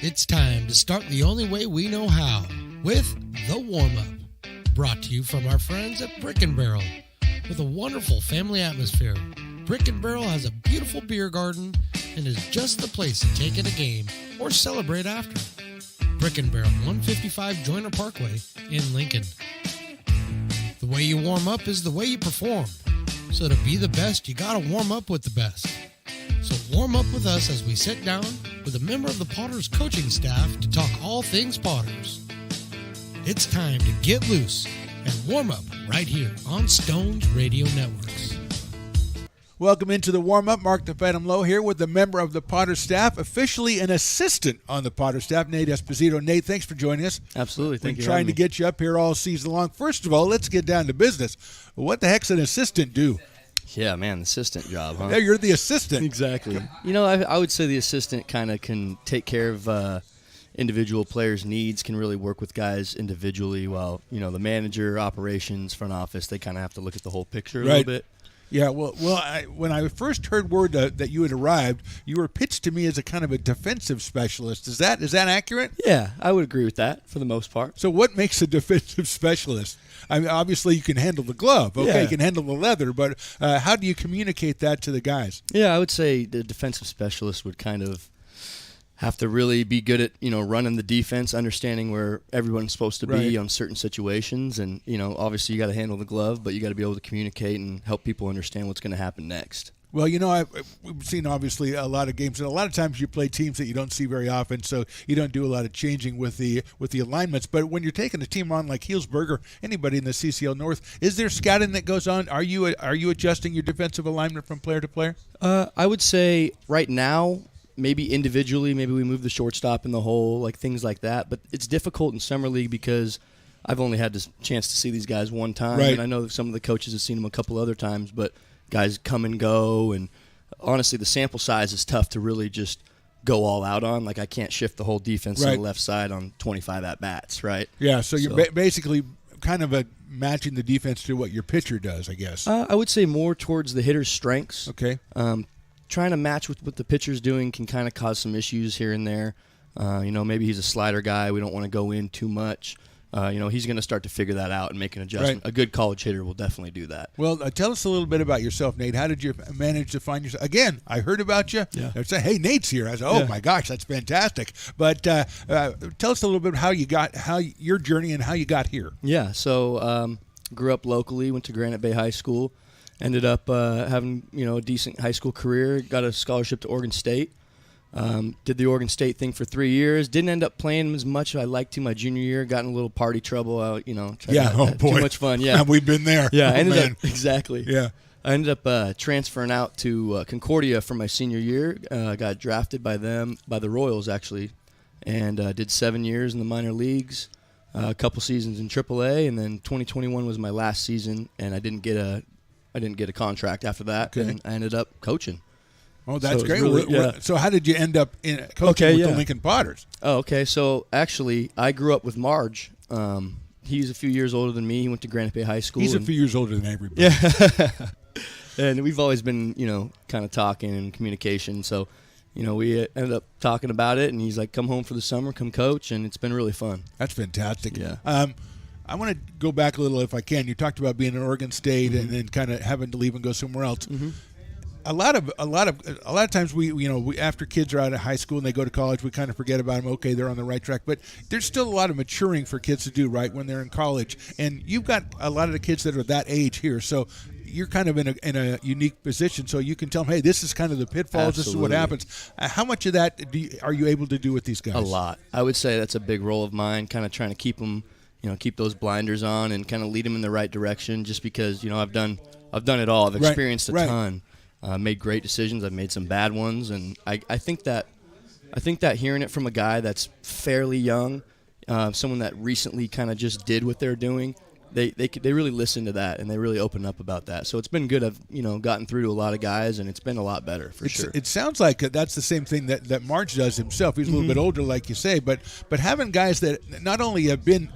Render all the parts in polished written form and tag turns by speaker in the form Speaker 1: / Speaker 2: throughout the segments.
Speaker 1: It's time to start the only way we know how, with the warm-up. Brought to you from our friends at Brick & Barrel. With a wonderful family atmosphere, Brick & Barrel has a beautiful beer garden and is just the place to take in a game or celebrate after. Brick & Barrel, 155 Joyner Parkway in Lincoln. The way you warm up is the way you perform. So to be the best, you gotta warm up with the best. So warm up with us as we sit down with a member of the Potters coaching staff to talk all things Potters. It's time to get loose and warm up right here on Stone's Radio Networks.
Speaker 2: Welcome into the warm-up. Mark the Phantom Low here with a member of the Potter staff, officially an assistant on the Potter staff, Nate Esposito. Nate, thanks for joining us.
Speaker 3: Absolutely. Thank you.
Speaker 2: We're trying to get you up here all season long. First of all, let's get down to business. What the heck's an assistant do?
Speaker 3: Yeah, man, the assistant job, huh?
Speaker 2: Yeah, you're the assistant.
Speaker 3: Exactly. You know, I would say the assistant kind of can take care of individual players' needs, can really work with guys individually, while, you know, the manager, operations, front office, they kind of have to look at the whole picture a little bit.
Speaker 2: Yeah, well, when I first heard word that you had arrived, you were pitched to me as a kind of a defensive specialist. Is that accurate?
Speaker 3: Yeah, I would agree with that for the most part.
Speaker 2: So what makes a defensive specialist? I mean, obviously you can handle the glove, okay,
Speaker 3: Yeah.
Speaker 2: you can handle the leather, but how do you communicate that to the guys?
Speaker 3: Yeah, I would say the defensive specialist would kind of have to really be good at, you know, running the defense, understanding where everyone's supposed to be on certain situations. And, you know, obviously you got to handle the glove, but you got to be able to communicate and help people understand what's going to happen next.
Speaker 2: Well, you know, we've seen obviously a lot of games, and a lot of times you play teams that you don't see very often, so you don't do a lot of changing with the alignments. But when you're taking a team on like Healdsburg or anybody in the CCL North, is there scouting that goes on? Are you adjusting your defensive alignment from player to player?
Speaker 3: I would say right now, maybe individually, maybe we move the shortstop in the hole, like things like that. But it's difficult in summer league because I've only had the chance to see these guys one time, and I know some of the coaches have seen them a couple other times, but guys come and go, and honestly, the sample size is tough to really just go all out on. Like, I can't shift the whole defense to the left side on 25 at-bats, right?
Speaker 2: Yeah, so you're basically kind of matching the defense to what your pitcher does, I guess.
Speaker 3: I would say more towards the hitter's strengths.
Speaker 2: Okay.
Speaker 3: Trying to match with what the pitcher's doing can kind of cause some issues here and there. You know, maybe he's a slider guy. We don't want to go in too much. You know, he's going to start to figure that out and make an adjustment. A good college hitter will definitely do that.
Speaker 2: Well, tell us a little bit about yourself, Nate. How did you manage to find yourself? Again, I heard about you.
Speaker 3: Yeah.
Speaker 2: I said, hey, Nate's here. I said, oh, my gosh, that's fantastic. But tell us a little bit how your journey and how you got here.
Speaker 3: Yeah, so grew up locally, went to Granite Bay High School, ended up having, you know, a decent high school career, got a scholarship to Oregon State. Did the Oregon State thing for 3 years. Didn't end up playing as much as I liked to my junior year. Got in a little party trouble out, you know.
Speaker 2: Boy.
Speaker 3: Too much fun, yeah.
Speaker 2: We've been there.
Speaker 3: Yeah, exactly.
Speaker 2: Yeah.
Speaker 3: I ended up transferring out to Concordia for my senior year. Got drafted by the Royals, actually, and did 7 years in the minor leagues, a couple seasons in AAA, and then 2021 was my last season, and I didn't get a contract after that, and I ended up coaching.
Speaker 2: Oh, that's great.
Speaker 3: Really,
Speaker 2: so how did you end up coaching with the Lincoln Potters?
Speaker 3: Oh, okay. So actually, I grew up with Marge. He's a few years older than me. He went to Granite Bay High School.
Speaker 2: He's a few years older than everybody.
Speaker 3: Yeah. And we've always been, you know, kind of talking and communication. So, you know, we ended up talking about it, and he's like, come home for the summer, come coach, and it's been really fun.
Speaker 2: That's fantastic.
Speaker 3: Yeah.
Speaker 2: I want to go back a little if I can. You talked about being in Oregon State and then kind of having to leave and go somewhere else. Mm-hmm. A lot of times we after kids are out of high school and they go to college, we kind of forget about them. Okay, they're on the right track, but there's still a lot of maturing for kids to do, right, when they're in college. And you've got a lot of the kids that are that age here, so you're kind of in a unique position. So you can tell them, hey, this is kind of the pitfalls.
Speaker 3: Absolutely.
Speaker 2: This is what happens. How much of that are you able to do with these guys?
Speaker 3: A lot. I would say that's a big role of mine, kind of trying to keep them, you know, keep those blinders on and kind of lead them in the right direction. Just because, you know, I've done it all. I've experienced a ton. Made great decisions. I've made some bad ones, and I think that hearing it from a guy that's fairly young, someone that recently kind of just did what they're doing, they really listen to that, and they really open up about that. So it's been good. I've gotten through to a lot of guys, and it's been a lot better for sure.
Speaker 2: It sounds like that's the same thing that March does himself. He's a little bit older, like you say, but having guys that not only have been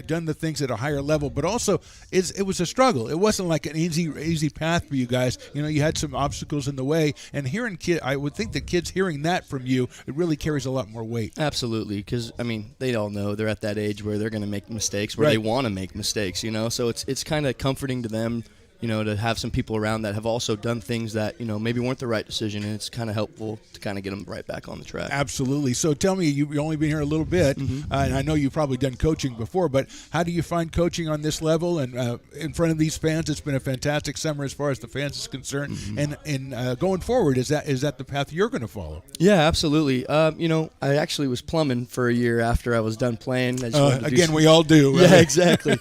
Speaker 2: done the things at a higher level, but also it was a struggle. It wasn't like an easy path for you guys. You had some obstacles in the way, and hearing I would think that kids hearing that from you, it really carries a lot more weight.
Speaker 3: Absolutely, because they all know they're at that age where they're going to make mistakes, where they want to make mistakes. So it's kind of comforting to them, to have some people around that have also done things that, maybe weren't the right decision, and it's kind of helpful to kind of get them right back on the track.
Speaker 2: Absolutely. So tell me, you've only been here a little bit, and I know you've probably done coaching before, but how do you find coaching on this level and in front of these fans? It's been a fantastic summer as far as the fans is concerned, and going forward, is that the path you're going to follow?
Speaker 3: Yeah, absolutely. I actually was plumbing for a year after I was done playing.
Speaker 2: Again, we all do. Right?
Speaker 3: Yeah, exactly.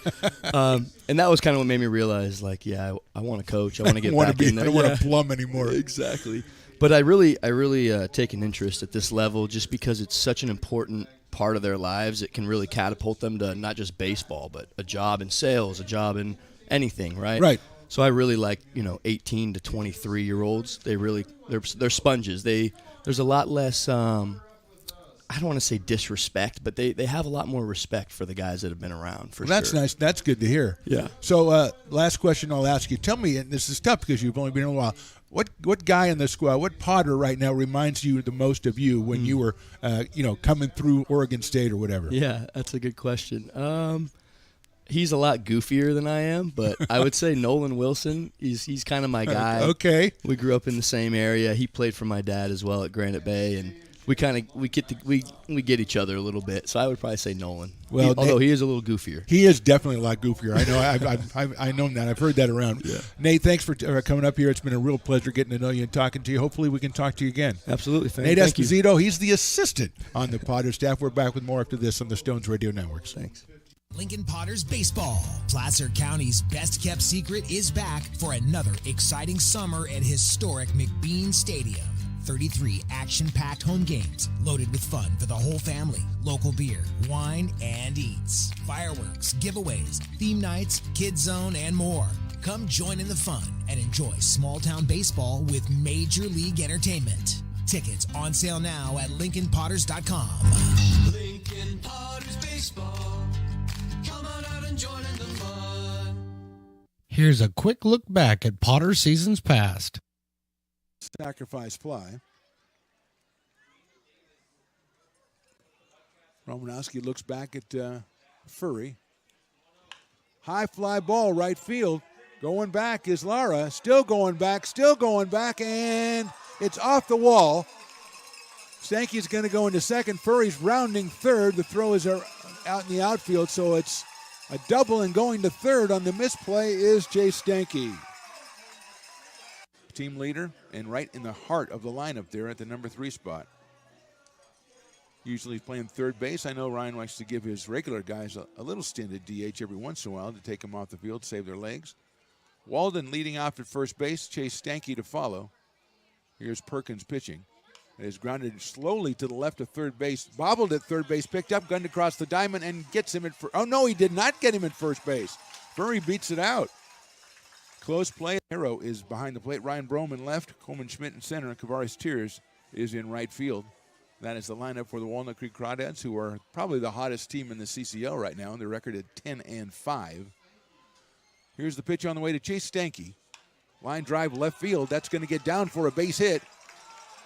Speaker 3: And that was kind of what made me realize, I want to coach. I want to get back in there.
Speaker 2: I don't want to plumb anymore.
Speaker 3: Exactly. But I really take an interest at this level just because it's such an important part of their lives. It can really catapult them to not just baseball, but a job in sales, a job in anything, right?
Speaker 2: Right.
Speaker 3: So I really like 18 to 23-year-olds. They're sponges. There's a lot less. I don't want to say disrespect, but they have a lot more respect for the guys that have been around for sure.
Speaker 2: That's nice. That's good to hear.
Speaker 3: Yeah.
Speaker 2: So last question I'll ask you. Tell me, and this is tough because you've only been here a while, what guy in the squad, what Potter right now reminds you the most of you when you were, coming through Oregon State or whatever?
Speaker 3: Yeah, that's a good question. He's a lot goofier than I am, but I would say Nolan Wilson. He's kind of my guy.
Speaker 2: Okay.
Speaker 3: We grew up in the same area. He played for my dad as well at Granite Bay, and we get each other a little bit. So I would probably say Nolan.
Speaker 2: Well,
Speaker 3: although he is a little goofier.
Speaker 2: He is definitely a lot goofier. I know. I know that. I've heard that around.
Speaker 3: Yeah.
Speaker 2: Nate, thanks for coming up here. It's been a real pleasure getting to know you and talking to you. Hopefully, we can talk to you again.
Speaker 3: Absolutely.
Speaker 2: Nate Esposito. He's the assistant on the Potter staff. We're back with more after this on the Stones Radio Networks.
Speaker 3: Thanks.
Speaker 4: Lincoln Potters Baseball. Placer County's best-kept secret is back for another exciting summer at historic McBean Stadium. 33 action-packed home games loaded with fun for the whole family. Local beer, wine, and eats. Fireworks, giveaways, theme nights, kids zone, and more. Come join in the fun and enjoy small-town baseball with Major League Entertainment. Tickets on sale now at LincolnPotters.com.
Speaker 5: Lincoln Potters Baseball. Come on out and join in the fun.
Speaker 1: Here's a quick look back at Potter seasons past.
Speaker 2: Sacrifice fly. Romanowski looks back at Furry. High fly ball, right field. Going back is Lara. Still going back, and it's off the wall. Stanky's going to go into second. Furry's rounding third. The throw is out in the outfield, so it's a double, and going to third on the misplay is Jay Stanky. Team leader and right in the heart of the lineup there at the number 3 spot. Usually playing third base. I know Ryan likes to give his regular guys a little stint at DH every once in a while to take them off the field, save their legs. Walden leading off at first base. Chase Stanky to follow. Here's Perkins pitching. It is grounded slowly to the left of third base. Bobbled at third base, picked up, gunned across the diamond, and gets him at first. Oh, no, he did not get him at first base. Furry beats it out. Close play. Hero is behind the plate. Ryan Broman left. Coleman Schmidt in center. And Kavaris Tears is in right field. That is the lineup for the Walnut Creek Crawdads, who are probably the hottest team in the CCL right now. Their record at 10-5. Here's the pitch on the way to Chase Stanky. Line drive left field. That's going to get down for a base hit.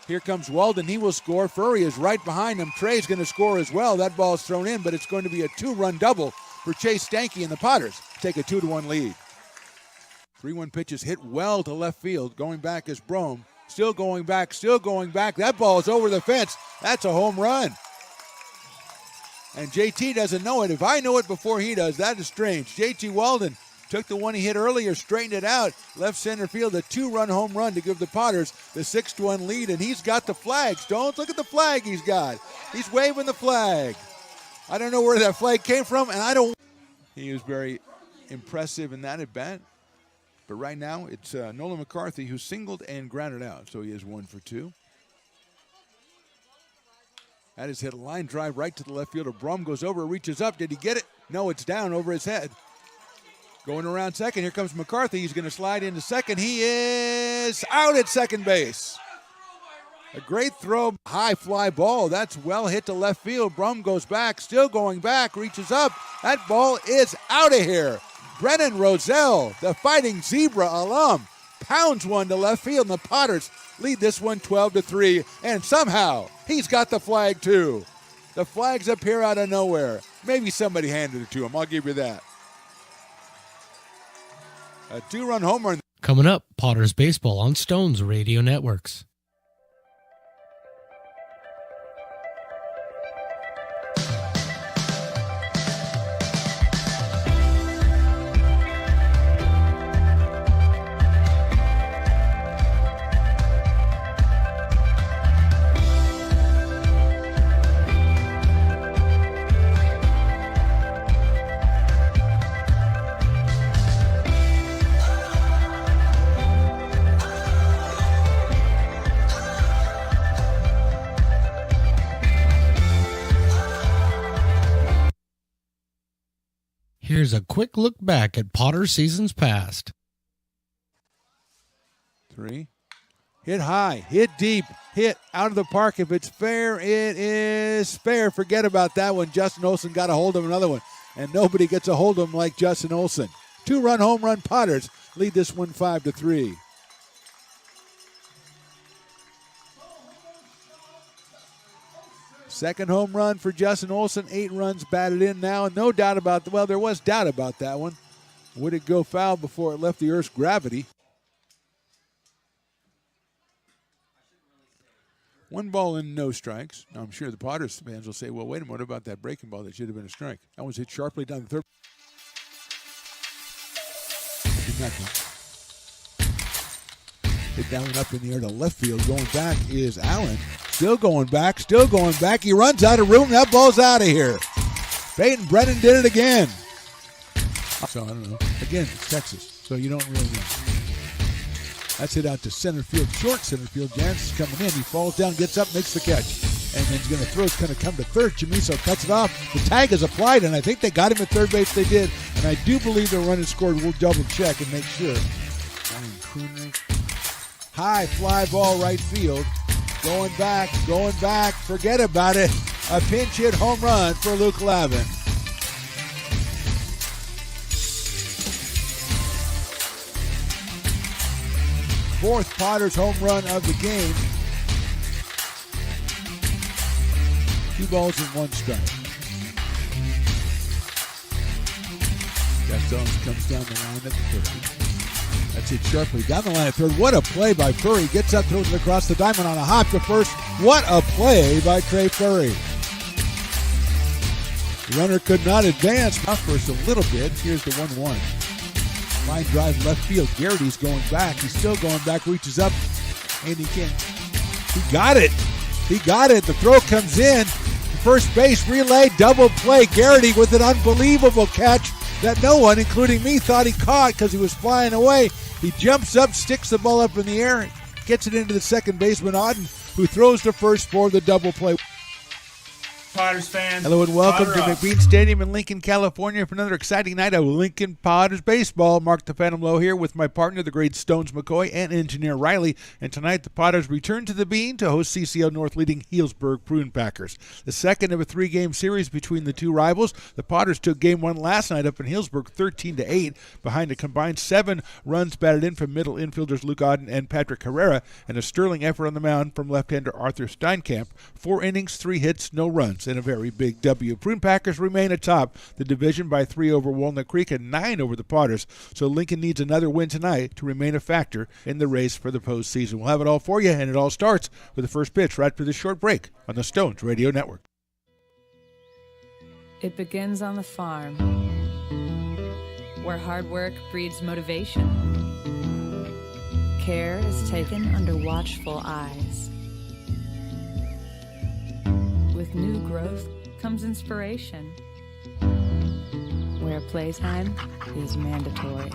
Speaker 2: Here comes Walden. He will score. Furry is right behind him. Trey's going to score as well. That ball is thrown in, but it's going to be a 2-run double for Chase Stanky, and the Potters take a 2-1 lead. 3-1 pitches hit well to left field. Going back is Brome. Still going back. That ball is over the fence. That's a home run. And JT doesn't know it. If I know it before he does, that is strange. JT Walden took the one he hit earlier, straightened it out, left center field, a 2-run home run to give the Potters the 6-1 lead, and he's got the flag. Stones, look at the flag he's got. He's waving the flag. I don't know where that flag came from, and He was very impressive in that at bat. But right now, it's Nolan McCarthy who singled and grounded out, so he is 1 for 2. That is hit a line drive right to the left fielder. Brum goes over, reaches up. Did he get it? No, it's down over his head. Going around second. Here comes McCarthy. He's going to slide into second. He is out at second base. A great throw, high fly ball. That's well hit to left field. Brum goes back, still going back, reaches up. That ball is out of here. Brennan Roselle, the Fighting Zebra alum, pounds one to left field, and the Potters lead this one 12-3. And somehow he's got the flag too. The flag's up here out of nowhere. Maybe somebody handed it to him. I'll give you that. A 2-run homer.
Speaker 1: Coming up, Potters Baseball on Stones Radio Networks. Here's a quick look back at Potter seasons past.
Speaker 2: 3. Hit high, hit deep, hit out of the park. If it's fair, it is fair. Forget about that one. Justin Olson got a hold of another one, and nobody gets a hold of him like Justin Olson. 2-run home run. Potters lead this one 5-3. Second home run for Justin Olson. 8 runs batted in now. No doubt about well, there was doubt about that one. Would it go foul before it left the Earth's gravity? 1 ball and no strikes. Now, I'm sure the Potters fans will say, well, wait a minute, what about that breaking ball that should have been a strike? That was hit sharply down the third. Hit that one up in the air to left field. Going back is Allen. Still going back, still going back. He runs out of room. That ball's out of here. Peyton Brennan did it again. So, I don't know. Again, it's Texas, so you don't really know. That's hit out to center field, short center field. Jansen's coming in. He falls down, gets up, makes the catch. And then he's going to throw. It's going to come to third. Chamiso cuts it off. The tag is applied, and I think they got him at third base. They did. And I do believe the run is scored. We'll double check and make sure. High fly ball right field. Going back. Forget about it. A pinch hit home run for Luke Lavin. Fourth Potters home run of the game. 2 balls and 1 strike. Gaston comes down the line at the third. That's it sharply down the line at third. What a play by Furry. Gets up, throws it across the diamond on a hop to first. What a play by Trey Furry. The runner could not advance. Off first a little bit. Here's the 1-1. Line drive left field. Garrity's going back. He's still going back. Reaches up. And he can't. He got it. The throw comes in. First base relay. Double play. Garrity with an unbelievable catch that no one, including me, thought he caught because he was flying away. He jumps up, sticks the ball up in the air, gets it into the second baseman, Auden, who throws to first for the double play.
Speaker 6: Potters fans.
Speaker 2: Hello and welcome
Speaker 6: Potter
Speaker 2: to
Speaker 6: up.
Speaker 2: McBean Stadium in Lincoln, California for another exciting night of Lincoln Potters baseball. Mark the Phantom Low here with my partner, the great Stones McCoy, and engineer Riley. And tonight the Potters return to the Bean to host CCL North leading Healdsburg Prune Packers. The second of a 3-game series between the two rivals. The Potters took game 1 last night up in Healdsburg 13-8 behind a combined 7 runs batted in from middle infielders Luke Auden and Patrick Herrera, and a sterling effort on the mound from left-hander Arthur Steinkamp. 4 innings, 3 hits, no runs, and a very big W. Prune Packers remain atop the division by 3 over Walnut Creek and 9 over the Potters, so Lincoln needs another win tonight to remain a factor in the race for the postseason. We'll have it all for you, and it all starts with the first pitch right after this short break on the Stones Radio Network.
Speaker 7: It begins on the farm, where hard work breeds motivation. Care is taken under watchful eyes. With new growth comes inspiration, where playtime is mandatory.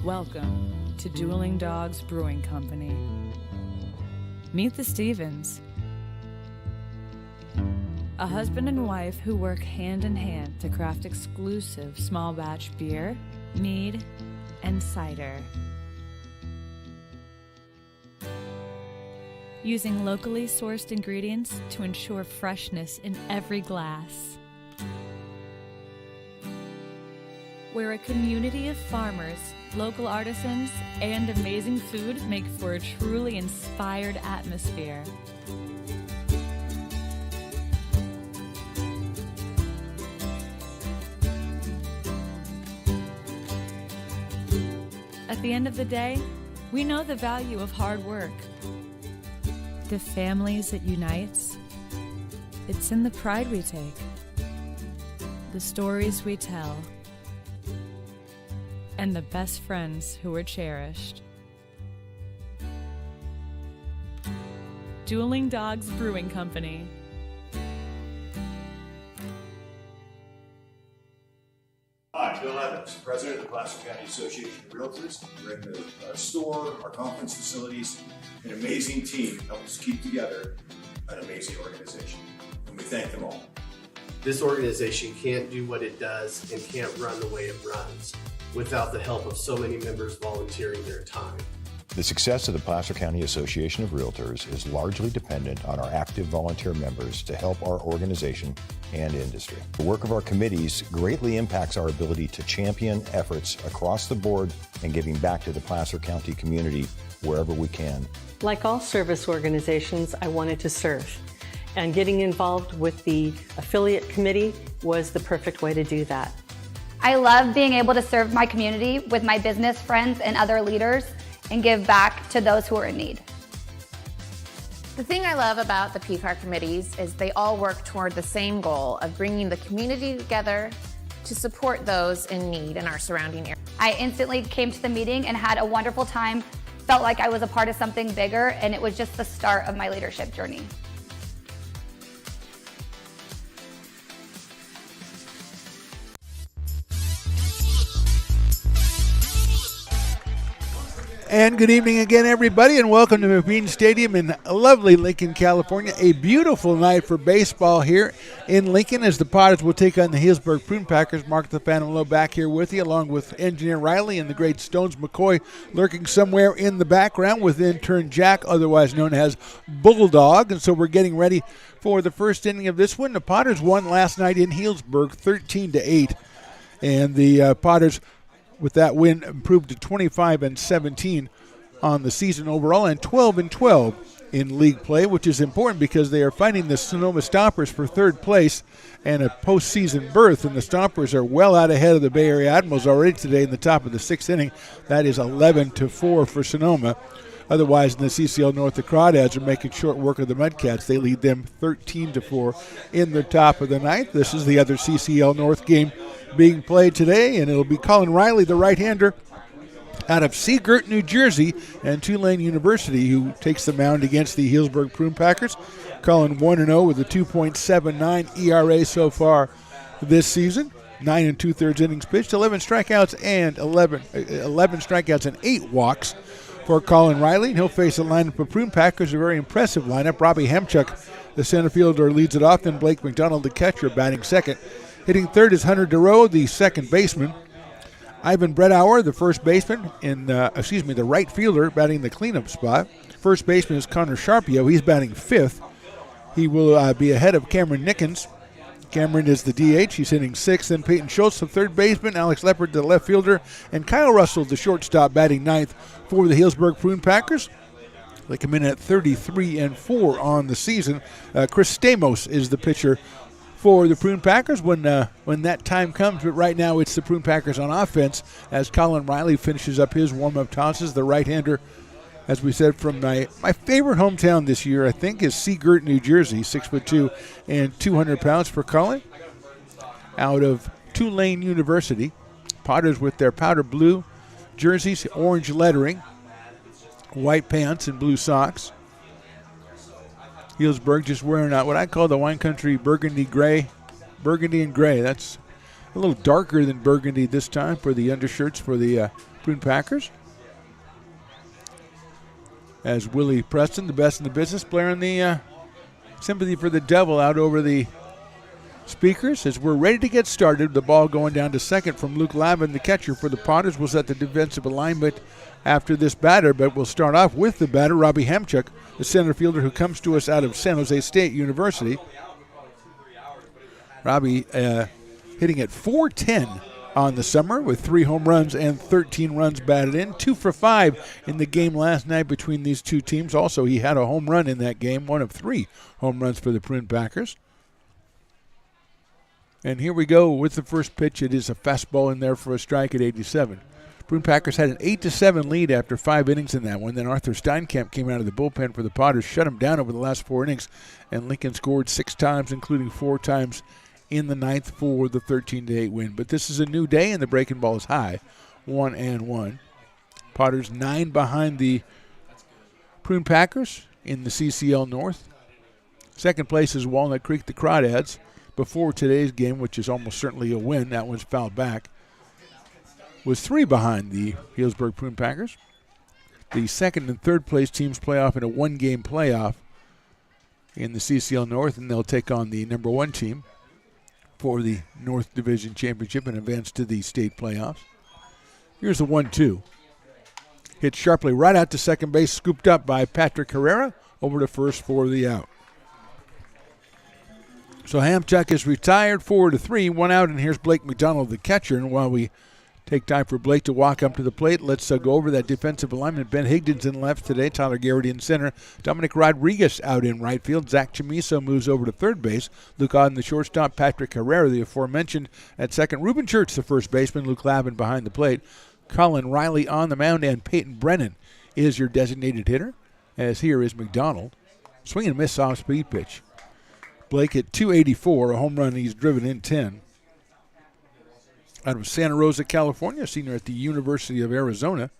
Speaker 7: Welcome to Dueling Dogs Brewing Company. Meet the Stevens. A husband and wife who work hand in hand to craft exclusive small batch beer, mead, and cider. Using locally sourced ingredients to ensure freshness in every glass. We're a community of farmers, local artisans, and amazing food make for a truly inspired atmosphere. At the end of the day, we know the value of hard work. The families it unites, it's in the pride we take, the stories we tell, and the best friends who are cherished. Dueling Dogs Brewing Company.
Speaker 8: Hi, Bill Evans, President of the Placer County Association of Realtors. We're in the store, our conference facilities, an amazing team help us keep together an amazing organization, and we thank them all.
Speaker 9: This organization can't do what it does and can't run the way it runs without the help of so many members volunteering their time.
Speaker 10: The success of the Placer County Association of Realtors is largely dependent on our active volunteer members to help our organization and industry. The work of our committees greatly impacts our ability to champion efforts across the board and giving back to the Placer County community wherever we can.
Speaker 11: Like all service organizations, I wanted to serve. And getting involved with the affiliate committee was the perfect way to do that.
Speaker 12: I love being able to serve my community with my business friends and other leaders and give back to those who are in need.
Speaker 13: The thing I love about the PCAR committees is they all work toward the same goal of bringing the community together to support those in need in our surrounding area.
Speaker 12: I instantly came to the meeting and had a wonderful time, felt like I was a part of something bigger, and it was just the start of my leadership journey.
Speaker 2: And good evening again, everybody, and welcome to McBean Stadium in lovely Lincoln, California. A beautiful night for baseball here in Lincoln as the Potters will take on the Healdsburg Prune Packers. Mark the Phantom Low back here with you, along with Engineer Riley and the great Stones McCoy lurking somewhere in the background with intern Jack, otherwise known as Bulldog. And so we're getting ready for the first inning of this one. The Potters won last night in Healdsburg 13-8, and the Potters, with that win, improved to 25-17 on the season overall and 12-12 in league play, which is important because they are fighting the Sonoma Stompers for third place and a postseason berth, and the Stompers are well out ahead of the Bay Area Admirals already today in the top of the sixth inning. That is 11-4 for Sonoma. Otherwise, in the CCL North, the Crawdads are making short work of the Mudcats. They lead them 13-4 in the top of the ninth. This is the other CCL North game being played today, and it'll be Colin Riley, the right-hander out of Seagirt, New Jersey, and Tulane University, who takes the mound against the Healdsburg Prune Packers. Colin 1-0 with a 2.79 ERA so far this season. 9 2/3 innings pitched, 11 strikeouts and 8 walks for Colin Riley. And he'll face a lineup of Prune Packers, a very impressive lineup. Robbie Hamchuk, the center fielder, leads it off. Then Blake McDonald, the catcher, batting second. Hitting third is Hunter DeRoe, the second baseman. Ivan Bredauer, the first baseman, the right fielder, batting the cleanup spot. First baseman is Connor Sharpio. He's batting fifth. He will be ahead of Cameron Nickens. Cameron is the DH. He's hitting sixth. Then Peyton Schultz, the third baseman. Alex Leopard, the left fielder. And Kyle Russell, the shortstop, batting ninth for the Healdsburg Prune Packers. They come in at 33-4 on the season. Chris Stamos is the pitcher for the Prune Packers when that time comes. But right now it's the Prune Packers on offense as Colin Riley finishes up his warm-up tosses. The right-hander, as we said, from my favorite hometown this year, I think, is Seagirt, New Jersey, 6'2" and 200 pounds for Colin, out of Tulane University. Potters with their powder blue jerseys, orange lettering, white pants, and blue socks. Healdsburg just wearing out what I call the wine country burgundy and gray. That's a little darker than burgundy this time for the undershirts for the Prune Packers. As Willie Preston, the best in the business, blaring the Sympathy for the Devil out over the speakers as we're ready to get started. The ball going down to second from Luke Lavin, the catcher for the Potters, was at the defensive alignment after this batter, but we'll start off with the batter, Robbie Hamchuk, the center fielder who comes to us out of San Jose State University. Robbie hitting at .410 on the summer with 3 home runs and 13 runs batted in. 2 for 5 in the game last night between these two teams. Also, he had a home run in that game, one of 3 home runs for the Prune Packers. And here we go with the first pitch. It is a fastball in there for a strike at 87. Prune Packers had an 8-7 lead after 5 innings in that one. Then Arthur Steinkamp came out of the bullpen for the Potters, shut him down over the last 4 innings, and Lincoln scored 6 times, including 4 times in the 9th for the 13-8 win. But this is a new day, and the breaking ball is high, 1-1. Potters 9 behind the Prune Packers in the CCL North. Second place is Walnut Creek, the Crawdads. Before today's game, which is almost certainly a win, that one's fouled back, was 3 behind the Healdsburg Prune Packers. The second and third place teams play off in a 1-game playoff in the CCL North, and they'll take on the number 1 team for the North Division Championship and advance to the state playoffs. Here's the 1-2. Hit sharply right out to second base, scooped up by Patrick Herrera, over to first for the out. So Hamchuk is retired, 4-3, 1 out, and here's Blake McDonald, the catcher. And while we take time for Blake to walk up to the plate, let's go over that defensive alignment. Ben Higdon's in left today, Tyler Garrity in center, Dominic Rodriguez out in right field, Zach Chamiso moves over to third base, Luke Auden the shortstop, Patrick Herrera, the aforementioned, at second, Ruben Church the first baseman, Luke Lavin behind the plate, Colin Riley on the mound, and Peyton Brennan is your designated hitter, as here is McDonald. Swing and miss off speed pitch. Blake at .284, a home run, and he's driven in 10. Out of Santa Rosa, California, senior at the University of Arizona.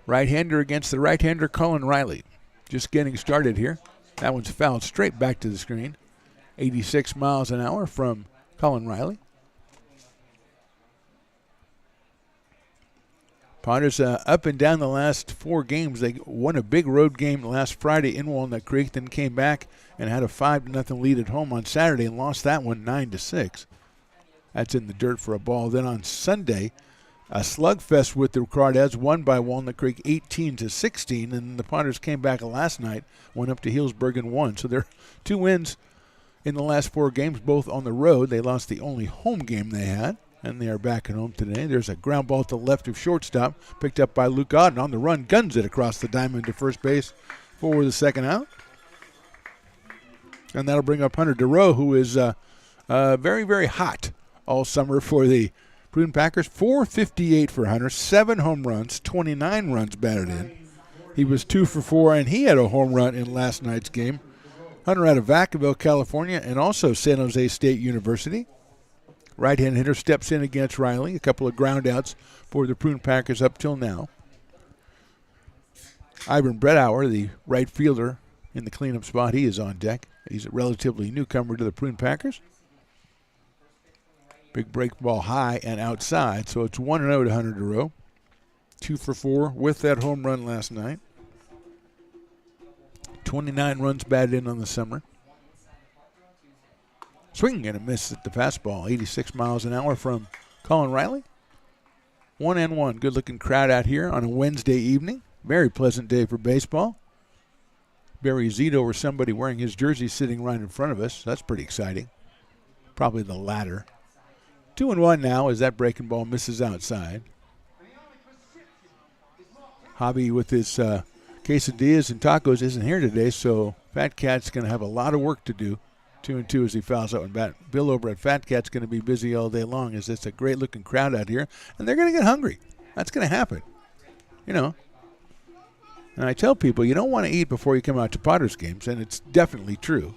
Speaker 2: Right-hander against the right-hander, Colin Riley. Just getting started here. That one's fouled straight back to the screen. 86 miles an hour from Colin Riley. Potters up and down the last 4 games. They won a big road game last Friday in Walnut Creek, then came back and had a 5-0 lead at home on Saturday and lost that one 9-6. That's in the dirt for a ball. Then on Sunday, a slugfest with the Crawdads, won by Walnut Creek 18-16, and the Potters came back last night, went up to Healdsburg and won. So they're 2 wins in the last 4 games, both on the road. They lost the only home game they had, and they are back at home today. There's a ground ball to the left of shortstop, picked up by Luke Auden on the run, guns it across the diamond to first base for the second out. And that'll bring up Hunter DeRoe, who is very, very hot all summer for the Prune Packers. .458 for Hunter, 7 home runs, 29 runs batted in. He was 2 for 4, and he had a home run in last night's game. Hunter out of Vacaville, California, and also San Jose State University. Right-hand hitter steps in against Riley. A couple of ground outs for the Prune Packers up till now. Ivan Bredauer, the right fielder in the cleanup spot, he is on deck. He's a relatively newcomer to the Prune Packers. Big break ball high and outside, so it's 1-0 to Hunter DeRoe. 2 for 4 with that home run last night. 29 runs batted in on the summer. Swinging and a miss at the fastball. 86 miles an hour from Colin Riley. 1-1. Good-looking crowd out here on a Wednesday evening. Very pleasant day for baseball. Barry Zito or somebody wearing his jersey sitting right in front of us. That's pretty exciting. Probably the latter. 2-1 now as that breaking ball misses outside. Hobby with his quesadillas and tacos isn't here today, so Fat Cat's going to have a lot of work to do. 2-2 as he fouls out one bat. Bill over at Fat Cat's going to be busy all day long as it's a great-looking crowd out here, and they're going to get hungry. That's going to happen. You know. And I tell people you don't want to eat before you come out to Potters games, and it's definitely true.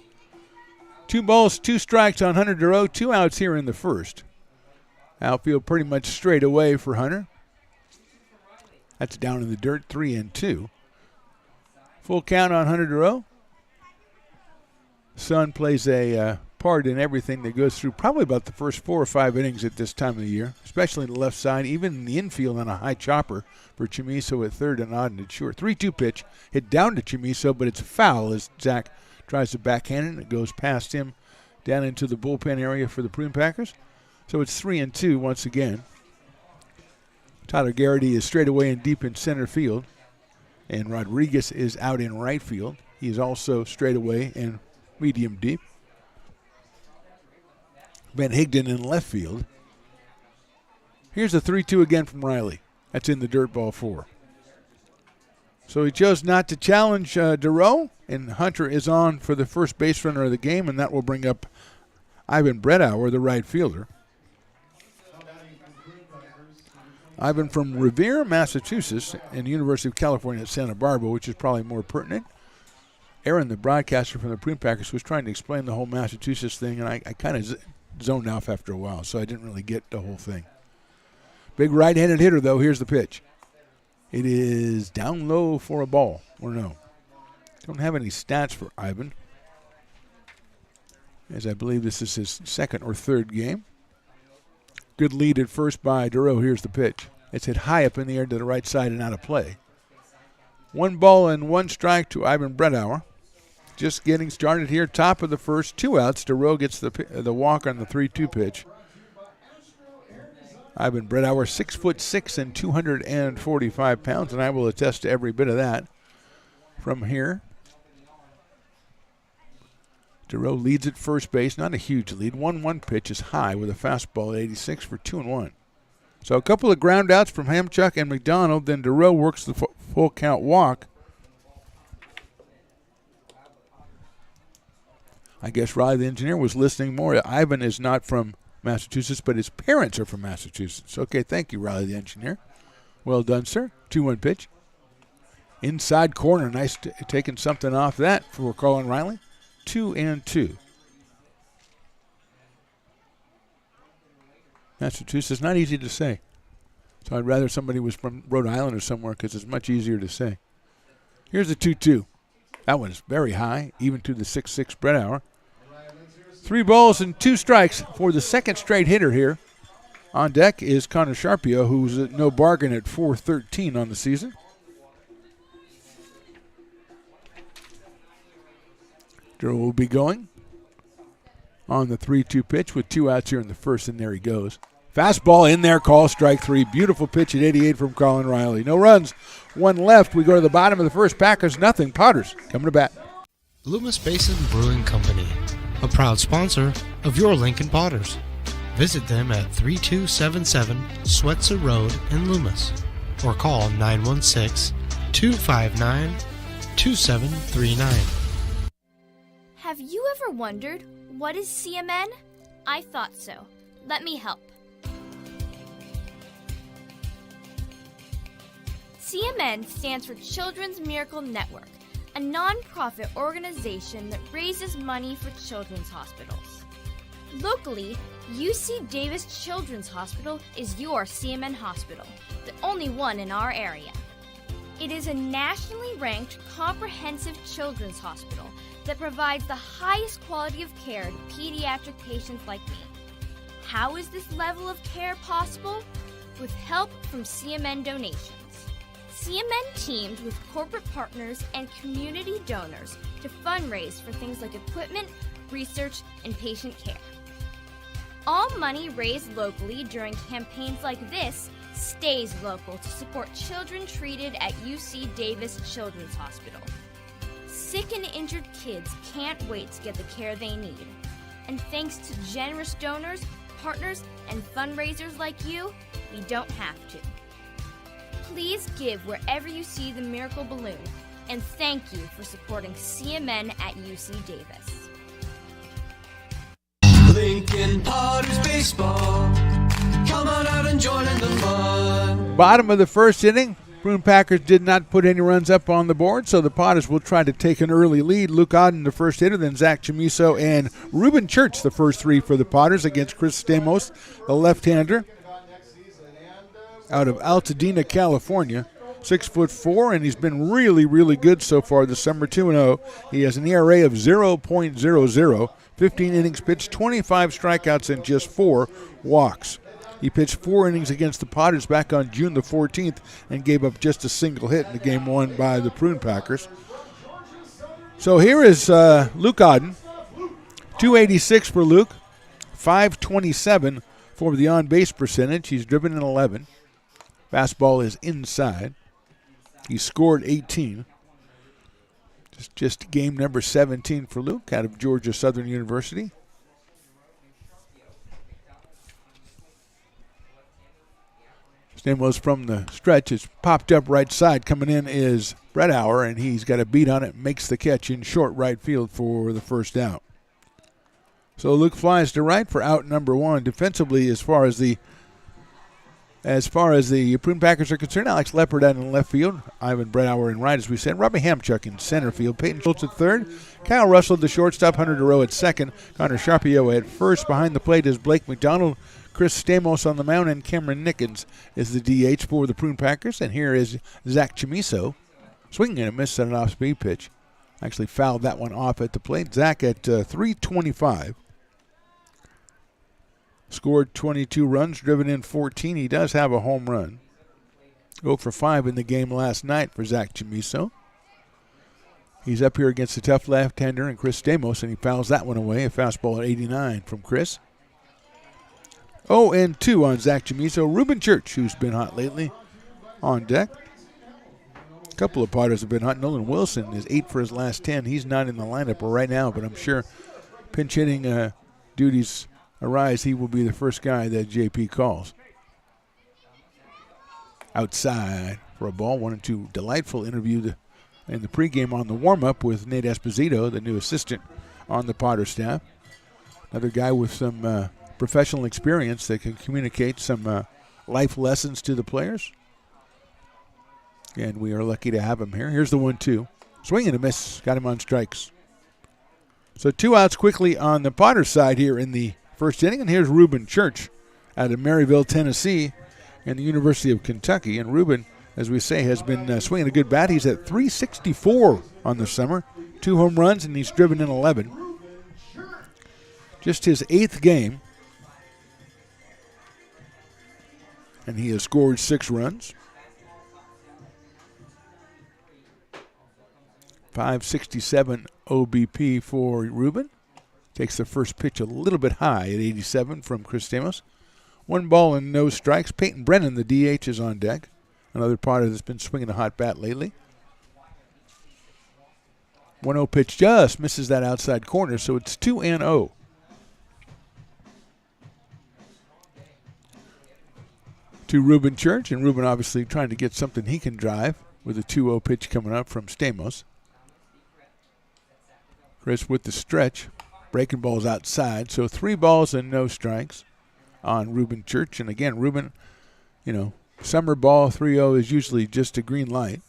Speaker 2: 2 balls, 2 strikes on Hunter DeRoe, 2 outs here in the first. Outfield pretty much straight away for Hunter. That's down in the dirt, 3-2. Full count on Hunter DeRoe. Sun plays a part in everything that goes through probably about the first 4 or 5 innings at this time of the year, especially in the left side, even in the infield on a high chopper for Chamiso at third and Auden at short. 3-2 pitch, hit down to Chamiso, but it's a foul as Zach tries to backhand it, and it goes past him down into the bullpen area for the Prune Packers. So it's 3-2 once again. Tyler Garrity is straight away and deep in center field. And Rodriguez is out in right field. He is also straight away and medium deep. Van Higden in left field. Here's a 3-2 again from Riley. That's in the dirt ball 4. So he chose not to challenge Duro, and Hunter is on for the first base runner of the game, and that will bring up Ivan Bredauer, the right fielder. Ivan from Revere, Massachusetts, and the University of California at Santa Barbara, which is probably more pertinent. Aaron, the broadcaster from the Prune Packers, was trying to explain the whole Massachusetts thing, and I kind of zoned off after a while, so I didn't really get the whole thing. Big right-handed hitter, though. Here's the pitch. It is down low for a ball, or no. Don't have any stats for Ivan, as I believe this is his second or third game. Good lead at first by Duro. Here's the pitch. It's hit high up in the air to the right side and out of play. 1 ball and 1 strike to Ivan Bredauer. Just getting started here, top of the first, 2 outs. Duro gets the walk on the 3-2 pitch. Ivan Bredauer, 6'6" and 245 pounds, and I will attest to every bit of that from here. Duro leads at first base, not a huge lead. 1-1 pitch is high with a fastball at 86 for 2-1. So a couple of ground outs from Hamchuk and McDonald, then Duro works the full count walk. I guess Riley the engineer was listening more. Ivan is not from Massachusetts, but his parents are from Massachusetts. Okay, thank you, Riley the engineer. Well done, sir. 2-1 pitch. Inside corner, nice taking something off that for Colin Riley. 2-2. Massachusetts, not easy to say. So I'd rather somebody was from Rhode Island or somewhere because it's much easier to say. Here's the 2-2. That one's very high, even to the 6'6" Bredauer. 3 balls and 2 strikes for the second straight hitter here. On deck is Connor Sharpio, who's no bargain at .413 on the season. Duro will be going on the 3-2 pitch with 2 outs here in the first, and there he goes. Fastball in there, call strike 3. Beautiful pitch at 88 from Colin Riley. No runs, 1 left. We go to the bottom of the first. Packers nothing. Potters coming to bat.
Speaker 1: Loomis Basin Brewing Company, a proud sponsor of your Lincoln Potters. Visit them at 3277 Swetzer Road in Loomis or call 916-259-2739.
Speaker 14: Have you ever wondered, what is CMN? I thought so. Let me help. CMN stands for Children's Miracle Network, a non-profit organization that raises money for children's hospitals. Locally, UC Davis Children's Hospital is your CMN hospital, the only one in our area. It is a nationally ranked comprehensive children's hospital that provides the highest quality of care to pediatric patients like me. How is this level of care possible? With help from CMN donations. CMN teamed with corporate partners and community donors to fundraise for things like equipment, research, and patient care. All money raised locally during campaigns like this stays local to support children treated at UC Davis Children's Hospital. Sick and injured kids can't wait to get the care they need. And thanks to generous donors, partners, and fundraisers like you, we don't have to. Please give wherever you see the Miracle Balloon, and thank you for supporting CMN at UC Davis.
Speaker 5: Lincoln Potters Baseball. Come on out and join in the fun.
Speaker 2: Bottom of the first inning. Prune Packers did not put any runs up on the board, so the Potters will try to take an early lead. Luke Odden, the first hitter, then Zach Chamiso and Ruben Church, the first 3 for the Potters against Chris Stamos, the left-hander out of Altadena, California. 6'4", and he's been really, really good so far this summer, 2-0. He has an ERA of 0.00, 15 innings pitched, 25 strikeouts, and just 4 walks. He pitched 4 innings against the Potters back on June the 14th and gave up just a single hit in the game won by the Prune Packers. So here is Luke Odden, .286 for Luke, .527 for the on-base percentage. He's driven in 11. Fastball is inside. He scored 18. Just game number 17 for Luke out of Georgia Southern University. Stamos from the stretch has popped up right side. Coming in is Bredauer, and he's got a beat on it, makes the catch in short right field for the first out. So Luke flies to right for out number one. Defensively, as far as the Prune Packers are concerned, Alex Leopard out in left field, Ivan Bredauer in right, as we said, Robbie Hamchuk in center field, Peyton Schultz at third, Kyle Russell at the shortstop, Hunter DeRoe at second, Connor Sharpio at first. Behind the plate is Blake McDonald, Chris Stamos on the mound, and Cameron Nickens is the DH for the Prune Packers. And here is Zach Chamiso, swinging and a miss at an off-speed pitch. Actually fouled that one off at the plate. Zach at .325. Scored 22 runs, driven in 14. He does have a home run. 0 for 5 in the game last night for Zach Chamiso. He's up here against the tough left-hander and Chris Stamos, and he fouls that one away. A fastball at 89 from Chris. 0-2 on Zach Chamiso. Ruben Church, who's been hot lately, on deck. A couple of Potters have been hot. Nolan Wilson is 8 for his last 10. He's not in the lineup right now, but I'm sure pinch hitting duties arise, he will be the first guy that JP calls. Outside for a ball. 1-2. Delightful interview in the pregame on the warm-up with Nate Esposito, the new assistant on the Potter staff. Another guy with some professional experience that can communicate some life lessons to the players. And we are lucky to have him here. Here's the 1-2. Swing and a miss. Got him on strikes. So 2 outs quickly on the Potter side here in the first inning. And here's Ruben Church out of Maryville, Tennessee, and the University of Kentucky. And Ruben, as we say, has been swinging a good bat. He's at .364 on the summer. 2 home runs, and he's driven in 11. Just his 8th game. And he has scored 6 runs. .567 OBP for Ruben. Takes the first pitch a little bit high at 87 from Chris Stamos. 1 ball and no strikes. Peyton Brennan, the DH, is on deck. Another Potter that's been swinging a hot bat lately. 1-0 pitch just misses that outside corner, so it's 2-0. To Ruben Church, and Ruben obviously trying to get something he can drive with a 2-0 pitch coming up from Stamos. Chris with the stretch. Breaking balls outside, so 3 balls and no strikes on Ruben Church. And again, Ruben, summer ball 3-0 is usually just a green light.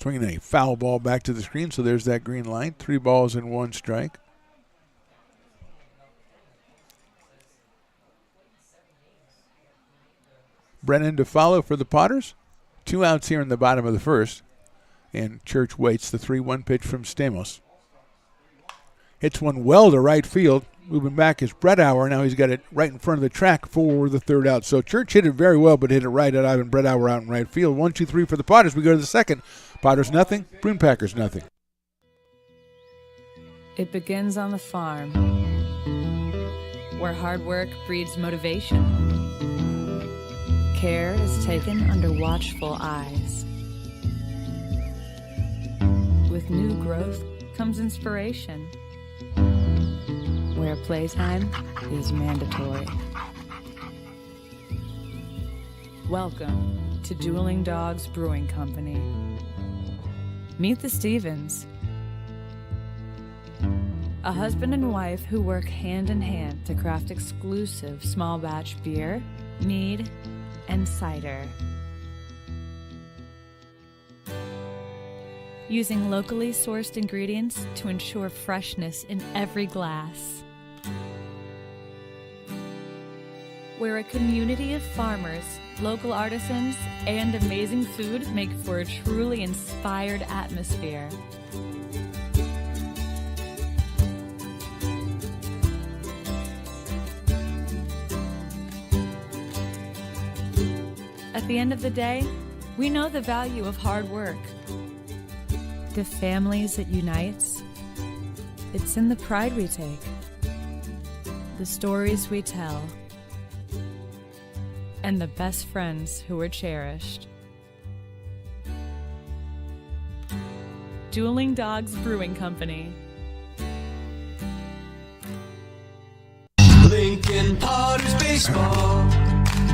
Speaker 2: Swinging a foul ball back to the screen, so there's that green light. 3 balls and 1 strike. Brennan to follow for the Potters. 2 outs here in the bottom of the first. And Church waits the 3-1 pitch from Stamos. Hits one well to right field. Moving back is Bredauer. Now he's got it right in front of the track for the 3rd out. So Church hit it very well, but hit it right at Ivan Bredauer out in right field. 1-2-3 for the Potters. We go to the second. Potters nothing. Prune Packers nothing.
Speaker 7: It begins on the farm, where hard work breeds motivation. Care is taken under watchful eyes. With new growth comes inspiration, where playtime is mandatory. Welcome to Dueling Dogs Brewing Company. Meet the Stevens, a husband and wife who work hand in hand to craft exclusive small batch beer, mead, and cider. Using locally sourced ingredients to ensure freshness in every glass. Where a community of farmers, local artisans, and amazing food make for a truly inspired atmosphere. At the end of the day, we know the value of hard work. The families it unites, it's in the pride we take, the stories we tell, and the best friends who are cherished. Dueling Dogs Brewing Company.
Speaker 5: Lincoln Potters Baseball.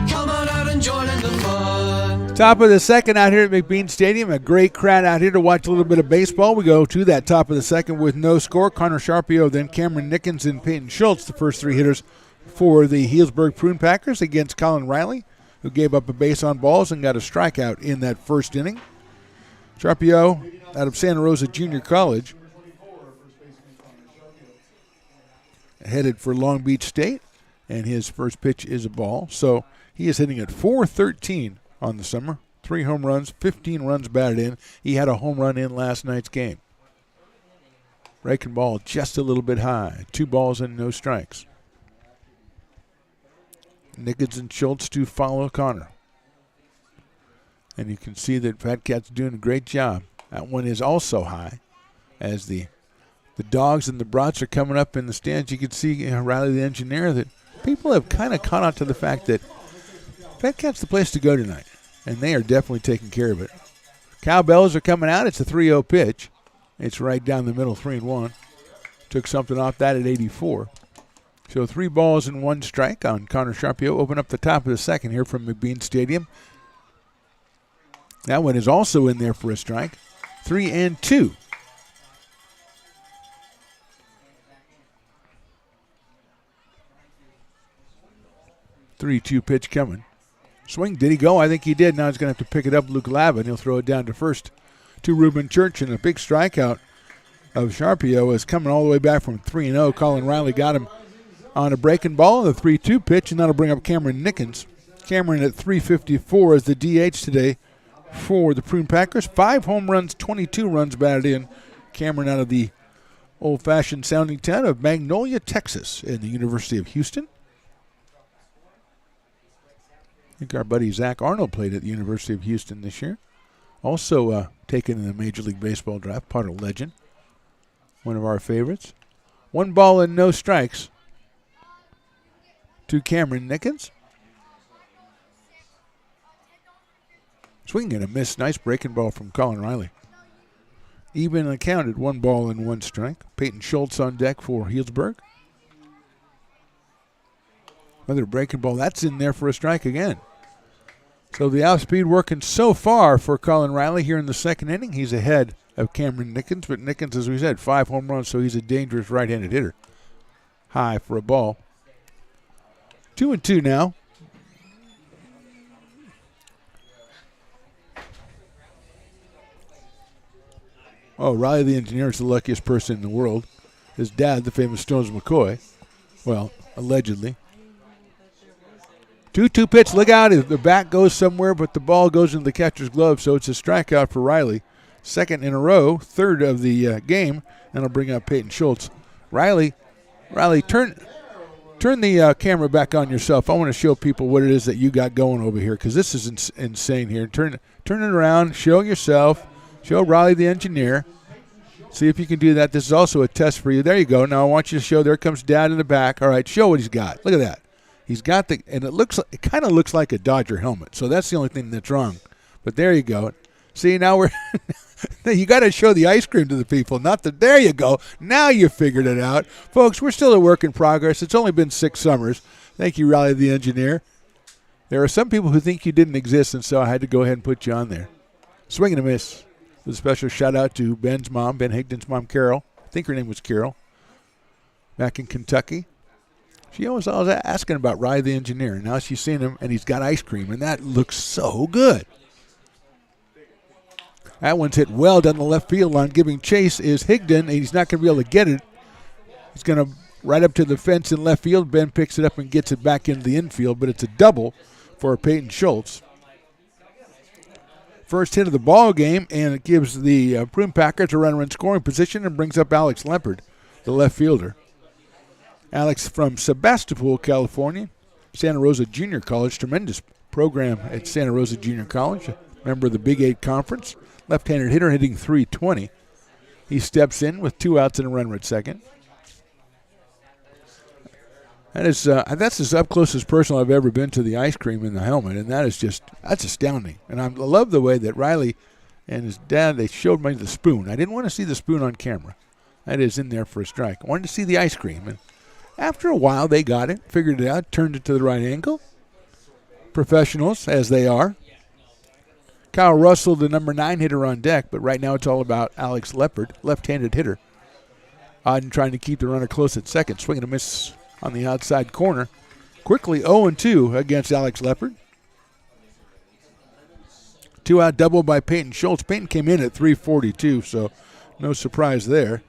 Speaker 5: Come on out and join in the fun.
Speaker 2: Top of the second out here at McBean Stadium. A great crowd out here to watch a little bit of baseball. We go to that top of the second with no score. Connor Sharpio, then Cameron Nickens and Peyton Schultz, the first three hitters for the Healdsburg Prune Packers against Colin Riley, who gave up a base on balls and got a strikeout in that first inning. Sharpio out of Santa Rosa Junior College, headed for Long Beach State, and his first pitch is a ball. So he is hitting at .413 on the summer. 3 home runs, 15 runs batted in. He had a home run in last night's game. Breaking ball just a little bit high. 2 balls and no strikes. Nickens and Schultz to follow Connor. And you can see that Fat Cat's doing a great job. That one is also high. As the dogs and the brats are coming up in the stands, you can see Riley the engineer that people have kind of caught on to the fact that Fat Cat's the place to go tonight. And they are definitely taking care of it. Cowbells are coming out. It's a 3-0 pitch. It's right down the middle, 3-1. Took something off that at 84. So 3 balls and 1 strike on Connor Sharpio. Open up the top of the second here from McBean Stadium. That one is also in there for a strike. 3-2. Three-two pitch coming. Swing, did he go? I think he did. Now he's going to have to pick it up, Luke Lavin. He'll throw it down to first to Ruben Church, and a big strikeout of Sharpio is coming all the way back from 3-0. Colin Riley got him on a breaking ball, the 3-2 pitch, and that'll bring up Cameron Nickens. Cameron at .354 is the DH today for the Prune Packers. 5 home runs, 22 runs batted in. Cameron out of the old-fashioned sounding town of Magnolia, Texas, in the University of Houston. I think our buddy Zach Arnold played at the University of Houston this year. Also taken in the Major League Baseball draft, part of legend. One of our favorites. 1 ball and no strikes to Cameron Nickens. Swing and a miss. Nice breaking ball from Colin Riley. Even accounted 1 ball and 1 strike. Peyton Schultz on deck for Healdsburg. Another breaking ball. That's in there for a strike again. So the off-speed working so far for Colin Riley here in the second inning. He's ahead of Cameron Nickens, but Nickens, as we said, 5 home runs, so he's a dangerous right-handed hitter. High for a ball. 2-2 now. Oh, Riley the engineer is the luckiest person in the world. His dad, the famous Stones McCoy, well, allegedly. 2-2 pitch, look out. The bat goes somewhere, but the ball goes into the catcher's glove, so it's a strikeout for Riley. Second in a row, third of the game, and I'll bring up Peyton Schultz. Riley, turn the camera back on yourself. I want to show people what it is that you got going over here, because this is insane here. Turn it around, show yourself, show Riley the engineer. See if you can do that. This is also a test for you. There you go. Now I want you to show. There comes Dad in the back. All right, show what he's got. Look at that. He's got and it kind of looks like a Dodger helmet. So that's the only thing that's wrong. But there you go. See, now you got to show the ice cream to the people, not the. There you go. Now you figured it out, folks. We're still a work in progress. It's only been 6 summers. Thank you, Riley the engineer. There are some people who think you didn't exist, and so I had to go ahead and put you on there. Swing and a miss. With a special shout out to Ben's mom, Ben Higdon's mom, Carol. I think her name was Carol. Back in Kentucky. She always asking about Riley the engineer, and now she's seen him, and he's got ice cream, and that looks so good. That one's hit well down the left field line. Giving chase is Higdon, and he's not going to be able to get it. He's going to right up to the fence in left field. Ben picks it up and gets it back into the infield, but it's a double for Peyton Schultz. First hit of the ball game, and it gives the Prune Packers a runner in scoring position and brings up Alex Lempert, the left fielder. Alex from Sebastopol, California, Santa Rosa Junior College, tremendous program at Santa Rosa Junior College, member of the Big 8 Conference, left-handed hitter hitting .320. He steps in with 2 outs and a runner at second. That's as up close as personal I've ever been to the ice cream in the helmet, and that's astounding. And I love the way that Riley and his dad, they showed me the spoon. I didn't want to see the spoon on camera. That is in there for a strike. I wanted to see the ice cream. And after a while, they got it, figured it out, turned it to the right angle. Professionals, as they are. Kyle Russell, the number 9 hitter on deck, but right now it's all about Alex Leopard, left-handed hitter. Auden trying to keep the runner close at second, swinging a miss on the outside corner. Quickly 0-2 against Alex Leopard. 2-out double by Peyton Schultz. Peyton came in at 342, so no surprise there.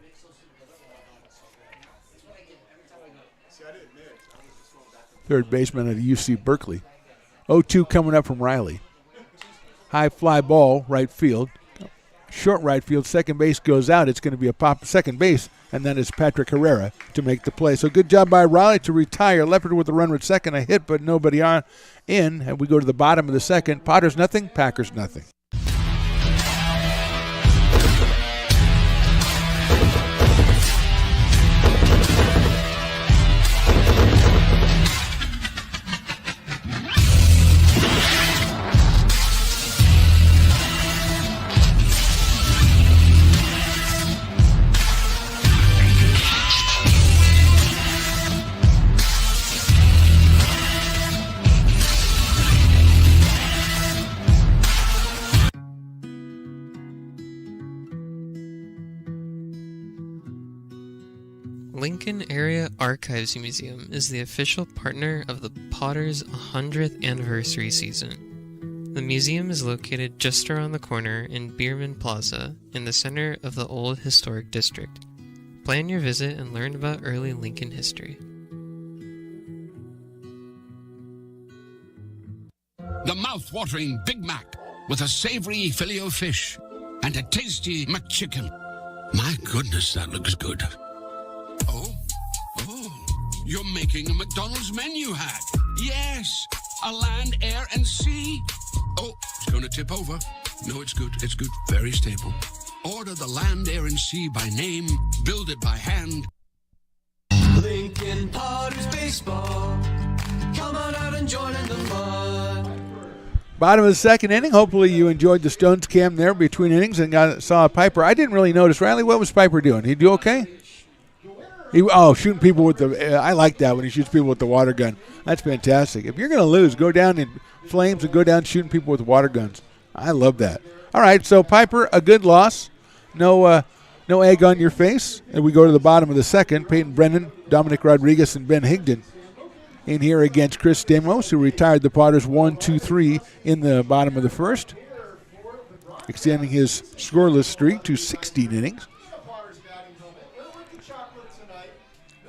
Speaker 2: Third baseman at UC Berkeley. 0-2 coming up from Riley. High fly ball, right field. Short right field, second base goes out. It's going to be a pop second base, and then it's Patrick Herrera to make the play. So good job by Riley to retire. Leopard with the runner at second, a hit, but nobody in. And we go to the bottom of the second. Potters nothing, Packers nothing.
Speaker 15: Lincoln Area Archives Museum is the official partner of the Potters' 100th anniversary season. The museum is located just around the corner in Bierman Plaza in the center of the Old Historic District. Plan your visit and learn about early Lincoln history.
Speaker 16: The mouth-watering Big Mac with a savory Filet-O-Fish and a tasty McChicken. My goodness, that looks good. Oh, you're making a McDonald's menu hack. Yes, a land, air, and sea. Oh, it's going to tip over. No, it's good. It's good. Very stable. Order the land, air, and sea by name. Build it by hand.
Speaker 5: Lincoln Potters Baseball. Come on out and join in the fun.
Speaker 2: Bottom of the second inning. Hopefully you enjoyed the Stones cam there between innings and saw Piper. I didn't really notice. Riley, what was Piper doing? He do okay? Shooting people with the I like that when he shoots people with the water gun. That's fantastic. If you're going to lose, go down in flames and go down shooting people with water guns. I love that. All right, so Piper, a good loss. No egg on your face. And we go to the bottom of the second. Peyton Brennan, Dominic Rodriguez, and Ben Higdon in here against Chris Stamos, who retired the Potters 1-2-3 in the bottom of the first, extending his scoreless streak to 16 innings.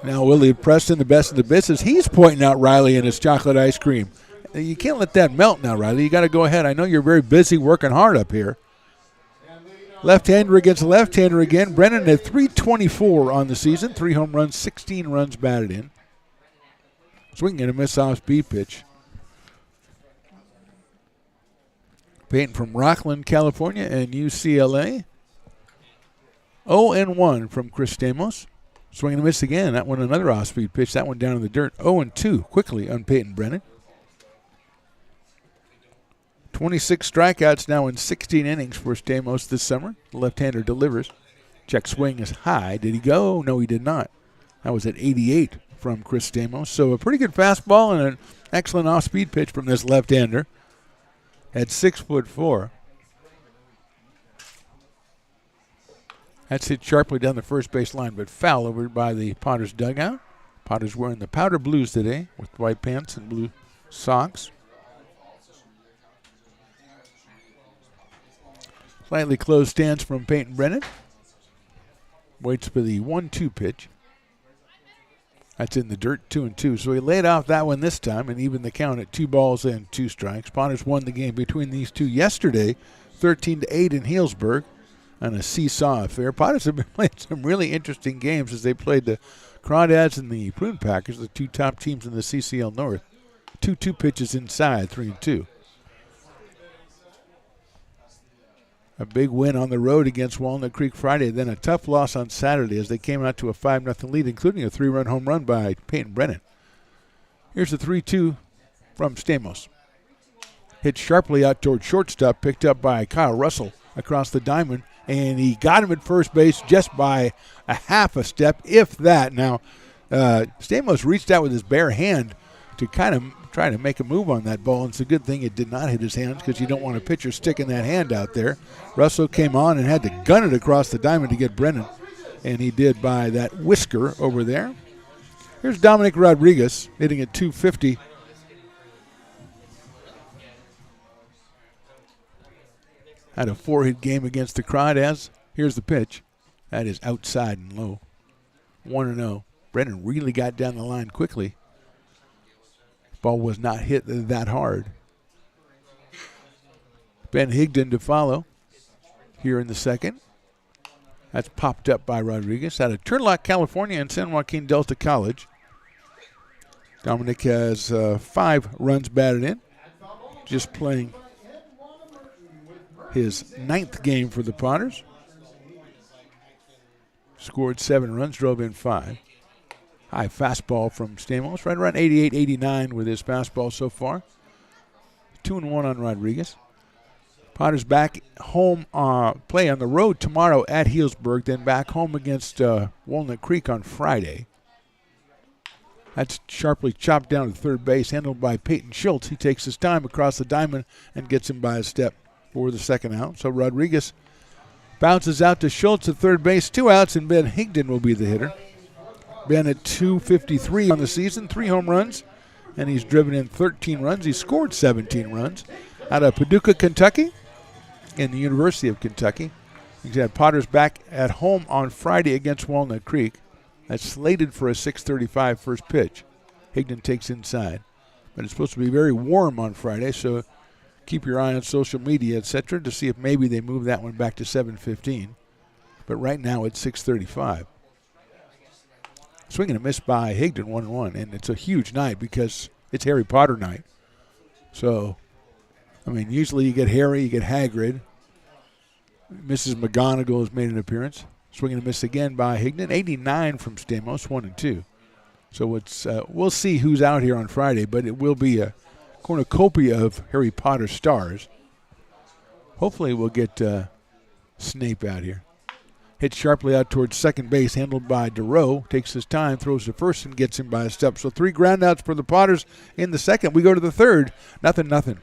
Speaker 2: Now Willie Preston, the best of the business, he's pointing out Riley and his chocolate ice cream. You can't let that melt now, Riley. You got to go ahead. I know you're very busy working hard up here. Left-hander against left-hander again. Brennan at 324 on the season. 3 home runs, 16 runs batted in. Swinging and a miss off speed pitch. Peyton from Rockland, California, and UCLA. 0-1 from Chris Stamos. Swing and a miss again. That one another off-speed pitch. That one down in the dirt. 0-2 quickly on Peyton Brennan. 26 strikeouts now in 16 innings for Stamos this summer. The left-hander delivers. Check swing is high. Did he go? No, he did not. That was at 88 from Chris Stamos. So a pretty good fastball and an excellent off-speed pitch from this left-hander at 6'4". That's hit sharply down the first base line, but foul over by the Potters dugout. Potters wearing the powder blues today with white pants and blue socks. Slightly closed stance from Peyton Brennan. Waits for the 1-2 pitch. That's in the dirt, 2-2. So he laid off that one this time and even the count at 2 balls and 2 strikes. Potters won the game between these two yesterday, 13-8 in Healdsburg on a seesaw affair. Potters have been playing some really interesting games as they played the Crawdads and the Prune Packers, the two top teams in the CCL North. 2-2 pitches inside, 3-2. A big win on the road against Walnut Creek Friday, then a tough loss on Saturday as they came out to a 5-0 lead, including a 3-run home run by Peyton Brennan. Here's the 3-2 from Stamos. Hit sharply out toward shortstop, picked up by Kyle Russell across the diamond, and he got him at first base just by a half a step, if that. Now, Stamos reached out with his bare hand to kind of try to make a move on that ball, and it's a good thing it did not hit his hands because you don't want a pitcher sticking that hand out there. Russell came on and had to gun it across the diamond to get Brennan, and he did by that whisker over there. Here's Dominic Rodriguez hitting at .250. Had a 4-hit game against the Crawdads. Here's the pitch. That is outside and low. 1-0. Brennan really got down the line quickly. Ball was not hit that hard. Ben Higdon to follow here in the second. That's popped up by Rodriguez out of Turlock, California, and San Joaquin Delta College. Dominic has 5 runs batted in. Just playing his 9th game for the Potters. Scored 7 runs, drove in 5. High fastball from Stamos, right around 88, 89 with his fastball so far. 2-1 on Rodriguez. Potters back home, play on the road tomorrow at Healdsburg, then back home against Walnut Creek on Friday. That's sharply chopped down to third base, handled by Peyton Schultz. He takes his time across the diamond and gets him by a step for the second out. So Rodriguez bounces out to Schultz at third base, 2 outs, and Ben Higdon will be the hitter. Ben at .253 on the season, 3 home runs, and he's driven in 13 runs. He scored 17 runs out of Paducah, Kentucky, in the University of Kentucky. He's had Potters back at home on Friday against Walnut Creek. That's slated for a 6:35 first pitch. Higdon takes inside. But it's supposed to be very warm on Friday, so keep your eye on social media, etc., to see if maybe they move that one back to 7:15. But right now it's 6:35. Swing and a miss by Higdon, 1-1. And it's a huge night because it's Harry Potter night. So, I mean, usually you get Harry, you get Hagrid. Mrs. McGonagall has made an appearance. Swing and a miss again by Higdon. 89 from Stamos, 1-2. So it's we'll see who's out here on Friday, but it will be a cornucopia of Harry Potter stars. Hopefully we'll get Snape out here. Hit sharply out towards second base, handled by DeRoe. Takes his time, throws to first, and gets him by a step. So 3 groundouts for the Potters in the second. We go to the third. 0-0.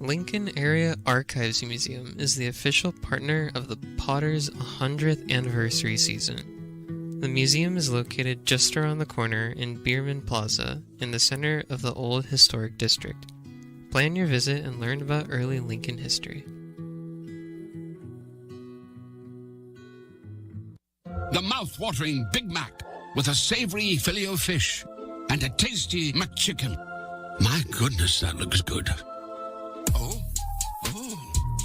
Speaker 15: Lincoln Area Archives Museum is the official partner of the Potters' 100th anniversary season. The museum is located just around the corner in Bierman Plaza in the center of the Old Historic District. Plan your visit and learn about early Lincoln history.
Speaker 16: The mouth-watering Big Mac with a savory Filet-O-Fish and a tasty McChicken. My goodness, that looks good. Oh,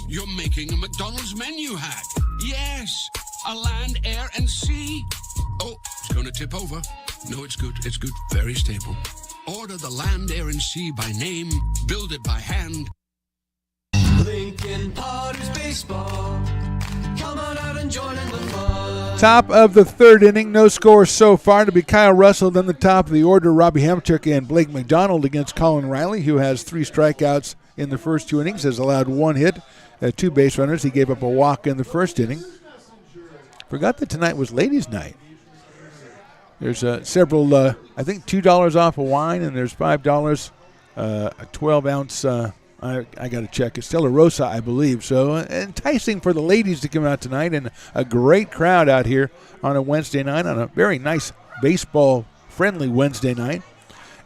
Speaker 16: you're making a McDonald's menu hack. Yes, a land, air, and sea. Oh, it's going to tip over. No, it's good. It's good. Very stable. Order the land, air, and sea by name. Build it by hand.
Speaker 5: Lincoln Potters Baseball. Come on out and join in the fun.
Speaker 2: Top of the third inning. No score so far to be Kyle Russell. Then the top of the order, Robbie Hamchuk and Blake McDonald against Colin Riley, who has 3 strikeouts in the first 2 innings, has allowed 1 hit, 2 base runners. He gave up a walk in the first inning. Forgot that tonight was ladies' night. There's several, I think $2 off a wine, and there's $5, a 12-ounce, I got to check, it's Stella Rosa, I believe. So enticing for the ladies to come out tonight, and a great crowd out here on a Wednesday night, on a very nice baseball-friendly Wednesday night.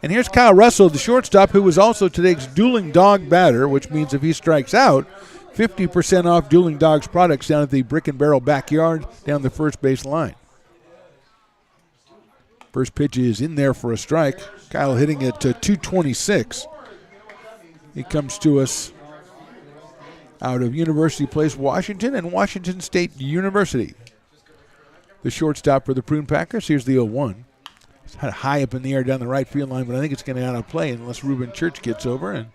Speaker 2: And here's Kyle Russell, the shortstop, who was also today's dueling dog batter, which means if he strikes out, 50% off Dueling Dogs products down at the Brick and Barrel backyard down the first base line. First pitch is in there for a strike. Kyle hitting it to 226. He comes to us out of University Place, Washington, and Washington State University. The shortstop for the Prune Packers. Here's the 0-1. It's high up in the air down the right field line, but I think it's going to out of play unless Ruben Church gets over. And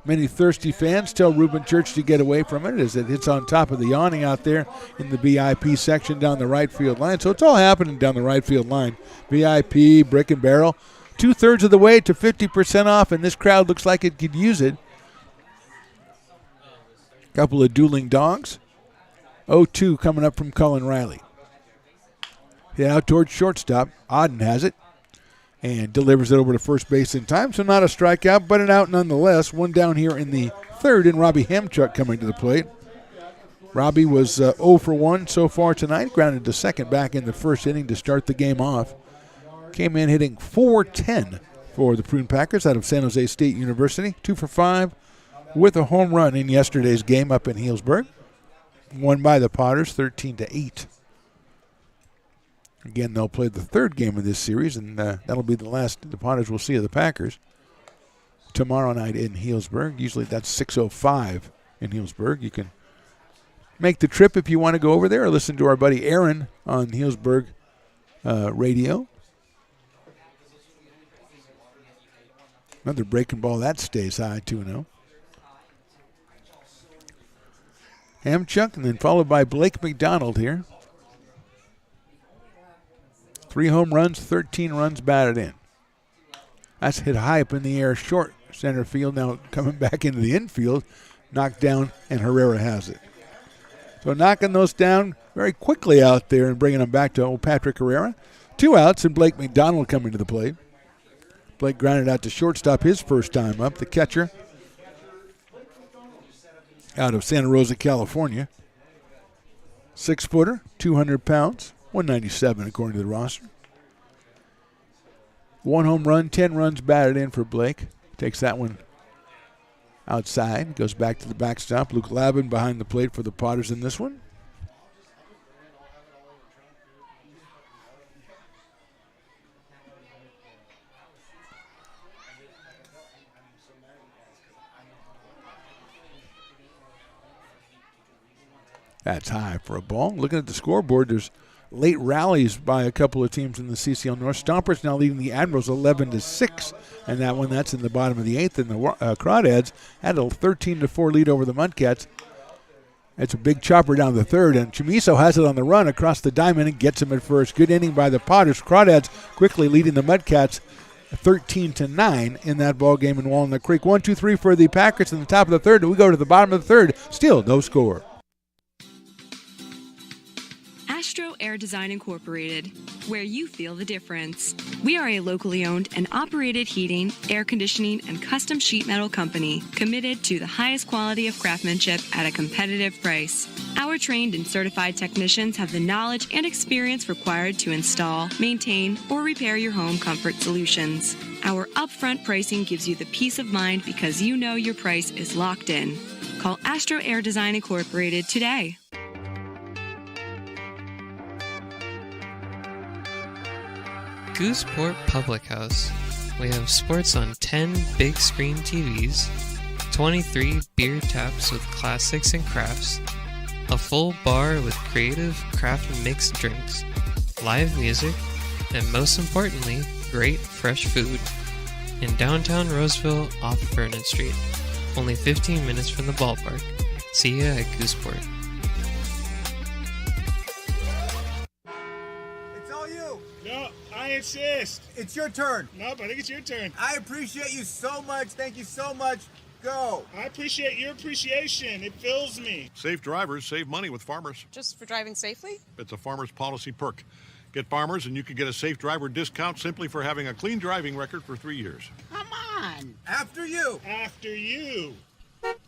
Speaker 2: many thirsty fans tell Ruben Church to get away from it as it hits on top of the awning out there in the BIP section down the right field line. So it's all happening down the right field line. BIP, Brick and Barrel, 2/3 of the way to 50% off, and this crowd looks like it could use it. Couple of dueling dogs. 0-2 coming up from Cullen Riley. Hit out towards shortstop. Auden has it and delivers it over to first base in time. So not a strikeout, but an out nonetheless. One down here in the third, and Robbie Hamchuk coming to the plate. Robbie was 0 for 1 so far tonight. Grounded to second back in the first inning to start the game off. Came in hitting .410 for the Prune Packers out of San Jose State University. 2 for 5 with a home run in yesterday's game up in Healdsburg. Won by the Potters 13-8. Again, they'll play the third game of this series, and that'll be the last the Potters will see of the Packers tomorrow night in Healdsburg. Usually that's 6:05 in Healdsburg. You can make the trip if you want to go over there or listen to our buddy Aaron on Healdsburg radio. Another breaking ball. That stays high, 2-0. Hamchuk, and then followed by Blake McDonald here. 3 home runs, 13 runs batted in. That's hit high up in the air, short center field. Now coming back into the infield, knocked down, and Herrera has it. So knocking those down very quickly out there and bringing them back to old Patrick Herrera. 2 outs, and Blake McDonald coming to the plate. Blake grounded out to shortstop his first time up. The catcher out of Santa Rosa, California. 6-footer, 200 pounds. 197 according to the roster. 1 home run, 10 runs batted in for Blake. Takes that one outside. Goes back to the backstop. Luke Lavin behind the plate for the Potters in this one. That's high for a ball. Looking at the scoreboard, there's late rallies by a couple of teams in the CCL North. Stompers now leading the Admirals 11-6, and that's in the bottom of the 8th. And the Crawdads had a 13-4 lead over the Mudcats. It's a big chopper down the third, and Chamiso has it on the run across the diamond and gets him at first. Good inning by the Potters. Crawdads quickly leading the Mudcats 13-9 in that ball game in Walnut Creek. 1-2-3 for the Packers in the top of the third, and we go to the bottom of the third. Still no score.
Speaker 17: Astro Air Design Incorporated, where you feel the difference. We are a locally owned and operated heating, air conditioning, and custom sheet metal company committed to the highest quality of craftsmanship at a competitive price. Our trained and certified technicians have the knowledge and experience required to install, maintain, or repair your home comfort solutions. Our upfront pricing gives you the peace of mind because you know your price is locked in. Call Astro Air Design Incorporated today.
Speaker 15: Gooseport Public House. We have sports on 10 big screen TVs, 23 beer taps with classics and crafts, a full bar with creative craft mixed drinks, live music, and most importantly, great fresh food. In downtown Roseville off Vernon Street. Only 15 minutes from the ballpark. See ya at Gooseport.
Speaker 6: I insist.
Speaker 18: It's your turn.
Speaker 6: Nope, I think it's your turn.
Speaker 18: I appreciate you so much. Thank you so much. Go.
Speaker 6: I appreciate your appreciation. It fills me.
Speaker 19: Safe drivers save money with Farmers.
Speaker 20: Just for driving safely?
Speaker 19: It's a Farmers policy perk. Get Farmers and you can get a safe driver discount simply for having a clean driving record for 3 years.
Speaker 18: Come on. After you.
Speaker 6: After you.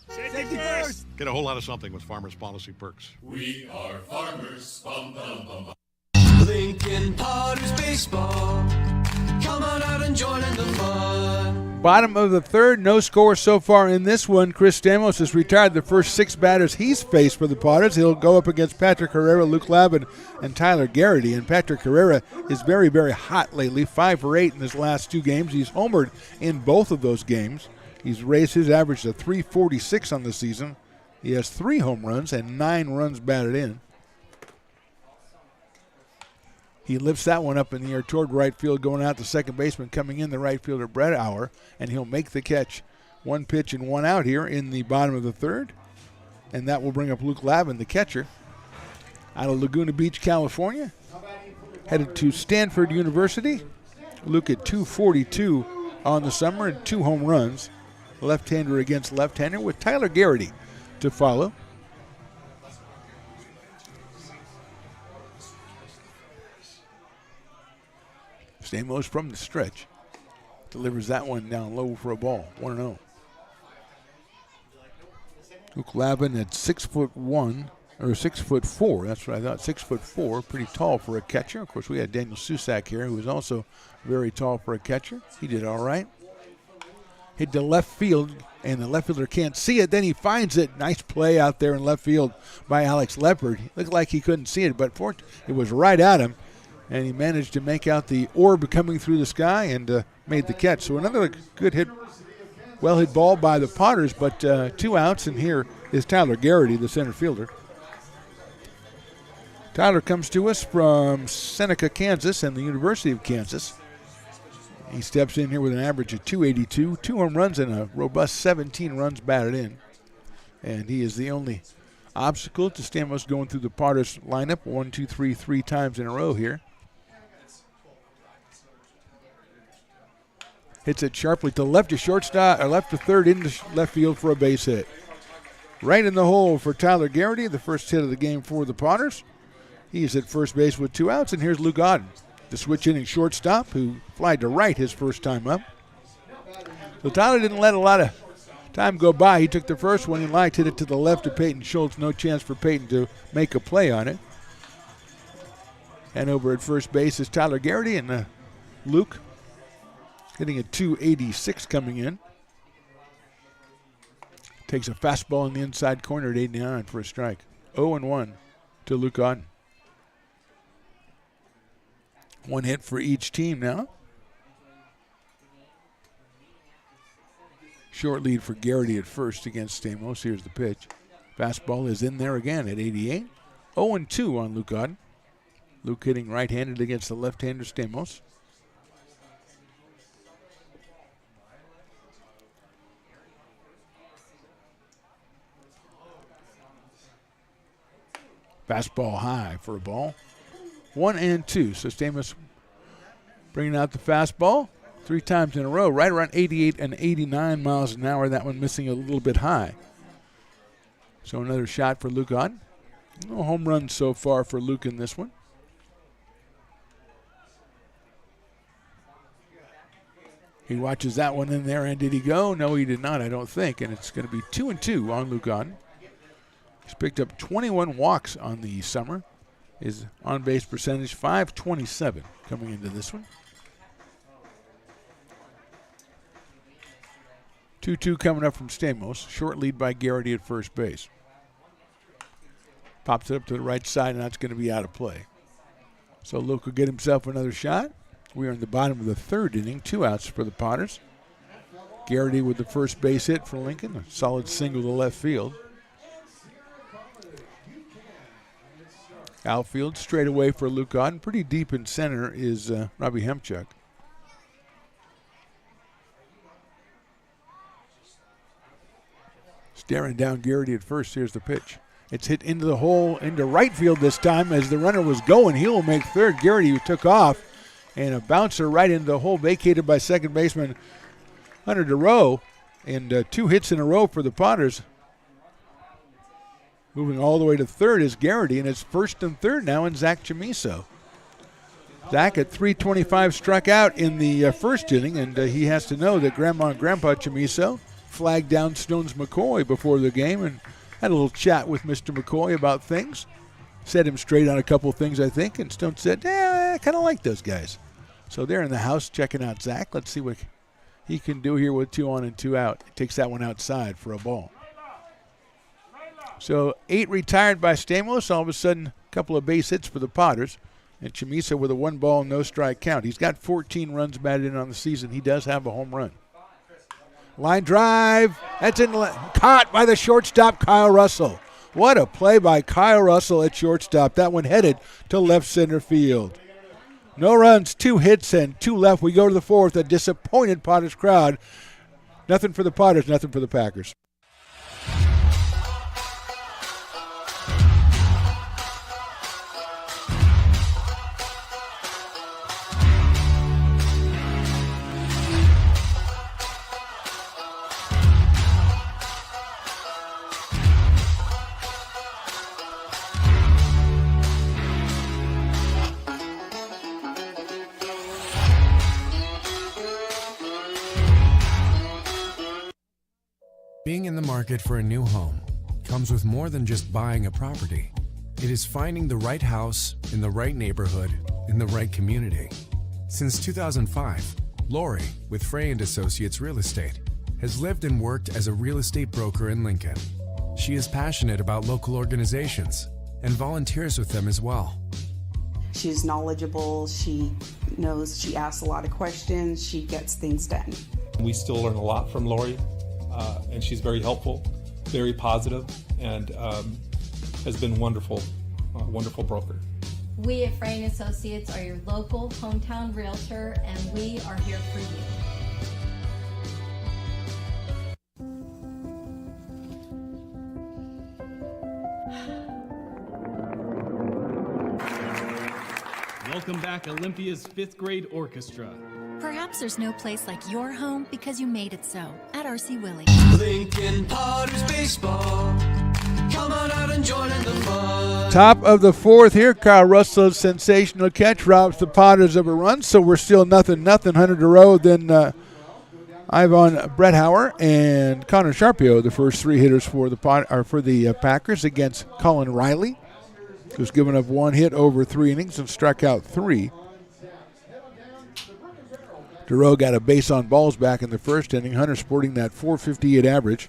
Speaker 18: Safety first.
Speaker 19: Get a whole lot of something with Farmers policy perks.
Speaker 5: We are farmers. Bum, bum, bum, bum. Lincoln Potters Baseball. Come on out and join in the fun.
Speaker 2: Bottom of the third, no score so far in this one. Chris Stamos has retired the first 6 batters he's faced for the Potters. He'll go up against Patrick Herrera, Luke Lavin, and Tyler Garrity. And Patrick Herrera is very, very hot lately, 5 for 8 in his last 2 games. He's homered in both of those games. He's raised his average to 346 on the season. He has 3 home runs and 9 runs batted in. He lifts that one up in the air toward right field, going out to second baseman, coming in the right fielder, Brett Auer, and he'll make the catch. 1 pitch and 1 out here in the bottom of the third, and that will bring up Luke Lavin, the catcher, out of Laguna Beach, California, headed to Stanford University. Luke at 242 on the summer and 2 home runs, left-hander against left-hander, with Tyler Garrity to follow. Stamos from the stretch delivers that one down low for a ball. 1-0. Luke Lavin at 6'1", or 6'4". That's what I thought. 6'4", pretty tall for a catcher. Of course, we had Daniel Susak here, who was also very tall for a catcher. He did all right. Hit to left field, and the left fielder can't see it. Then he finds it. Nice play out there in left field by Alex Leopard. Looked like he couldn't see it, but it was right at him. And he managed to make out the orb coming through the sky and made the catch. So another good hit, well-hit ball by the Potters, but 2 outs, and here is Tyler Garrity, the center fielder. Tyler comes to us from Seneca, Kansas, and the University of Kansas. He steps in here with an average of 282, 2 home runs, and a robust 17 runs batted in. And he is the only obstacle to Stamos going through the Potters lineup 3 times in a row here. Hits it sharply to left to shortstop, or left to third into left field for a base hit. Right in the hole for Tyler Garrity, the first hit of the game for the Potters. He is at first base with 2 outs, and here's Luke Auden, the switch inning shortstop, who flied to right his first time up. So Tyler didn't let a lot of time go by. He took the first one, he liked, hit it to the left of Peyton Schultz. No chance for Peyton to make a play on it. And over at first base is Tyler Garrity, and Luke hitting a 286 coming in. Takes a fastball in the inside corner at 89 for a strike. 0-1 to Luke Auden. 1 hit for each team now. Short lead for Garrity at first against Stamos. Here's the pitch. Fastball is in there again at 88. 0-2 on Luke Auden. Luke hitting right-handed against the left-hander Stamos. Fastball high for a ball. 1-2. So Stamos bringing out the fastball 3 times in a row, right around 88 and 89 miles an hour. That one missing a little bit high. So another shot for Luke Auden. No home runs so far for Luke in this one. He watches that one in there, and did he go? No, he did not, I don't think. And it's going to be 2-2 on Luke Auden. He's picked up 21 walks on the summer. His on-base percentage, .527 coming into this one. 2-2 coming up from Stamos. Short lead by Garrity at first base. Pops it up to the right side, and that's going to be out of play. So Luke will get himself another shot. We are in the bottom of the third inning. 2 outs for the Potters. Garrity with the first base hit for Lincoln. A solid single to left field. Outfield straight away for Luke Auden. Pretty deep in center is Robbie Hemchuk. Staring down Garrity at first. Here's the pitch. It's hit into the hole, into right field this time as the runner was going. He will make third. Garrity took off, and a bouncer right into the hole, vacated by second baseman Hunter DeRoe. And 2 hits in a row for the Potters. Moving all the way to third is Garrity, and it's first and third now in Zach Chamiso. Zach at 325 struck out in the first inning, and he has to know that Grandma and Grandpa Chamiso flagged down Stones McCoy before the game and had a little chat with Mr. McCoy about things. Set him straight on a couple of things, I think, and Stone said, I kind of like those guys. So they're in the house checking out Zach. Let's see what he can do here with 2 on and 2 out. Takes that one outside for a ball. So 8 retired by Stamos. All of a sudden, a couple of base hits for the Potters. And Chamisa with a 1 ball, no strike count. He's got 14 runs batted in on the season. He does have a home run. Line drive. That's caught by the shortstop, Kyle Russell. What a play by Kyle Russell at shortstop. That one headed to left center field. No runs, 2 hits, and 2 left. We go to the 4th. A disappointed Potters crowd. Nothing for the Potters, nothing for the Packers.
Speaker 20: Being in the market for a new home comes with more than just buying a property. It is finding the right house in the right neighborhood in the right community. Since 2005, Lori, with Frey & Associates Real Estate, has lived and worked as a real estate broker in Lincoln. She is passionate about local organizations and volunteers with them as well.
Speaker 21: She's knowledgeable, she knows, she asks a lot of questions, she gets things done.
Speaker 22: We still learn a lot from Lori. And she's very helpful, very positive, and has been wonderful broker.
Speaker 23: We at Frey & Associates are your local hometown realtor, and we are here for
Speaker 24: you. Welcome back, Olympia's 5th grade orchestra.
Speaker 25: Perhaps there's no place like your home because you made it so at RC Willey.
Speaker 5: Lincoln Potters baseball. Come on out and join in the fun.
Speaker 2: Top of the 4th here. Kyle Russell's sensational catch robs the Potters of a run, so we're still nothing. Hunter DeRoe, then Ivan Bretthauer and Connor Sharpio, the first 3 hitters for the Packers against Colin Riley, who's given up 1 hit over 3 innings and struck out 3. DeRoe got a base on balls back in the first inning. Hunter sporting that .458 average,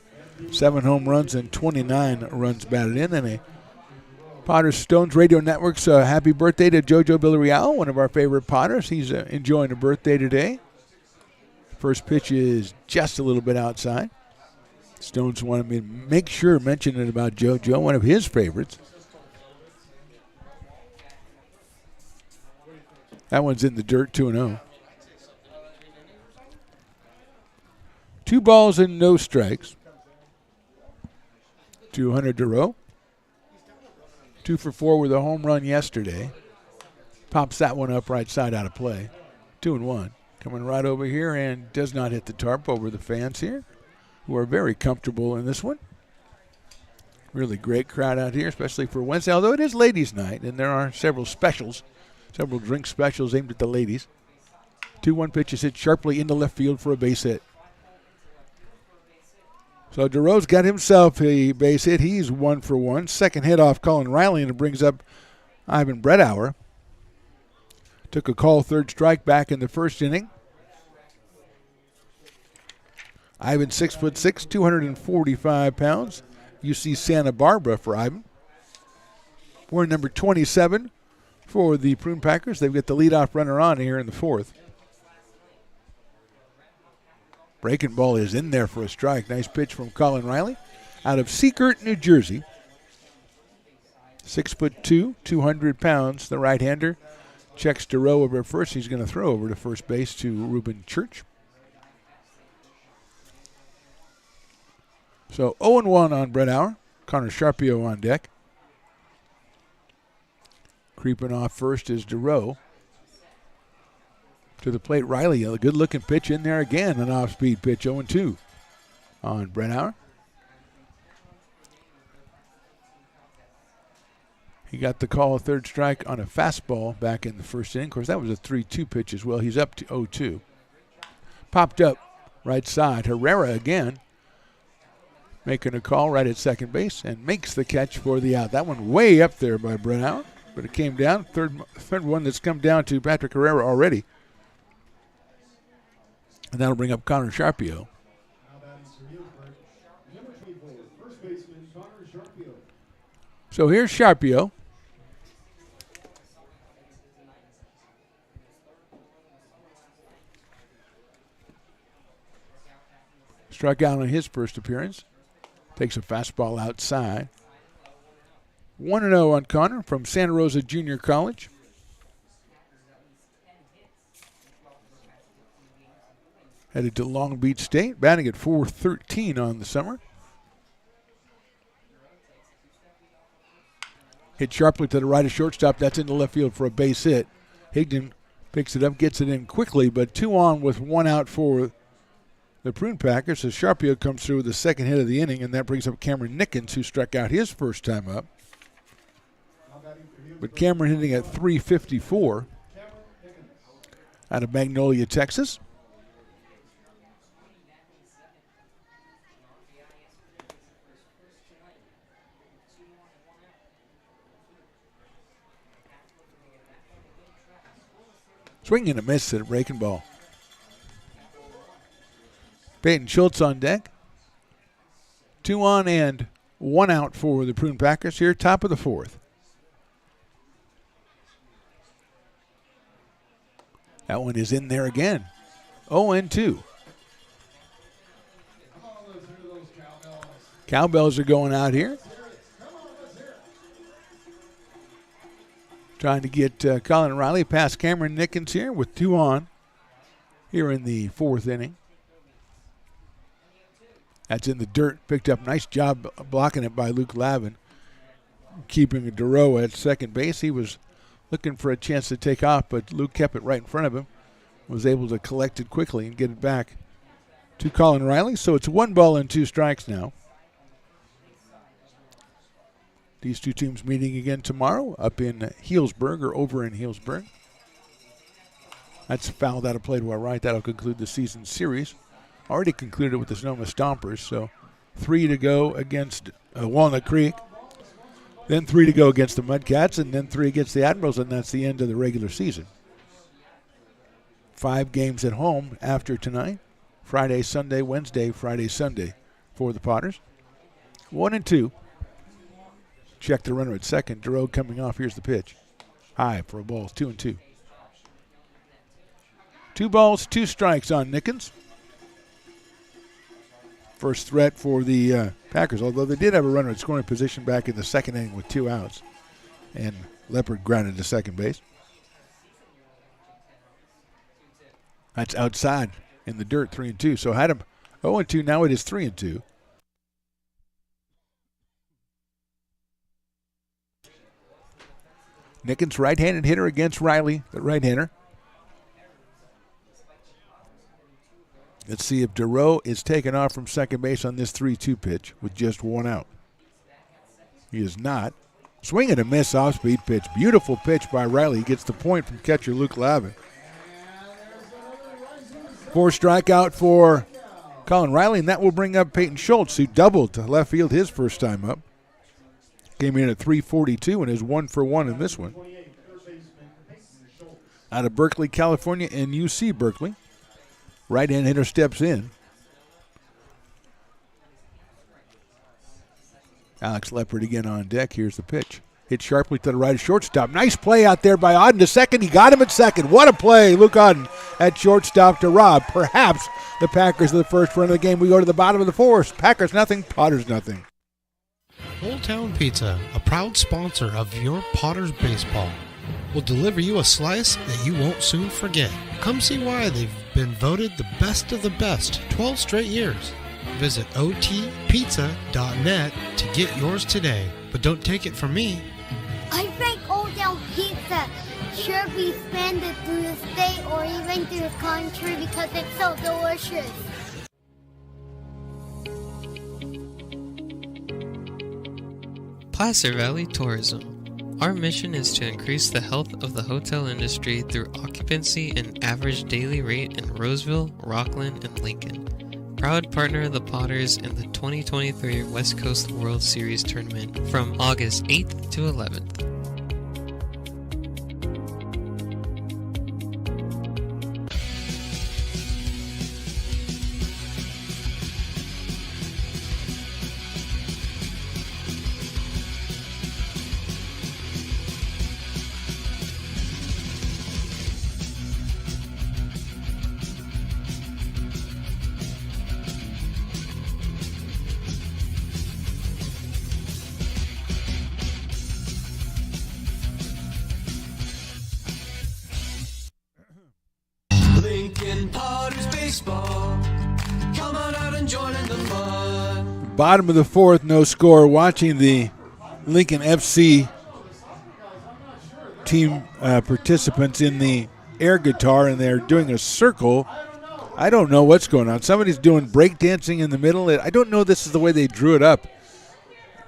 Speaker 2: 7 home runs and 29 runs batted in. And a Potters Stones Radio Network's happy birthday to JoJo Villarreal, one of our favorite Potters. He's enjoying a birthday today. First pitch is just a little bit outside. Stones wanted me to mention it about JoJo, one of his favorites. That one's in the dirt, 2-0. 2 balls and no strikes to Hunter DeRoe. 2 for 4 with a home run yesterday. Pops that one up right side out of play. 2-1. Coming right over here and does not hit the tarp over the fans here, who are very comfortable in this one. Really great crowd out here, especially for Wednesday, although it is ladies' night, and there are several drink specials aimed at the ladies. 2-1 pitch is hit sharply into left field for a base hit. So DeRoe's got himself a base hit. He's 1 for 1. Second hit off Colin Riley, and it brings up Ivan Bretthauer. Took a call, 3rd strike back in the first inning. Ivan 6'6", 245 pounds. UC Santa Barbara for Ivan. We're number 27 for the Prune Packers. They've got the leadoff runner on here in the 4th. Breaking ball is in there for a strike. Nice pitch from Colin Riley out of Seekert, New Jersey. 6'2", 200 pounds. The right-hander checks DeRoe over at first. He's going to throw over to first base to Ruben Church. So 0-1 on Bretthauer. Connor Sharpio on deck. Creeping off first is DeRoe. To the plate, Riley, a good-looking pitch in there again, an off-speed pitch, 0-2 on Bretthauer. He got the call, 3rd strike on a fastball back in the first inning. Of course, that was a 3-2 pitch as well. He's up to 0-2. Popped up right side. Herrera again making a call right at second base and makes the catch for the out. That one way up there by Bretthauer, but it came down. Third one that's come down to Patrick Herrera already. And that'll bring up Connor Sharpio. So here's Sharpio. Struck out on his first appearance. Takes a fastball outside. 1-0 on Connor from Santa Rosa Junior College. Headed to Long Beach State, batting at .413 on the summer. Hit sharply to the right of shortstop. That's into left field for a base hit. Higdon picks it up, gets it in quickly, but 2 on with 1 out for the Prune Packers as Sharpio comes through with the second hit of the inning, and that brings up Cameron Nickens, who struck out his first time up. But Cameron hitting at .354 out of Magnolia, Texas. Swing and a miss at a breaking ball. Peyton Schultz on deck. 2 on and 1 out for the Prune Packers here, top of the 4th. That one is in there again. 0-2. Cowbells are going out here. Trying to get Colin Riley past Cameron Nickens here with 2 on here in the 4th inning. That's in the dirt. Picked up. Nice job blocking it by Luke Lavin. Keeping Duro at second base. He was looking for a chance to take off, but Luke kept it right in front of him. Was able to collect it quickly and get it back to Colin Riley. So it's 1 ball and 2 strikes now. These two teams meeting again tomorrow up in Healdsburg or over in Healdsburg. That's fouled out of play to our right. That'll conclude the season series. Already concluded with the Sonoma Stompers, so 3 to go against Walnut Creek. Then 3 to go against the Mudcats, and then 3 against the Admirals, and that's the end of the regular season. 5 games at home after tonight. Friday, Sunday, Wednesday, Friday, Sunday for the Potters. 1-2. Check the runner at second. Duro coming off. Here's the pitch. High for a ball. 2-2. 2 balls, 2 strikes on Nickens. First threat for the Packers, although they did have a runner at scoring position back in the second inning with 2 outs. And Leopard grounded to second base. That's outside in the dirt, 3-2. So had him 0-2, now it is 3-2. Nickens, right-handed hitter against Riley, the right-hander. Let's see if Duro is taken off from second base on this 3-2 pitch with just 1 out. He is not. Swing and a miss off-speed pitch. Beautiful pitch by Riley. He gets the point from catcher Luke Lavin. 4 strikeout for Colin Riley, and that will bring up Peyton Schultz, who doubled to left field his first time up. Came in at .342 and is 1 for 1 in this one. Out of Berkeley, California, and UC Berkeley. Right-hand hitter steps in. Alex Leopard again on deck. Here's the pitch. Hit sharply to the right of shortstop. Nice play out there by Auden to second. He got him at second. What a play. Luke Auden at shortstop to rob perhaps the Packers of the first run of the game. We go to the bottom of the 4th. Packers nothing, Potters nothing.
Speaker 1: Old Town Pizza, a proud sponsor of your Potters baseball, will deliver you a slice that you won't soon forget. Come see why they've been voted the best of the best 12 straight years. Visit otpizza.net to get yours today. But don't take it from me.
Speaker 3: I think Old Town Pizza should be expanded through the state or even through the country because it's so delicious.
Speaker 15: Placer Valley Tourism. Our mission is to increase the health of the hotel industry through occupancy and average daily rate in Roseville, Rockland, and Lincoln. Proud partner of the Potters in the 2023 West Coast World Series Tournament from August 8th to 11th.
Speaker 5: baseball. Come on out and join in the fun.
Speaker 2: Bottom of the fourth, no score. Watching the Lincoln FC team participants in the air guitar, and they're doing a circle. I don't know what's going on. Somebody's doing breakdancing in the middle. I don't know this is the way they drew it up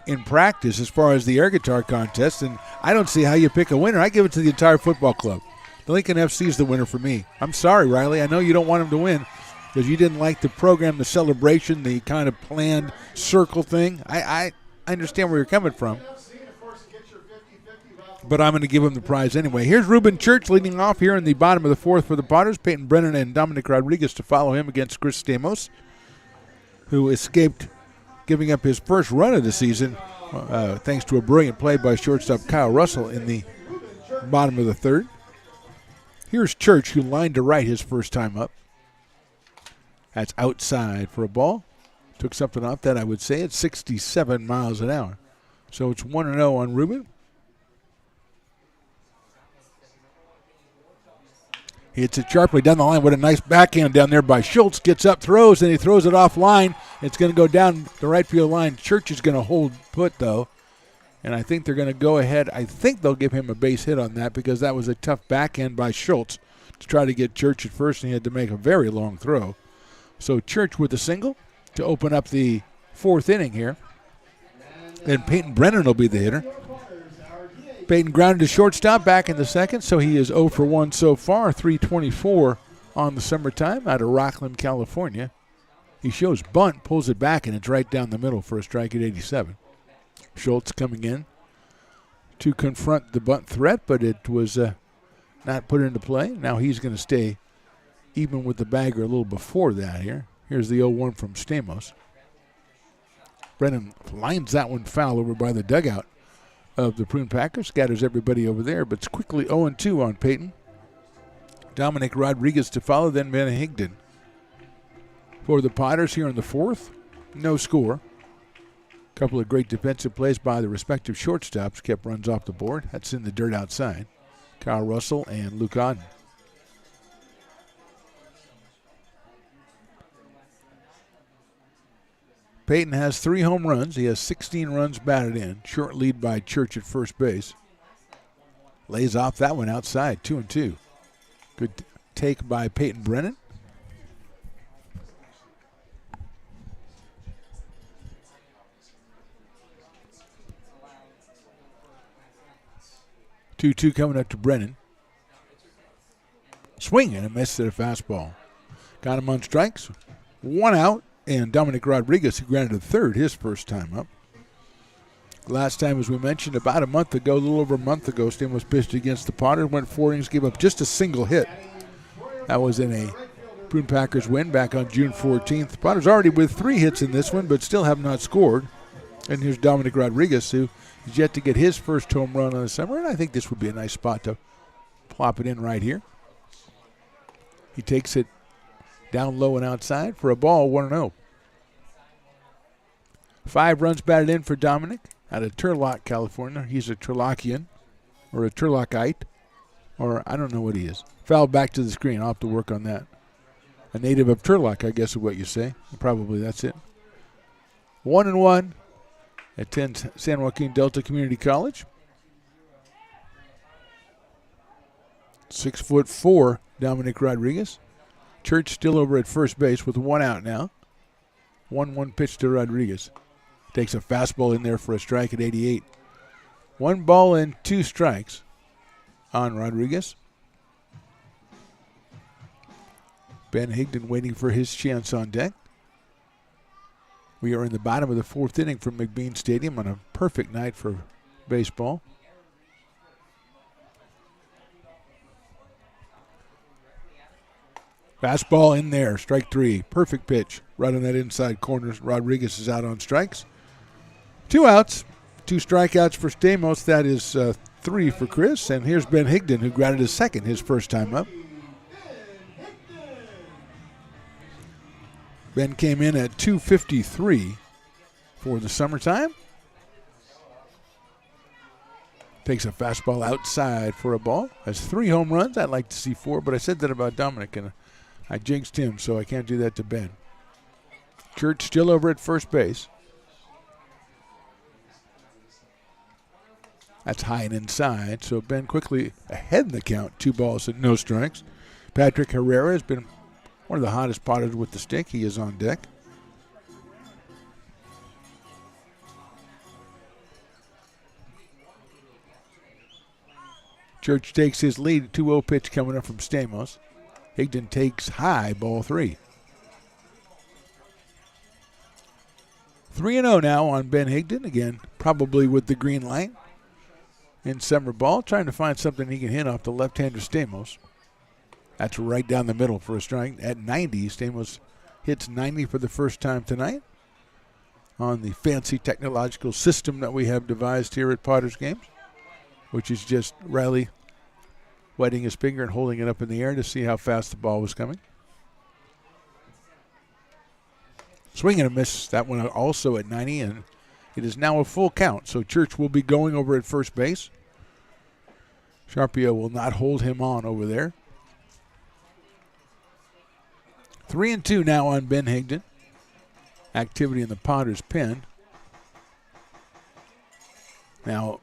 Speaker 2: in practice as far as the air guitar contest, and I don't see how you pick a winner. I give it to the entire football club. The Lincoln FC is the winner for me. I'm sorry, Riley. I know you don't want him to win because you didn't like the program, the celebration, the kind of planned circle thing. I understand where you're coming from, but I'm going to give him the prize anyway. Here's Reuben Church leading off here in the bottom of the fourth for the Potters. Peyton Brennan and Dominic Rodriguez to follow him against Chris Stamos, who escaped giving up his first run of the season thanks to a brilliant play by shortstop Kyle Russell in the bottom of the third. Here's Church, who lined to right his first time up. That's outside for a ball. Took something off that, I would say. It's 67 miles an hour. So it's 1-0 on Reuben. He hits it sharply down the line. What a nice backhand down there by Schultz. Gets up, throws, and he throws it off line. It's going to go down the right field line. Church is going to hold put, though. And I think they're going to go ahead. I think they'll give him a base hit on that because that was a tough backhand by Schultz to try to get Church at first, and he had to make a very long throw. So Church with a single to open up the fourth inning here. Then Peyton Brennan will be the hitter. Peyton grounded to shortstop back in the second, so he is 0 for 1 so far, 324 on the summertime out of Rockland, California. He shows bunt, pulls it back, and it's right down the middle for a strike at 87. Schultz coming in to confront the bunt threat, but it was not put into play. Now he's going to stay even with the bagger a little before that here. Here's the 0-1 from Stamos. Brennan lines that one foul over by the dugout of the Prune Packers. Scatters everybody over there, but it's quickly 0-2 on Peyton. Dominic Rodriguez to follow, then Van Higden. For the Potters here in the fourth, no score. A couple of great defensive plays by the respective shortstops kept runs off the board. That's in the dirt outside. Kyle Russell and Luke Odden. Peyton has 3 home runs. He has 16 runs batted in. Short lead by Church at first base. Lays off that one outside, 2-2. Good take by Peyton Brennan. Two coming up to Brennan. Swing and a miss at a fastball. Got him on strikes. 1 out. And Dominic Rodriguez, who grounded to third his first time up. Last time, as we mentioned, about a month ago, a little over a month ago, Stamos pitched against the Potters, went 4 innings, gave up just a single hit. That was in a Prune Packers win back on June 14th. The Potters already with 3 hits in this one, but still have not scored. And here's Dominic Rodriguez, who is yet to get his first home run on the summer, and I think this would be a nice spot to plop it in right here. He takes it down low and outside for a ball, 1-0. 5 runs batted in for Dominic out of Turlock, California. He's a Turlockian or a Turlockite, or I don't know what he is. Fouled back to the screen. I'll have to work on that. A native of Turlock, I guess is what you say. Probably that's it. 1-1. Attends San Joaquin Delta Community College. 6'4", Dominic Rodriguez. Church still over at first base with 1 out now. 1-1 pitch to Rodriguez. Takes a fastball in there for a strike at 88. 1 ball and 2 strikes on Rodriguez. Ben Higden waiting for his chance on deck. We are in the bottom of the 4th inning from McBean Stadium on a perfect night for baseball. Fastball in there, strike 3. Perfect pitch. Right on that inside corner. Rodriguez is out on strikes. 2 outs, 2 strikeouts for Stamos. That is 3 for Chris. And here's Ben Higden, who grounded his second his first time up. Ben came in at 253 for the summertime. Takes a fastball outside for a ball. Has 3 home runs. I'd like to see 4, but I said that about Dominic, and I jinxed him, so I can't do that to Ben. Church still over at first base. That's high and inside, so Ben quickly ahead in the count. 2 balls and no strikes. Patrick Herrera has been one of the hottest potters with the stick. He is on deck. Church takes his lead. 2-0 pitch coming up from Stamos. Higdon takes high, ball 3. 3-0 now on Ben Higdon. Again, probably with the green light. In summer ball, trying to find something he can hit off the left-hander Stamos. That's right down the middle for a strike. At 90, Stamos hits 90 for the first time tonight on the fancy technological system that we have devised here at Potter's Games, which is just Riley wetting his finger and holding it up in the air to see how fast the ball was coming. Swing and a miss. That one also at 90, and it is now a full count. So Church will be going over at first base. Sharpio will not hold him on over there. 3-2 now on Ben Higdon. Activity in the Potter's pen. Now,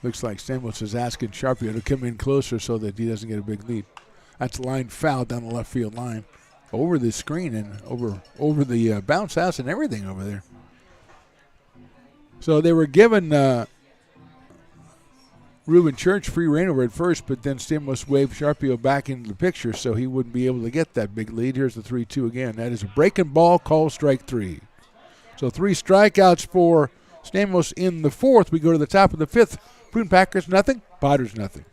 Speaker 2: looks like Stamos is asking Sharpio to come in closer so that he doesn't get a big lead. That's line foul down the left field line. Over the screen and over the bounce house and everything over there. So they were given Reuben Church free rein over at first, but then Stamos waved Sharpio back into the picture so he wouldn't be able to get that big lead. Here's the 3-2 again. That is a breaking ball, call strike 3. So 3 strikeouts for Stamos in the 4th. We go to the top of the 5th. Prune Packers nothing, Potters nothing.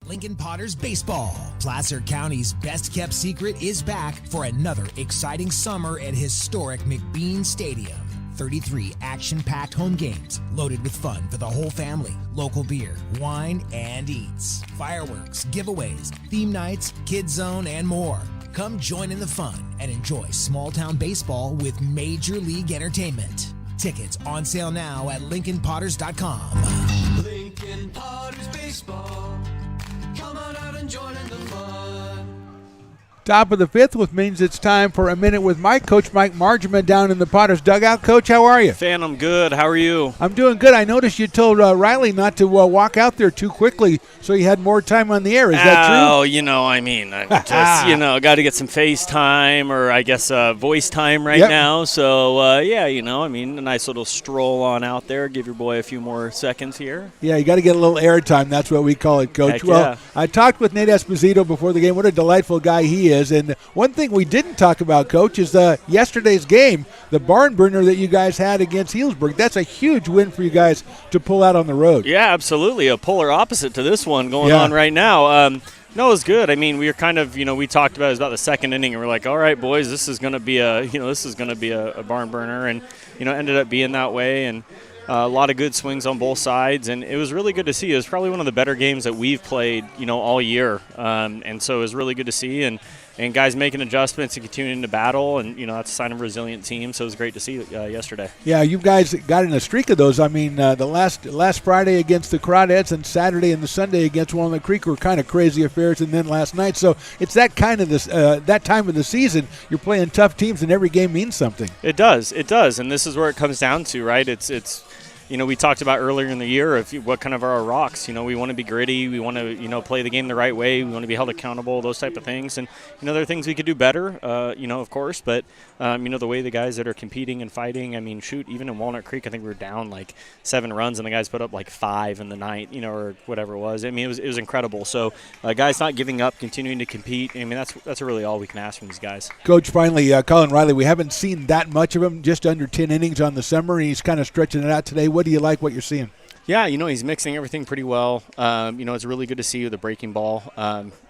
Speaker 4: Lincoln Potters Baseball. Placer County's best-kept secret is back for another exciting summer at historic McBean Stadium. 33 action-packed home games loaded with fun for the whole family. Local beer, wine, and eats. Fireworks, giveaways, theme nights, kids zone, and more. Come join in the fun and enjoy small-town baseball with Major League Entertainment. Tickets on sale now at LincolnPotters.com.
Speaker 5: Lincoln Potters Baseball. Come on out and join in the fun.
Speaker 2: Top of the 5th, which means it's time for a minute with Coach Mike Margeman down in the Potters dugout. Coach, how are you?
Speaker 8: Fan, I'm good. How are you?
Speaker 2: I'm doing good. I noticed you told Riley not to walk out there too quickly so you had more time on the air. Is that true?
Speaker 8: Oh, I just, got to get some FaceTime or I guess voice time right now. So, a nice little stroll on out there. Give your boy a few more seconds here.
Speaker 2: Yeah, you got to get a little air time. That's what we call it, Coach.
Speaker 8: Heck yeah.
Speaker 2: I talked with Nate Esposito before the game. What a delightful guy he is. And one thing we didn't talk about, Coach, is yesterday's game, the barn burner that you guys had against Healdsburg. That's a huge win for you guys to pull out on the road.
Speaker 8: Yeah, absolutely. A polar opposite to this one going on right now. No, it was good. I mean, we were kind of, we talked about it was about the second inning, and we're like, all right, boys, this is going to be a barn burner, and ended up being that way, and a lot of good swings on both sides, and it was really good to see. It was probably one of the better games that we've played, all year, and so it was really good to see, and guys making adjustments and continuing to battle, and that's a sign of a resilient team. So it was great to see yesterday.
Speaker 2: Yeah, you guys got in a streak of those. I mean, the last Friday against the Crawdads and Saturday and the Sunday against Walnut Creek were kind of crazy affairs, and then last night. So it's that kind of that time of the season. You're playing tough teams, and every game means something.
Speaker 8: It does, and this is where it comes down to, right? It's. We talked about earlier in the year what kind of are our rocks. We want to be gritty. We want to, play the game the right way. We want to be held accountable, those type of things. And, there are things we could do better, of course. But, the way the guys that are competing and fighting, even in Walnut Creek, I think we were down like 7 runs, and the guys put up like 5 in the ninth, or whatever it was. It was incredible. So, guys not giving up, continuing to compete. That's really all we can ask from these guys.
Speaker 2: Coach, finally, Colin Riley, we haven't seen that much of him, just under 10 innings on the summer. He's kind of stretching it out today. What do you like what you're seeing?
Speaker 8: Yeah, he's mixing everything pretty well. It's really good to see with the breaking ball.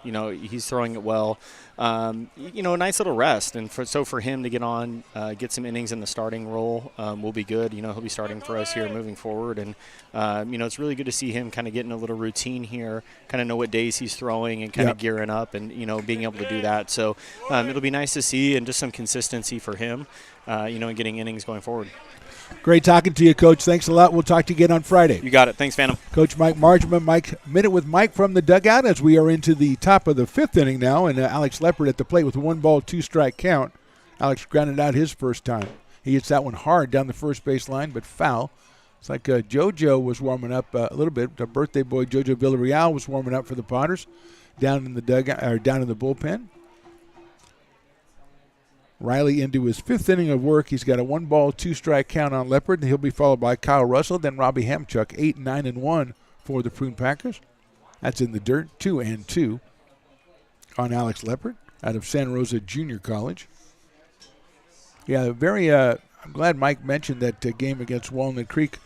Speaker 8: He's throwing it well. A nice little rest. And for him to get on, get some innings in the starting role will be good. He'll be starting for us here moving forward. And, it's really good to see him kind of getting a little routine here, kind of know what days he's throwing and kind of gearing up and, being able to do that. So it'll be nice to see and just some consistency for him, and getting innings going forward.
Speaker 2: Great talking to you, Coach. Thanks a lot. We'll talk to you again on Friday.
Speaker 8: You got it. Thanks, Phantom.
Speaker 2: Coach Mike Margeman. Minute with Mike from the dugout as we are into the top of the 5th inning now, and Alex Leopard at the plate with a 1-ball, 2-strike count. Alex grounded out his first time. He hits that one hard down the first base line, but foul. It's like JoJo was warming up a little bit. The birthday boy JoJo Villarreal was warming up for the Potters down in the dugout or down in the bullpen. Riley into his 5th inning of work. He's got a 1-ball, 2-strike count on Leopard. He'll be followed by Kyle Russell, then Robbie Hamchuk, 8, 9, and 1 for the Prune Packers. That's in the dirt, 2-2 on Alex Leopard out of Santa Rosa Junior College. Yeah, I'm glad Mike mentioned that game against Walnut Creek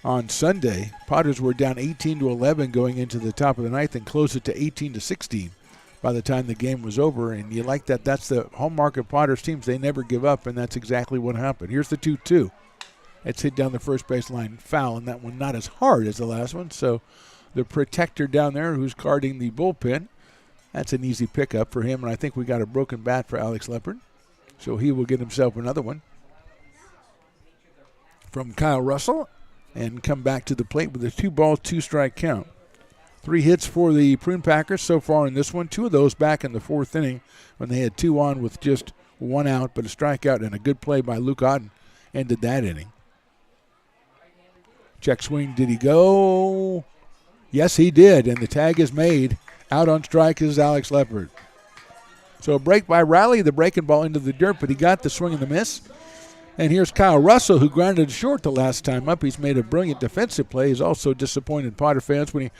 Speaker 2: on Sunday. Potters were down 18-11 going into the top of the ninth and closed it to 18-16 by the time the game was over. And you like that. That's the hallmark of Potters teams. They never give up, and that's exactly what happened. Here's the 2-2. It's hit down the first baseline, foul, and that one not as hard as the last one. So the protector down there who's guarding the bullpen, that's an easy pickup for him. And I think we got a broken bat for Alex Leopard. So he will get himself another one from Kyle Russell and come back to the plate with a 2-ball, 2-strike count. 3 hits for the Prune Packers so far in this one. 2 of those back in the 4th inning when they had 2 on with just 1 out, but a strikeout and a good play by Luke Otten ended that inning. Check swing, did he go? Yes, he did, and the tag is made. Out on strike is Alex Leopard. So a break by Riley, the breaking ball into the dirt, but he got the swing and the miss. And here's Kyle Russell, who grounded short the last time up. He's made a brilliant defensive play. He's also disappointed Potter fans when he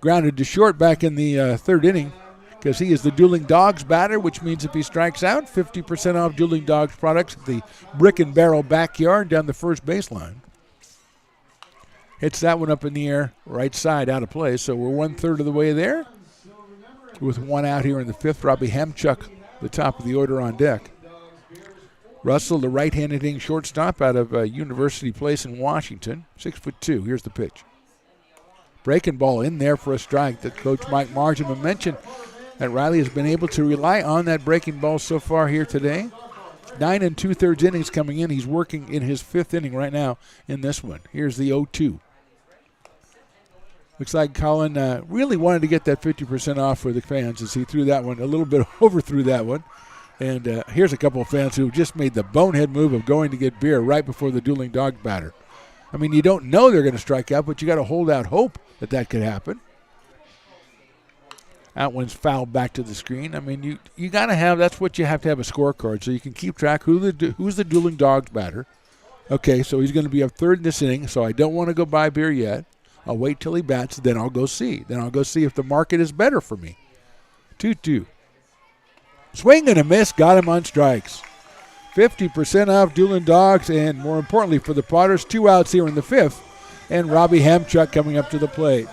Speaker 2: grounded to short back in the 3rd inning because he is the Dueling Dogs batter, which means if he strikes out, 50% off Dueling Dogs products at the Brick and Barrel backyard down the first baseline. Hits that one up in the air, right side, out of play. So we're 1/3 of the way there with 1 out here in the 5th. Robbie Hamchuk, the top of the order on deck. Russell, the right-handed hitting shortstop out of University Place in Washington, 6'2". Here's the pitch. Breaking ball in there for a strike that Coach Mike Margeman mentioned that Riley has been able to rely on that breaking ball so far here today. 9 2/3 innings coming in. He's working in his 5th inning right now in this one. Here's the 0-2. Looks like Colin really wanted to get that 50% off for the fans as he threw that one, a little bit overthrew that one. And here's a couple of fans who just made the bonehead move of going to get beer right before the Dueling Dog batter. I mean, you don't know they're going to strike out, but you got to hold out hope that could happen. That one's fouled back to the screen. I mean, you got to have, that's what you have to have a scorecard so you can keep track who's the Dueling Dogs batter. Okay, so he's going to be up 3rd in this inning, so I don't want to go buy beer yet. I'll wait till he bats, then I'll go see. Then I'll go see if the market is better for me. 2-2. Swing and a miss, got him on strikes. 50% off Dueling Dogs, and more importantly for the Potters, 2 outs here in the 5th, and Robbie Hamchuk coming up to the plate.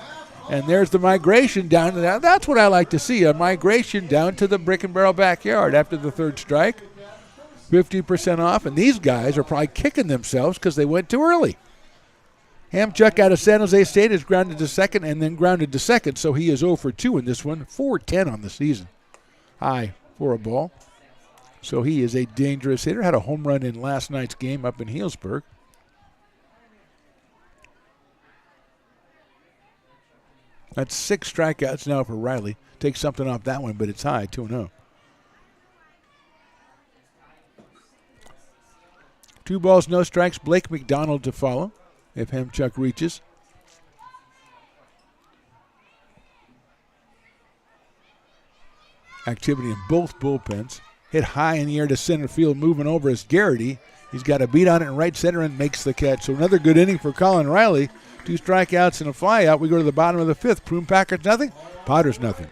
Speaker 2: And there's the migration down to that. That's what I like to see, a migration down to the Brick and Barrel backyard after the 3rd strike. 50% off, and these guys are probably kicking themselves because they went too early. Hamchuk out of San Jose State is grounded to 2nd and then grounded to 2nd, so he is 0 for 2 in this one, 4-10 on the season. High for a ball. So he is a dangerous hitter. Had a home run in last night's game up in Healdsburg. That's 6 strikeouts now for Riley. Takes something off that one, but it's high, 2-0. 2 balls, no strikes. Blake McDonald to follow if Hamchuk reaches. Activity in both bullpens. Hit high in the air to center field, moving over is Garrity. He's got a beat on it in right center and makes the catch. So another good inning for Colin Riley. 2 strikeouts and a flyout. We go to the bottom of the 5th. Prune Packers nothing, Potters nothing.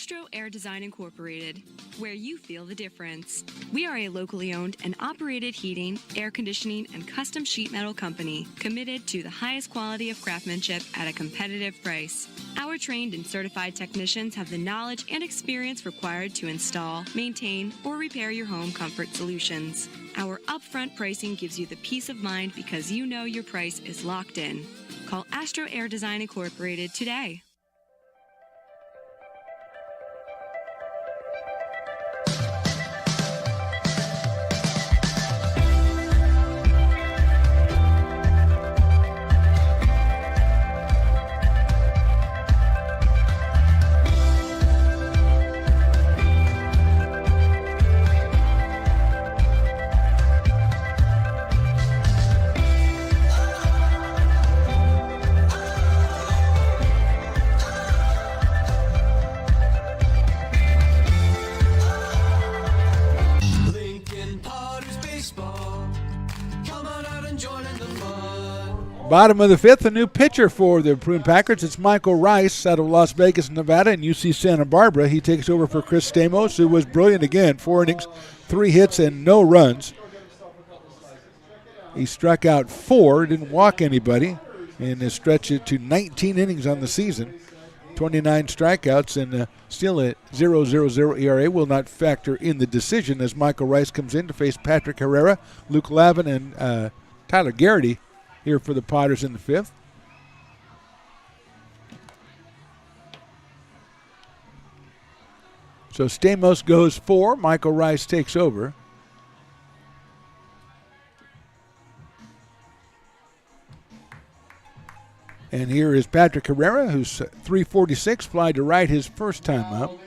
Speaker 17: Astro Air Design Incorporated, where you feel the difference. We are a locally owned and operated heating, air conditioning, and custom sheet metal company committed to the highest quality of craftsmanship at a competitive price. Our trained and certified technicians have the knowledge and experience required to install, maintain, or repair your home comfort solutions. Our upfront pricing gives you the peace of mind because you know your price is locked in. Call Astro Air Design Incorporated today.
Speaker 5: Lincoln Potters Baseball. Come on out and join in the fun.
Speaker 2: Bottom of the fifth, a new pitcher for the Prune Packers. It's Michael Rice out of Las Vegas, Nevada, and UC Santa Barbara. He takes over for Chris Stamos, who was brilliant again. 4 innings, 3 hits, and no runs. He struck out 4, didn't walk anybody, and has stretched it to 19 innings on the season. 29 strikeouts, and still a 0.00 ERA. Will not factor in the decision as Michael Rice comes in to face Patrick Herrera, Luke Lavin, and Tyler Garrity here for the Potters in the fifth. So Stamos goes 4. Michael Rice takes over. And here is Patrick Herrera, who's 346, fly to right his first time up.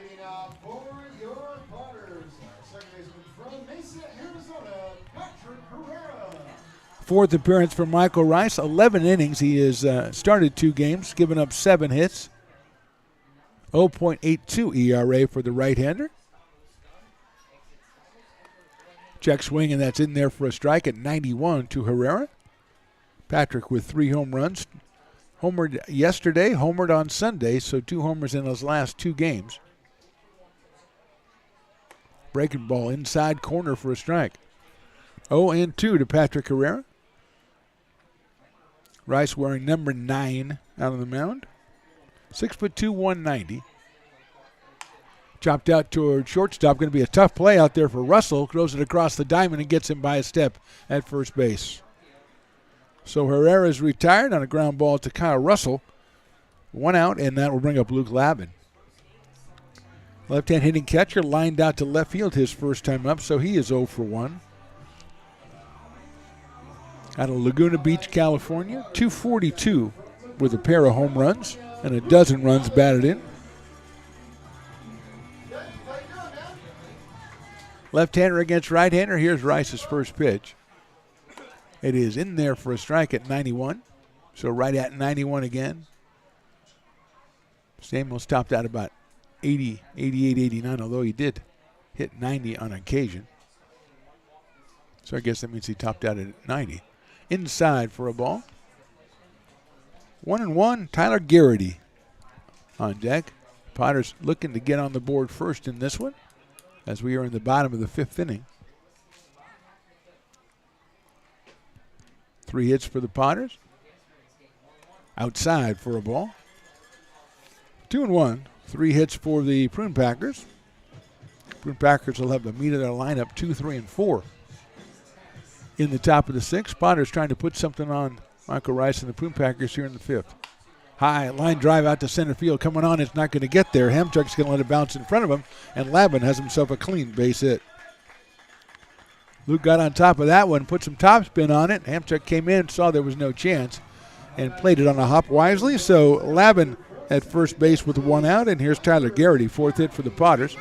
Speaker 2: Fourth appearance for Michael Rice, 11 innings. He has started 2 games, given up 7 hits. 0.82 ERA for the right-hander. Check swing, and that's in there for a strike at 91 to Herrera. Patrick with 3 home runs. Homered yesterday, homered on Sunday, so 2 homers in his last 2 games. Breaking ball inside corner for a strike. 0-2 to Patrick Herrera. Rice wearing number 9 out on the mound. 6'2", 190. Chopped out toward shortstop. Going to be a tough play out there for Russell. Throws it across the diamond and gets him by a step at first base. So Herrera's retired on a ground ball to Kyle Russell. 1 out, and that will bring up Luke Lavin. Left-hand hitting catcher lined out to left field his first time up, so he is 0 for 1. Out of Laguna Beach, California, 242 with a pair of home runs and a dozen runs batted in. Left-hander against right-hander. Here's Rice's first pitch. It is in there for a strike at 91. So right at 91 again. Stamos topped out about 80, 88, 89, although he did hit 90 on occasion. So I guess that means he topped out at 90. Inside for a ball. 1-1, Tyler Garrity on deck. Potters looking to get on the board first in this one as we are in the bottom of the 5th inning. 3 hits for the Potters. Outside for a ball. 2-1. 3 hits for the Prune Packers. Prune Packers will have the meat of their lineup 2, 3, and 4. In the top of the 6th, Potters trying to put something on Michael Rice and the Prune Packers here in the 5th. High line drive out to center field. Coming on, it's not going to get there. Hamchuk's going to let it bounce in front of him, and Lavin has himself a clean base hit. Luke got on top of that one, put some topspin on it. Hamchuk came in, saw there was no chance, and played it on a hop wisely. So Lavin at first base with 1 out, and here's Tyler Garrity, 4th hit for the Potters.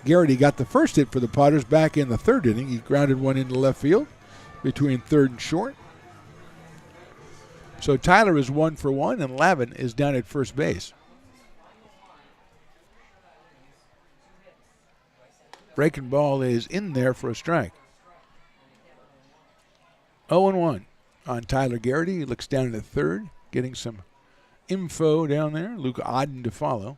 Speaker 2: Garrity got the first hit for the Potters back in the 3rd inning. He grounded one into left field between 3rd and short. So Tyler is 1 for 1, and Lavin is down at first base. Breaking ball is in there for a strike. 0-1 on Tyler Garrity. He looks down at 3rd, getting some info down there. Luke Odden to follow.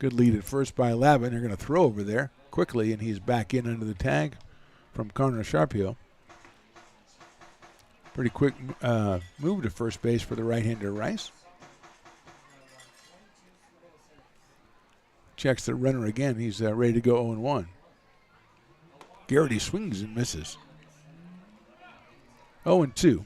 Speaker 2: Good lead at first by Lavin. They're going to throw over there quickly, and he's back in under the tag from Connor Sharpio. Pretty quick move to first base for the right-hander Rice. Checks the runner again. He's ready to go 0-1. Garrity swings and misses. 0-2.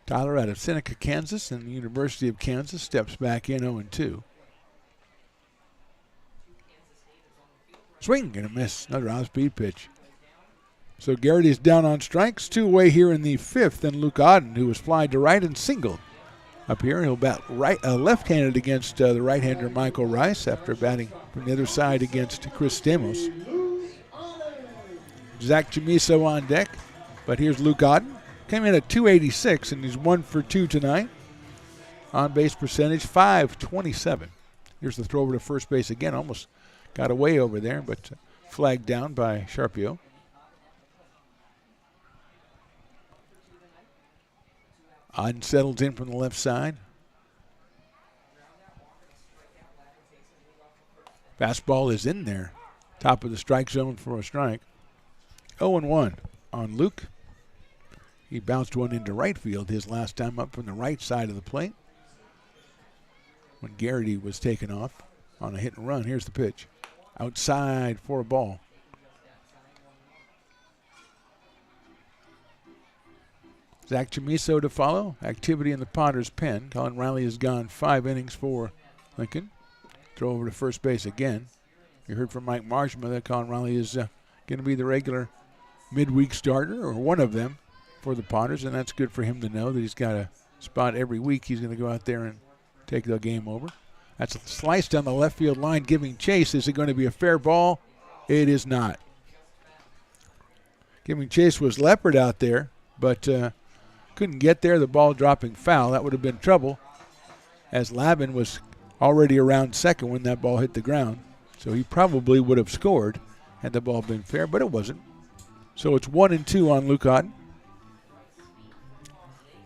Speaker 2: Tyler out of Seneca, Kansas, and the University of Kansas steps back in 0-2. Swing and a miss. Another off-speed pitch. So Garrity's down on strikes. 2 away here in the 5th, and Luke Odden, who was flied to right and singled. Up here, he'll bat left-handed against the right-hander Michael Rice after batting from the other side against Chris Stamos. Zach Chamiso on deck, but here's Luke Odden. Came in at 286, and he's 1 for 2 tonight. On-base percentage, .527. Here's the throw over to first base again. Almost got away over there, but flagged down by Sharpio. Odden settles in from the left side. Fastball is in there. Top of the strike zone for a strike. 0-1 on Luke. He bounced one into right field his last time up from the right side of the plate when Garrity was taken off on a hit and run. Here's the pitch. Outside for a ball. Zach Chamiso to follow. Activity in the Potter's pen. Colin Riley has gone 5 innings for Lincoln. Throw over to first base again. You heard from Mike Marshma that Colin Riley is going to be the regular midweek starter, or one of them, for the Potters, and that's good for him to know that he's got a spot every week. He's going to go out there and take the game over. That's a slice down the left field line, giving chase. Is it going to be a fair ball? It is not. Giving chase was Leopard out there, but couldn't get there. The ball dropping foul. That would have been trouble, as Lavin was already around second when that ball hit the ground. So he probably would have scored had the ball been fair, but it wasn't. So it's 1-2 on Luke Odden.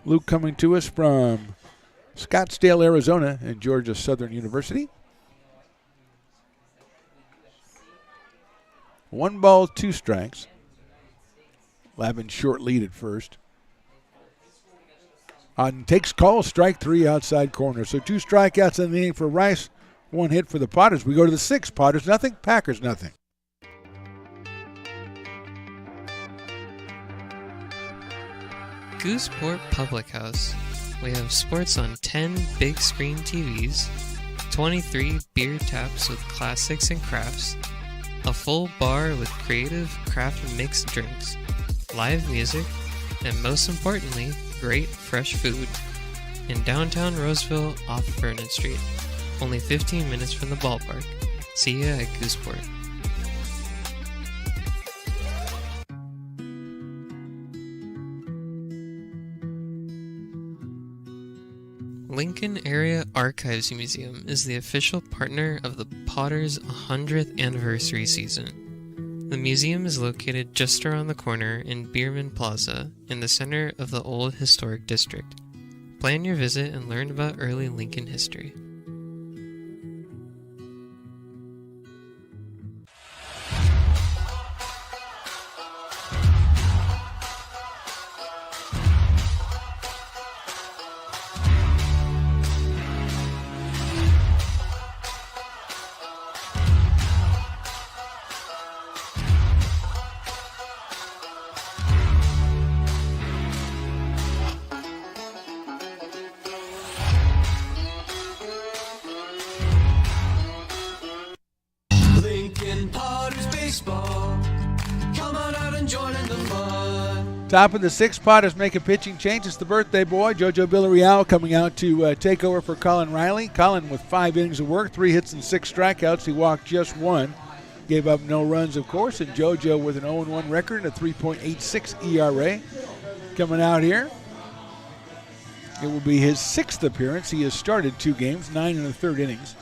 Speaker 2: Luke coming to us from Scottsdale, Arizona, and Georgia Southern University. 1 ball, 2 strikes. Lavin short lead at first. Odden takes call, strike 3 outside corner. So 2 strikeouts in the inning for Rice, 1 hit for the Potters. We go to the 6th. Potters nothing, Packers nothing.
Speaker 15: Gooseport Public House. We have sports on 10 big screen TVs, 23 beer taps with classics and crafts, a full bar with creative craft mixed drinks, live music, and most importantly, great fresh food. In downtown Roseville off Vernon Street. Only 15 minutes from the ballpark. See ya at Gooseport. Lincoln Area Archives Museum is the official partner of the Potters' 100th anniversary season. The museum is located just around the corner in Bierman Plaza in the center of the Old Historic District. Plan your visit and learn about early Lincoln history.
Speaker 2: Top of the 6th, Potters make a pitching change. It's the birthday boy, JoJo Villarreal, coming out to take over for Colin Riley. Colin with 5 innings of work, 3 hits and 6 strikeouts. He walked just 1. Gave up no runs, of course. And JoJo with an 0-1 record and a 3.86 ERA. Coming out here. It will be his 6th appearance. He has started 2 games, 9 1/3 innings.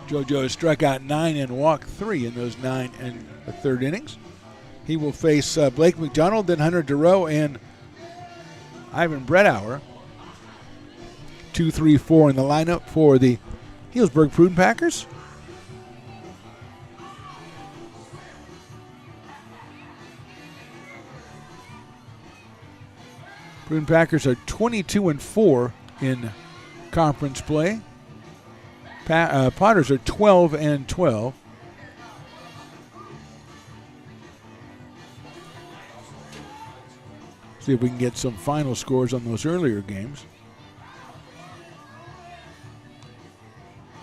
Speaker 2: JoJo has struck out 9 and walked 3 in those 9 1/3 innings. He will face Blake McDonald, then Hunter Durow, and Ivan Bredauer. 2-3-4 in the lineup for the Healdsburg Prune Packers. Prune Packers are 22-4 in conference play. Potters are 12-12. See if we can get some final scores on those earlier games.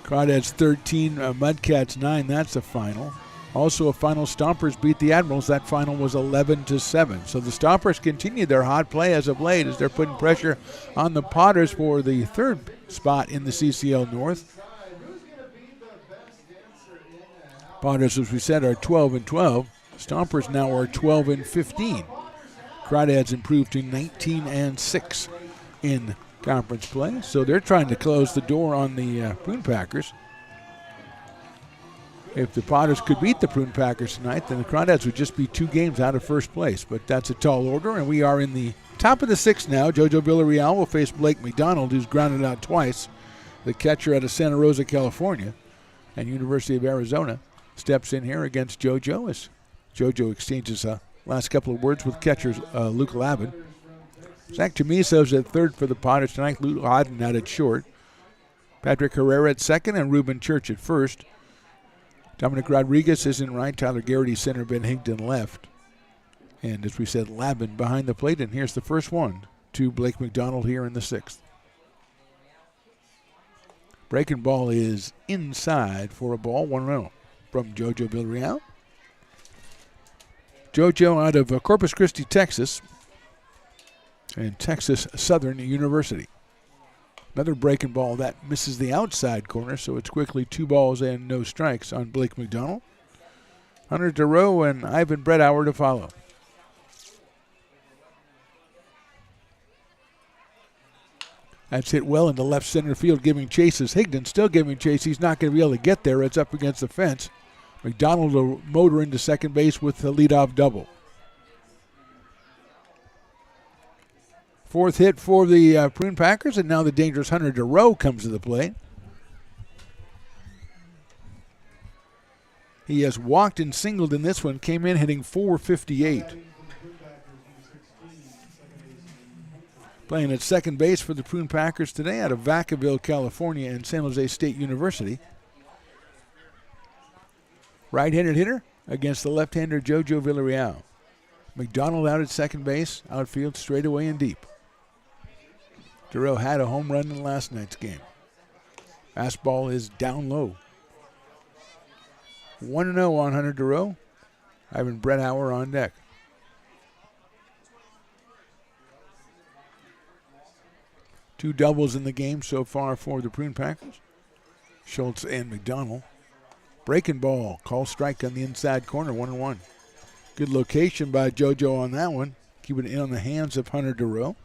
Speaker 2: Crawdads 13, Mudcats 9. That's a final. Also a final, Stompers beat the Admirals. That final was 11-7. So the Stompers continue their hot play as of late as they're putting pressure on the Potters for the third spot in the CCL North. Potters, as we said, are 12-12. Stompers now are 12-15. Crawdads improved to 19-6 in conference play. So they're trying to close the door on the Prune Packers. If the Potters could beat the Prune Packers tonight, then the Crawdads would just be 2 games out of first place. But that's a tall order, and we are in the top of the 6th now. JoJo Villarreal will face Blake McDonald, who's grounded out twice. The catcher out of Santa Rosa, California, and University of Arizona steps in here against JoJo as JoJo exchanges last couple of words with catcher Luke Lavin. Zach Chamiso's at third for the Potters tonight. Luke Hodden out at short. Patrick Herrera at second and Ruben Church at first. Dominic Rodriguez is in right. Tyler Garrity center. Ben Higdon left. And as we said, Lavin behind the plate. And here's the first one to Blake McDonald here in the 6th. Breaking ball is inside for a ball. 1-0 from JoJo Villarreal. JoJo out of Corpus Christi, Texas. And Texas Southern University. Another breaking ball that misses the outside corner, so it's quickly 2 balls and no strikes on Blake McDonald. Hunter Durow and Ivan Bredauer to follow. That's hit well into left center field, giving chase as Higdon still giving chase. He's not going to be able to get there. It's up against the fence. McDonald will motor into second base with the leadoff double. 4th hit for the Prune Packers, and now the dangerous Hunter Durow comes to the plate. He has walked and singled in this one, came in hitting .458. Playing at second base for the Prune Packers today out of Vacaville, California, and San Jose State University. Right-handed hitter against the left-hander JoJo Villarreal. McDonald out at second base, outfield straightaway and deep. Durow had a home run in last night's game. Fastball is down low. 1-0 on Hunter Durow. Ivan Bredauer on deck. Two doubles in the game so far for the Prune Packers. Schultz and McDonald. Breaking ball, call strike on the inside corner, 1-1. Good location by JoJo on that one. Keeping it in on the hands of Hunter Durow.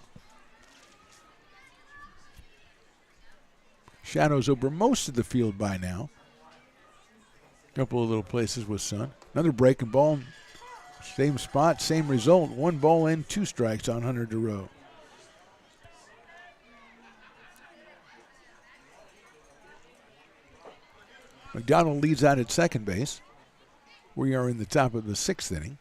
Speaker 2: Shadows over most of the field by now. Couple of little places with sun. Another breaking ball. Same spot, same result. 1 ball and 2 strikes on Hunter Durow. McDonald leads out at second base. We are in the top of the 6th inning.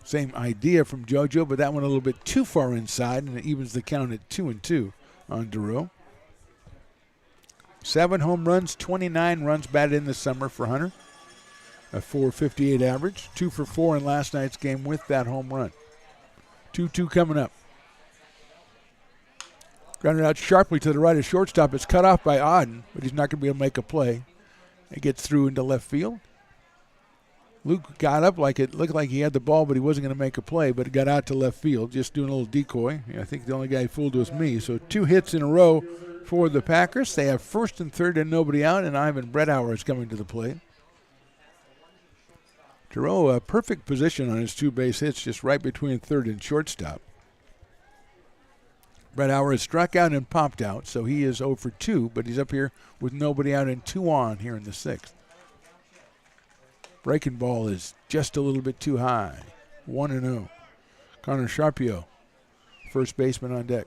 Speaker 2: Same idea from JoJo, but that one a little bit too far inside, and it evens the count at 2-2 on Durow. 7 home runs, 29 runs batted in the summer for Hunter. A .458 average. 2 for 4 in last night's game with that home run. 2-2 coming up. Grounded out sharply to the right of shortstop. It's cut off by Auden, but he's not going to be able to make a play. It gets through into left field. Luke got up like it looked like he had the ball, but he wasn't going to make a play, but it got out to left field, just doing a little decoy. I think the only guy who fooled was me. So 2 hits in a row for the Packers. They have first and third and nobody out, and Ivan Bredauer is coming to the plate. Durow, a perfect position on his 2 base hits, just right between third and shortstop. Bredauer has struck out and popped out, so he is 0 for 2, but he's up here with nobody out and 2 on here in the 6th. Breaking ball is just a little bit too high. 1-0. Connor Sharpio, first baseman on deck.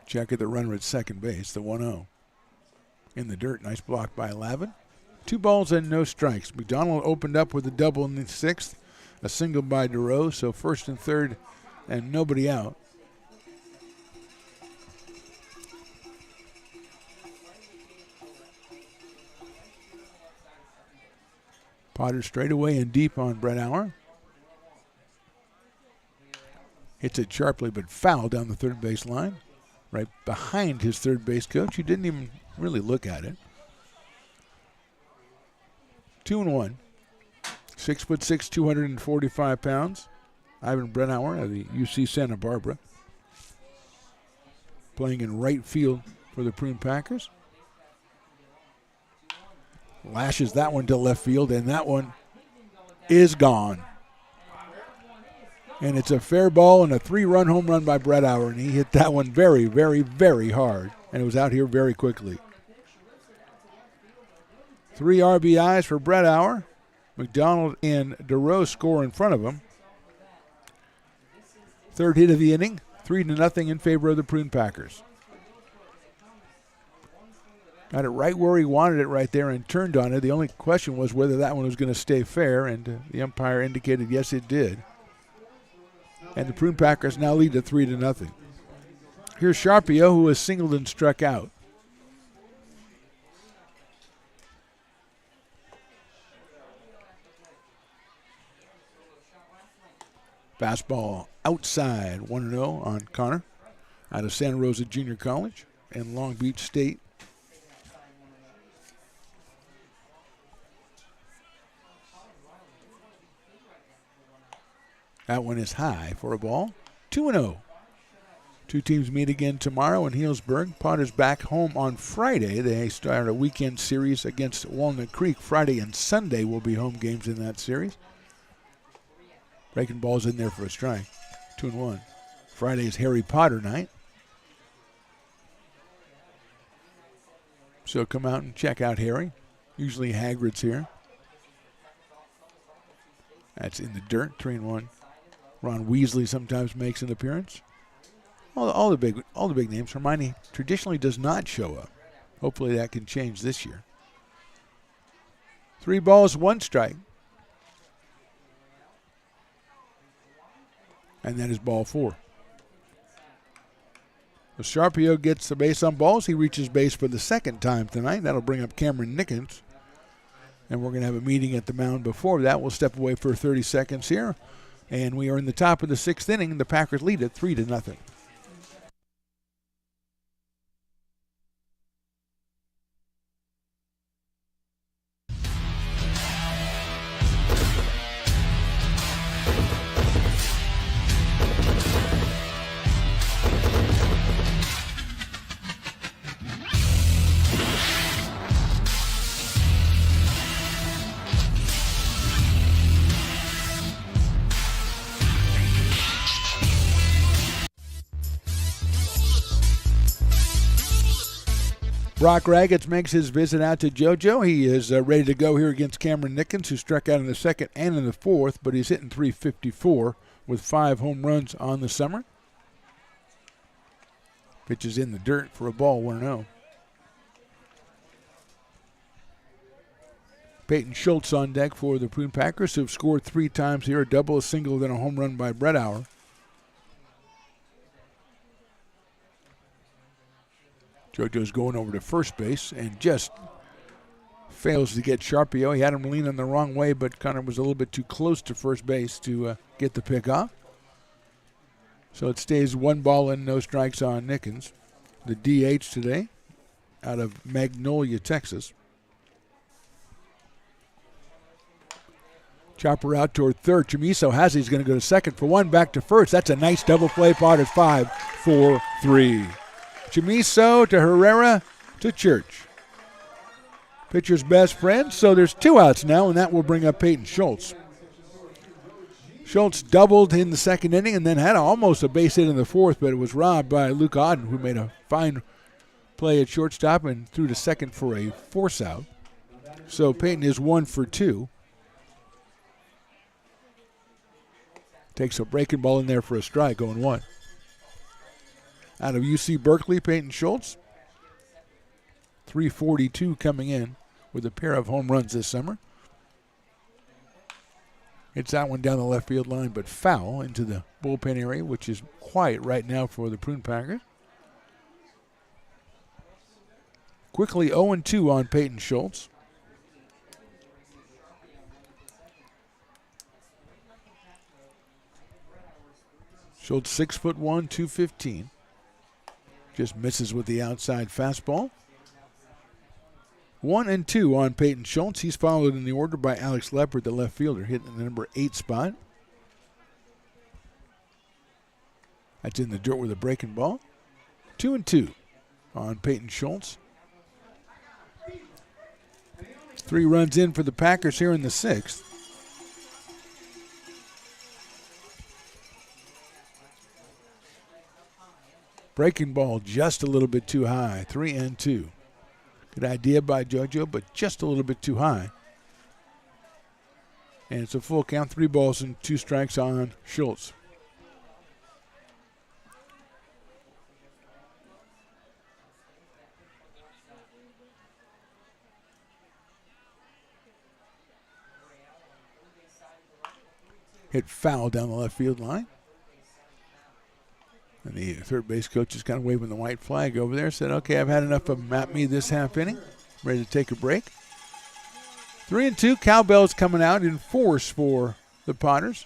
Speaker 2: Check at the runner at second base, the 1-0. In the dirt, nice block by Lavin. 2 balls and no strikes. McDonald opened up with a double in the 6th, a single by DeRoe, so first and third and nobody out. Potter straight away and deep on Brett Auer. Hits it sharply but foul down the third base line. Right behind his third base coach. He didn't even really look at it. 2-1. 6'6", 245 pounds. Ivan Brennauer of the UC Santa Barbara. Playing in right field for the Prune Packers. Lashes that one to left field, and that one is gone. And it's a fair ball and a 3-run home run by Brett Auer, and he hit that one very, very, very hard, and it was out here very quickly. 3 RBIs for Brett Auer. McDonald and DeRoe score in front of him. Third hit of the inning, 3-0 in favor of the Prune Packers. Got it right where he wanted it right there and turned on it. The only question was whether that one was going to stay fair, and the umpire indicated yes, it did. And the Prune Packers now lead to 3-0. Here's Sharpio, who has singled and struck out. Fastball outside, 1-0 on Connor out of Santa Rosa Junior College and Long Beach State. That one is high for a ball. 2-0. 2 teams meet again tomorrow in Healdsburg. Potter's back home on Friday. They start a weekend series against Walnut Creek. Friday and Sunday will be home games in that series. Breaking ball's in there for a strike. 2-1. Friday's Harry Potter night. So come out and check out Harry. Usually Hagrid's here. That's in the dirt, 3-1. Ron Weasley sometimes makes an appearance. All the big names. Hermione traditionally does not show up. Hopefully that can change this year. 3 balls, 1 strike. And that is ball 4. So Sharpio gets the base on balls. He reaches base for the second time tonight. That'll bring up Cameron Nickens. And we're going to have a meeting at the mound before that. We'll step away for 30 seconds here. And we are in the top of the 6th inning. The Packers lead at 3-0. Brock Raggets makes his visit out to JoJo. He is ready to go here against Cameron Nickens, who struck out in the 2nd and in the 4th, but he's hitting .354 with 5 home runs on the summer. Pitches in the dirt for a ball, 1-0. Peyton Schultz on deck for the Prune Packers, who have scored 3 times here, a double, a single, then a home run by Brett Auer. JoJo's going over to first base and just fails to get Sharpio. He had him leaning the wrong way, but Connor was a little bit too close to first base to get the pick off. So it stays 1 ball and no strikes on Nickens, the DH today, out of Magnolia, Texas. Chopper out toward third. Chamiso has it. He's going to go to second for 1, back to first. That's a nice double play. Potter's 5-4-3. Chamiso to Herrera to Church. Pitcher's best friend. So there's 2 outs now, and that will bring up Peyton Schultz. Schultz doubled in the second inning and then had almost a base hit in the fourth, but it was robbed by Luke Auden, who made a fine play at shortstop and threw to second for a force out. So Peyton is 1 for 2. Takes a breaking ball in there for a strike, 0-1. Out of UC Berkeley, Peyton Schultz. .342 coming in with a pair of home runs this summer. Hits that one down the left field line, but foul into the bullpen area, which is quiet right now for the Prune Packers. Quickly 0-2 on Peyton Schultz. Schultz 6'1", 215. Just misses with the outside fastball. 1-2 on Peyton Schultz. He's followed in the order by Alex Leopard, the left fielder, hitting the number 8 spot. That's in the dirt with a breaking ball. 2-2 on Peyton Schultz. 3 runs in for the Packers here in the 6th. Breaking ball just a little bit too high. 3-2. Good idea by JoJo, but just a little bit too high. And it's a full count, 3 balls and 2 strikes on Schultz. Hit foul down the left field line. And the third base coach is kind of waving the white flag over there. Said, okay, I've had enough of them at me this half inning. Ready to take a break. 3-2. Cowbell's coming out in force for the Potters.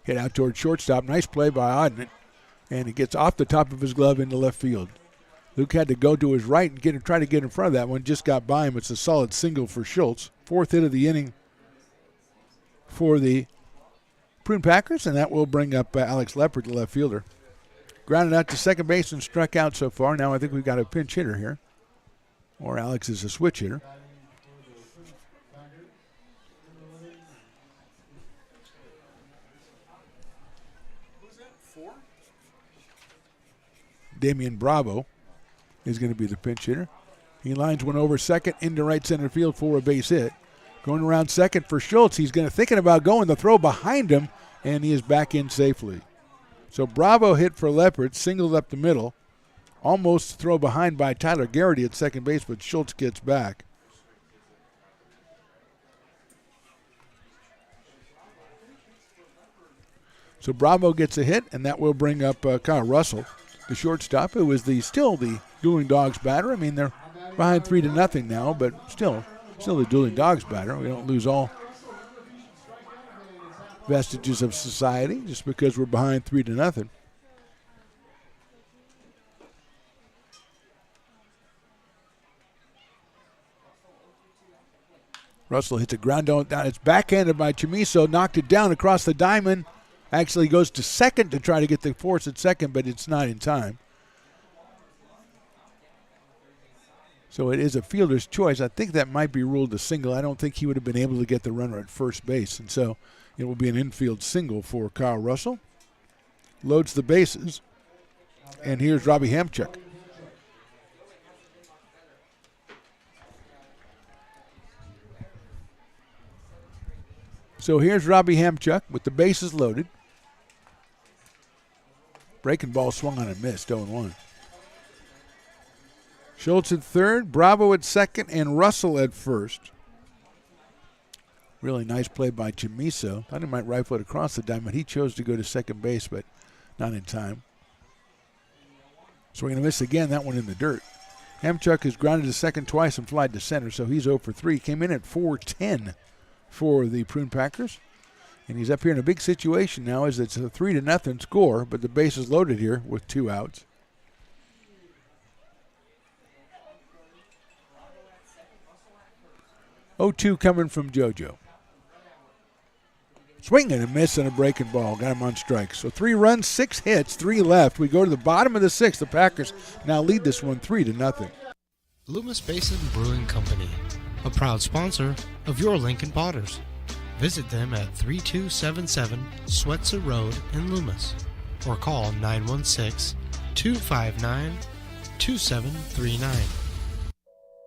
Speaker 2: Hit out toward shortstop. Nice play by Auden. And it gets off the top of his glove into left field. Luke had to go to his right and try to get in front of that one. Just got by him. It's a solid single for Schultz. 4th hit of the inning for the Prune Packers, and that will bring up Alex Leopard, the left fielder. Grounded out to second base and struck out so far. Now I think we've got a pinch hitter here, or Alex is a switch hitter. Damian Bravo is going to be the pinch hitter. He lines one over second into right center field for a base hit. Going around second for Schultz. He's thinking about going the throw behind him, and he is back in safely. So Bravo hit for Leopard, singled up the middle. Almost throw behind by Tyler Garrity at second base, but Schultz gets back. So Bravo gets a hit, and that will bring up Kyle Russell, the shortstop, who is still the Dueling Dogs batter. I mean, they're behind 3-0 now, but still the Dueling Dogs batter. We don't lose all vestiges of society just because we're behind 3-0. Russell hits a ground down. It's backhanded by Chamiso, knocked it down across the diamond. Actually goes to second to try to get the force at second, but it's not in time. So it is a fielder's choice. I think that might be ruled a single. I don't think he would have been able to get the runner at first base. And so it will be an infield single for Kyle Russell. Loads the bases. And here's Robbie Hamchuk. So here's Robbie Hamchuk with the bases loaded. Breaking ball swung on and missed, 0-1. Schultz at third, Bravo at second, and Russell at first. Really nice play by Chamiso. Thought he might rifle it across the diamond. He chose to go to second base, but not in time. Swing and a miss again, that one in the dirt. Hamchuk has grounded to second twice and flied to center, so he's 0 for 3. Came in at 4-10 for the Prune Packers. And he's up here in a big situation now as it's a 3-0 score, but the base is loaded here with 2 outs. Oh-2 coming from JoJo. Swing and a miss and a breaking ball. Got him on strike. So 3 runs, 6 hits, 3 left. We go to the bottom of the 6th. The Packers now lead this one 3-0.
Speaker 1: Loomis Basin Brewing Company. a proud sponsor of your Lincoln Potters. Visit them at 3277 Swetzer Road in Loomis or call 916-259-2739.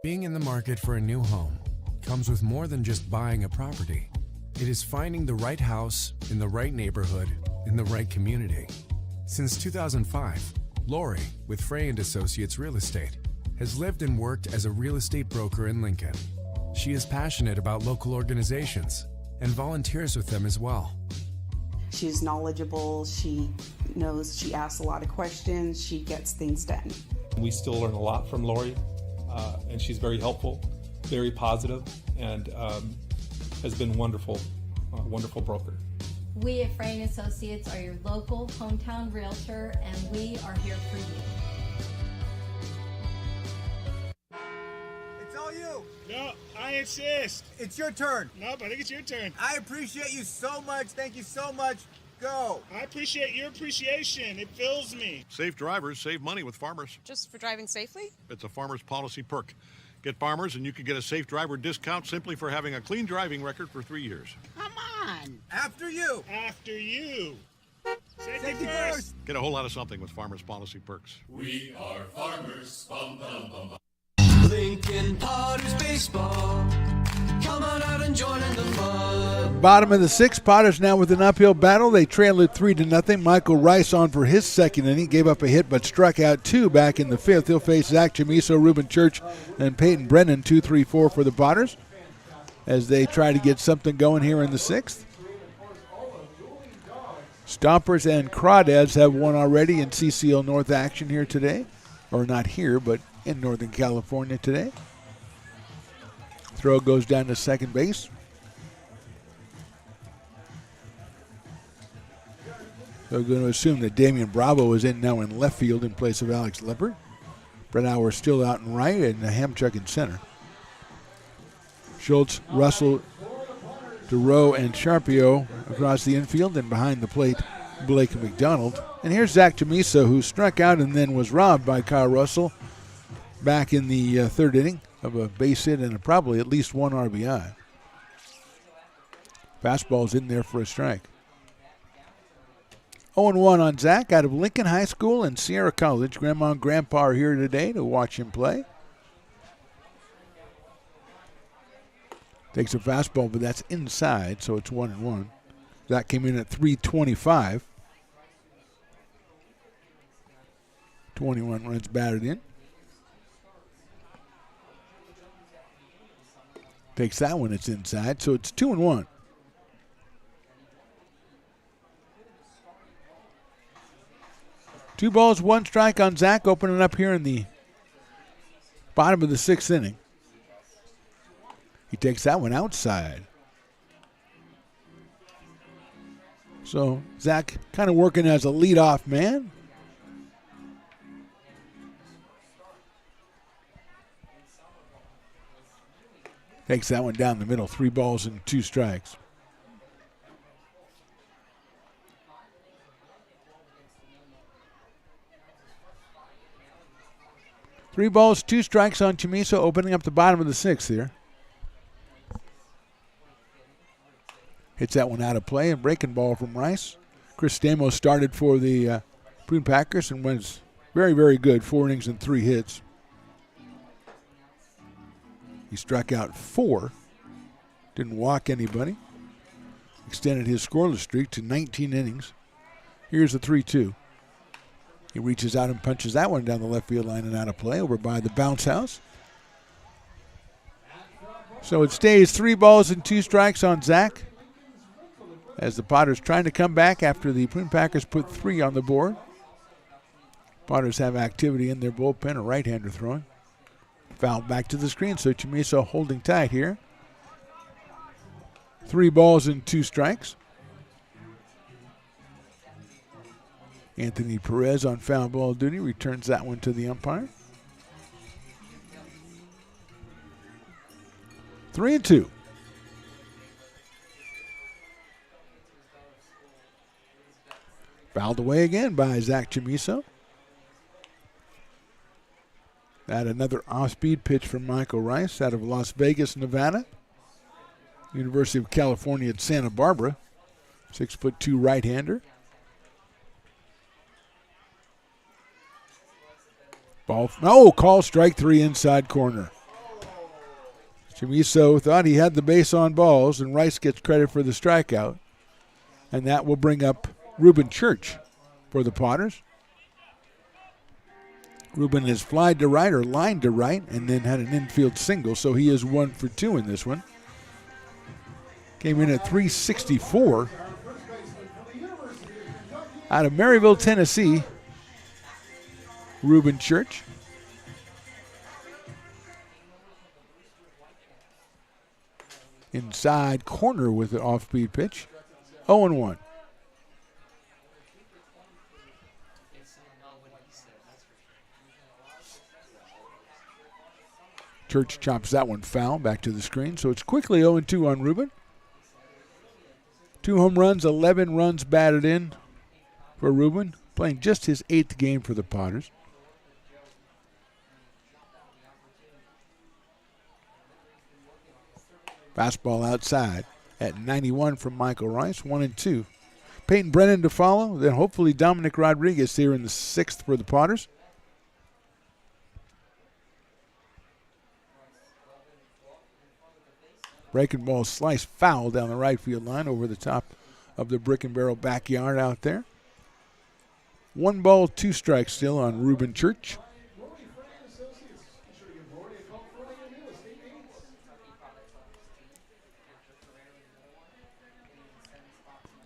Speaker 20: Being in the market for a new home comes with more than just buying a property. It is finding the right house in the right neighborhood in the right community. Since 2005, Lori, with Frey & Associates Real Estate, has lived and worked as a real estate broker in Lincoln. She is passionate about local organizations and volunteers with them as well.
Speaker 21: She's knowledgeable, she knows, she asks a lot of questions, she gets things done.
Speaker 22: We still learn a lot from Lori, and she's very helpful, very positive, and has been wonderful, wonderful broker.
Speaker 23: We at Frey & Associates are your local hometown realtor, and we are here for you.
Speaker 18: It's all you.
Speaker 6: No, I insist.
Speaker 18: It's your turn.
Speaker 6: Nope, I think it's your turn.
Speaker 18: I appreciate you so much. Thank you so much. Go.
Speaker 6: I appreciate your appreciation. It fills me.
Speaker 19: Safe drivers save money with Farmers.
Speaker 9: Just for driving safely?
Speaker 19: It's a Farmers policy perk. Get Farmers and you can get a safe driver discount simply for having a clean driving record for 3 years.
Speaker 18: Come on. After you.
Speaker 6: After you.
Speaker 18: Safety first.
Speaker 19: Get a whole lot of something with Farmers policy perks.
Speaker 5: We are farmers. Bum, bum, bum, bum. Lincoln Potters Baseball. Come on out and join in the fun.
Speaker 2: Bottom of the sixth, Potters now with an uphill battle. They trail it 3-0. Michael Rice on for his second inning. Gave up a hit but struck out 2 back in the fifth. He'll face Zach Chamiso, Reuben Church, and Peyton Brennan, 2-3-4 for the Potters as they try to get something going here in the sixth. Stompers and Crawdads have won already in CCL North action here today. Or not here, but in Northern California today. Throw goes down to second base. So we're going to assume that Damian Bravo is in now in left field in place of Alex Lippert. Brett Auer still out in right and Hamchuk in center. Schultz, Russell, DeRoe, and Sharpio across the infield, and behind the plate, Blake McDonald. And here's Zach Chamiso, who struck out and then was robbed by Kyle Russell back in the third inning of a base hit and probably at least one RBI. Fastball's in there for a strike. 0-1 on Zach out of Lincoln High School and Sierra College. Grandma and Grandpa are here today to watch him play. Takes a fastball, but that's inside, so it's 1-1. That came in at 325. 21 runs batted in. Takes that one, it's inside, so it's 2-1. Two balls, one strike on Zach, opening up here in the bottom of the sixth inning. He takes that one outside. So Zach kind of working as a leadoff man. Takes that one down the middle. 3 balls and 2 strikes. Three balls, 2 strikes on Chamiso, opening up the bottom of the sixth here. Hits that one out of play, and breaking ball from Rice. Chris Stamos started for the Prune Packers and was very, very good. 4 innings and 3 hits. He struck out 4. Didn't walk anybody. Extended his scoreless streak to 19 innings. Here's the 3-2. He reaches out and punches that one down the left field line and out of play over by the bounce house. So it stays 3 balls and 2 strikes on Zach as the Potters trying to come back after the Prune Packers put 3 on the board. Potters have activity in their bullpen, a right-hander throwing. Fouled back to the screen, so Chamiso holding tight here. 3 balls and 2 strikes. Anthony Perez on foul ball duty returns that one to the umpire. 3-2. Fouled away again by Zach Chamiso. At another off-speed pitch from Michael Rice out of Las Vegas, Nevada. University of California at Santa Barbara. 6'2" right-hander. Ball. Call strike 3 inside corner. Chamiso thought he had the base on balls, and Rice gets credit for the strikeout. And that will bring up Ruben Church for the Potters. Ruben has flied to right or lined to right and then had an infield single, so he is 1 for 2 in this one. Came in at 364. Out of Maryville, Tennessee, Ruben Church. Inside corner with an off-speed pitch. 0-1. Church chops that one foul back to the screen. So it's quickly 0-2 on Ruben. 2 home runs, 11 runs batted in for Ruben. Playing just his 8th game for the Potters. Fastball outside at 91 from Michael Rice, 1-2. Peyton Brennan to follow, then hopefully Dominic Rodriguez here in the 6th for the Potters. Breaking ball slice foul down the right field line over the top of the Brick and Barrel backyard out there. 1 ball, 2 strikes still on Ruben Church.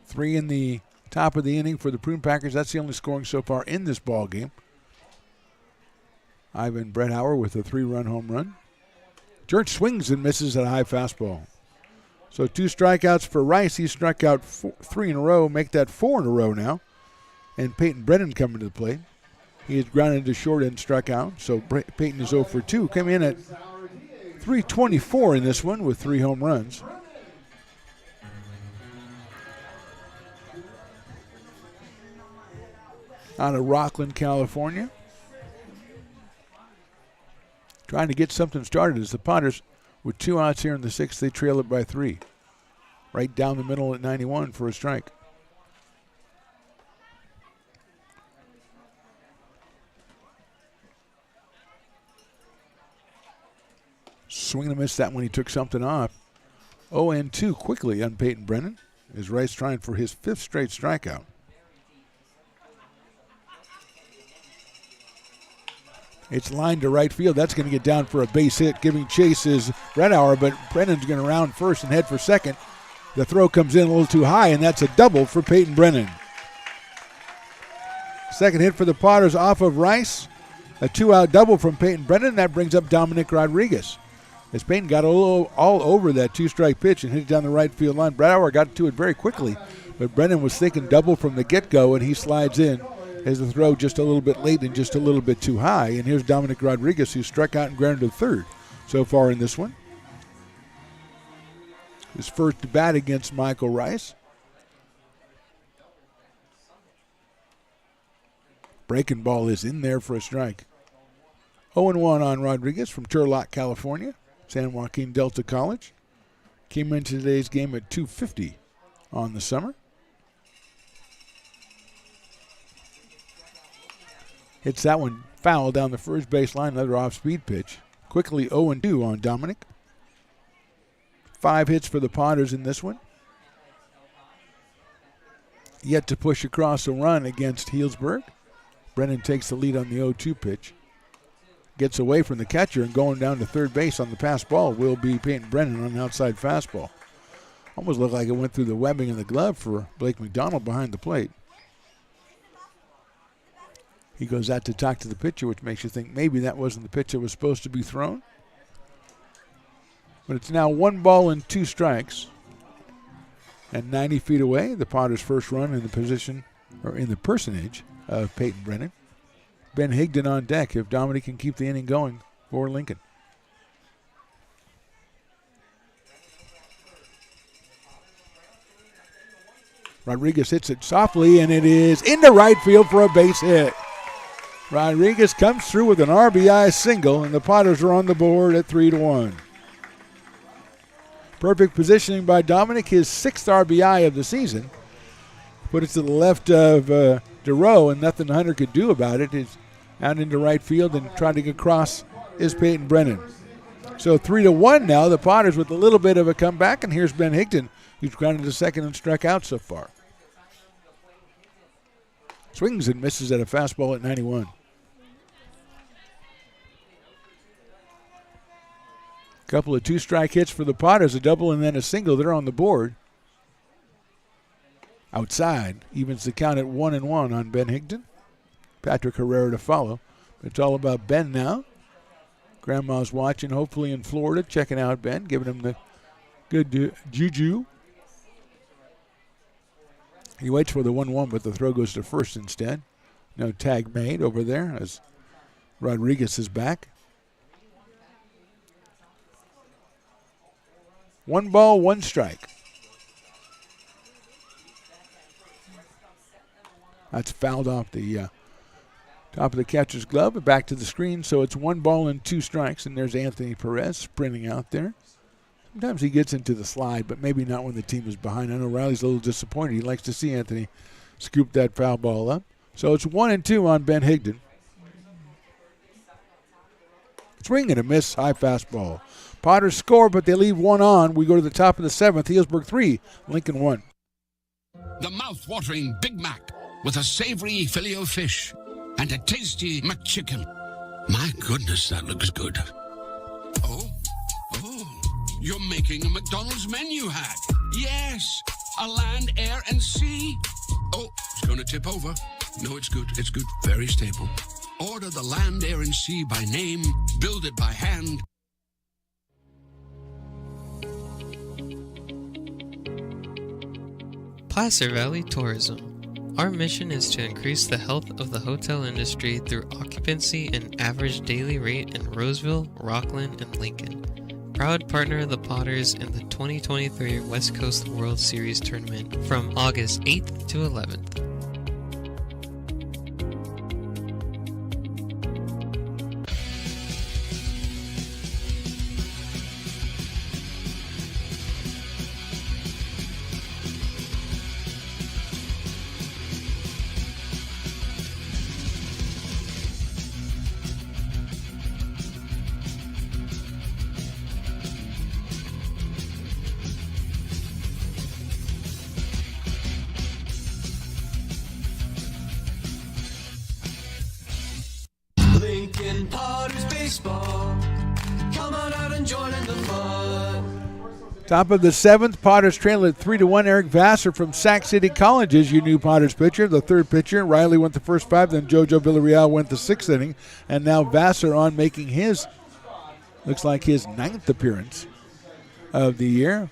Speaker 2: Three in the top of the inning for the Prune Packers. That's the only scoring so far in this ball game. Ivan Bretthauer with a 3-run home run. Church swings and misses at a high fastball. So 2 strikeouts for Rice. He struck out 3 in a row, make that 4 in a row now. And Peyton Brennan coming to the plate. He is grounded to short and struck out. So Peyton is 0 for 2. Came in at 324 in this one with 3 home runs. Out of Rockland, California. Trying to get something started as the Potters, with 2 outs here in the 6th, they trail it by 3. Right down the middle at 91 for a strike. Swing and a miss that when he took something off. 0-2 quickly on Peyton Brennan as Rice trying for his 5th straight strikeout. It's lined to right field. That's going to get down for a base hit. Giving chase is Bretthauer, but Brennan's going to round first and head for second. The throw comes in a little too high, and that's a double for Peyton Brennan. Second hit for the Potters off of Rice. A 2-out double from Peyton Brennan. That brings up Dominic Rodriguez. As Peyton got all over that 2-strike pitch and hit it down the right field line. Bretthauer got to it very quickly, but Brennan was thinking double from the get-go, and he slides in. As the throw just a little bit late and just a little bit too high. And here's Dominic Rodriguez, who struck out and grounded to third so far in this one. His first bat against Michael Rice. Breaking ball is in there for a strike. 0-1 on Rodriguez from Turlock, California. San Joaquin Delta College. Came into today's game at 250 on the summer. Hits that one foul down the first base line, another off-speed pitch. Quickly 0-2 on Dominic. 5 hits for the Potters in this one. Yet to push across a run against Healdsburg. Brennan takes the lead on the 0-2 pitch. Gets away from the catcher and going down to third base on the pass ball will be Peyton Brennan on an outside fastball. Almost looked like it went through the webbing of the glove for Blake McDonald behind the plate. He goes out to talk to the pitcher, which makes you think maybe that wasn't the pitch that was supposed to be thrown. But it's now 1 ball and 2 strikes. And 90 feet away, the Potters' first run in the position, or in the personage of Peyton Brennan. Ben Higdon on deck if Dominic can keep the inning going for Lincoln. Rodriguez hits it softly, and it is into right field for a base hit. Rodriguez comes through with an RBI single, and the Potters are on the board at 3-1. Perfect positioning by Dominic, his 6th RBI of the season. Put it to the left of DeRoe, and nothing Hunter could do about it. He's out into right field and trying to get across is Peyton Brennan. So 3-1 now. The Potters with a little bit of a comeback, and here's Ben Higdon, who's grounded to second and struck out so far. Swings and misses at a fastball at 91. Couple of 2-strike hits for the Potters, a double and then a single. They're on the board. Outside, evens the count at 1-1 on Ben Higdon. Patrick Herrera to follow. It's all about Ben now. Grandma's watching, hopefully in Florida, checking out Ben, giving him the good juju. He waits for the 1-1, but the throw goes to first instead. No tag made over there as Rodriguez is back. 1 ball, 1 strike. That's fouled off the top of the catcher's glove and back to the screen. So it's 1 ball and 2 strikes. And there's Anthony Perez sprinting out there. Sometimes he gets into the slide, but maybe not when the team is behind. I know Riley's a little disappointed. He likes to see Anthony scoop that foul ball up. So it's 1-2 on Ben Higdon. Swing and a miss, high fastball. Potters score, but they leave 1 on. We go to the top of the 7th. Healdsburg 3, Lincoln 1.
Speaker 16: The mouth-watering Big Mac with a savory Filet-O-Fish and a tasty McChicken. My goodness, that looks good. Oh, you're making a McDonald's menu hack. Yes, a land, air, and sea. Oh, it's going to tip over. No, it's good. It's good. Very stable. Order the land, air, and sea by name. Build it by hand.
Speaker 15: Placer Valley Tourism. Our mission is to increase the health of the hotel industry through occupancy and average daily rate in Roseville, Rockland, and Lincoln. Proud partner of the Potters in the 2023 West Coast World Series Tournament from August 8th to 11th.
Speaker 5: Lincoln Potters baseball. Come on out and join in the fun.
Speaker 2: Top of the 7th, Potters trail at 3-1. Eric Vassar from Sac City College is your new Potters pitcher. The 3rd pitcher, Riley went the first 5, then Jojo Villarreal went the 6th inning, and now Vassar on making his, looks like his 9th appearance of the year.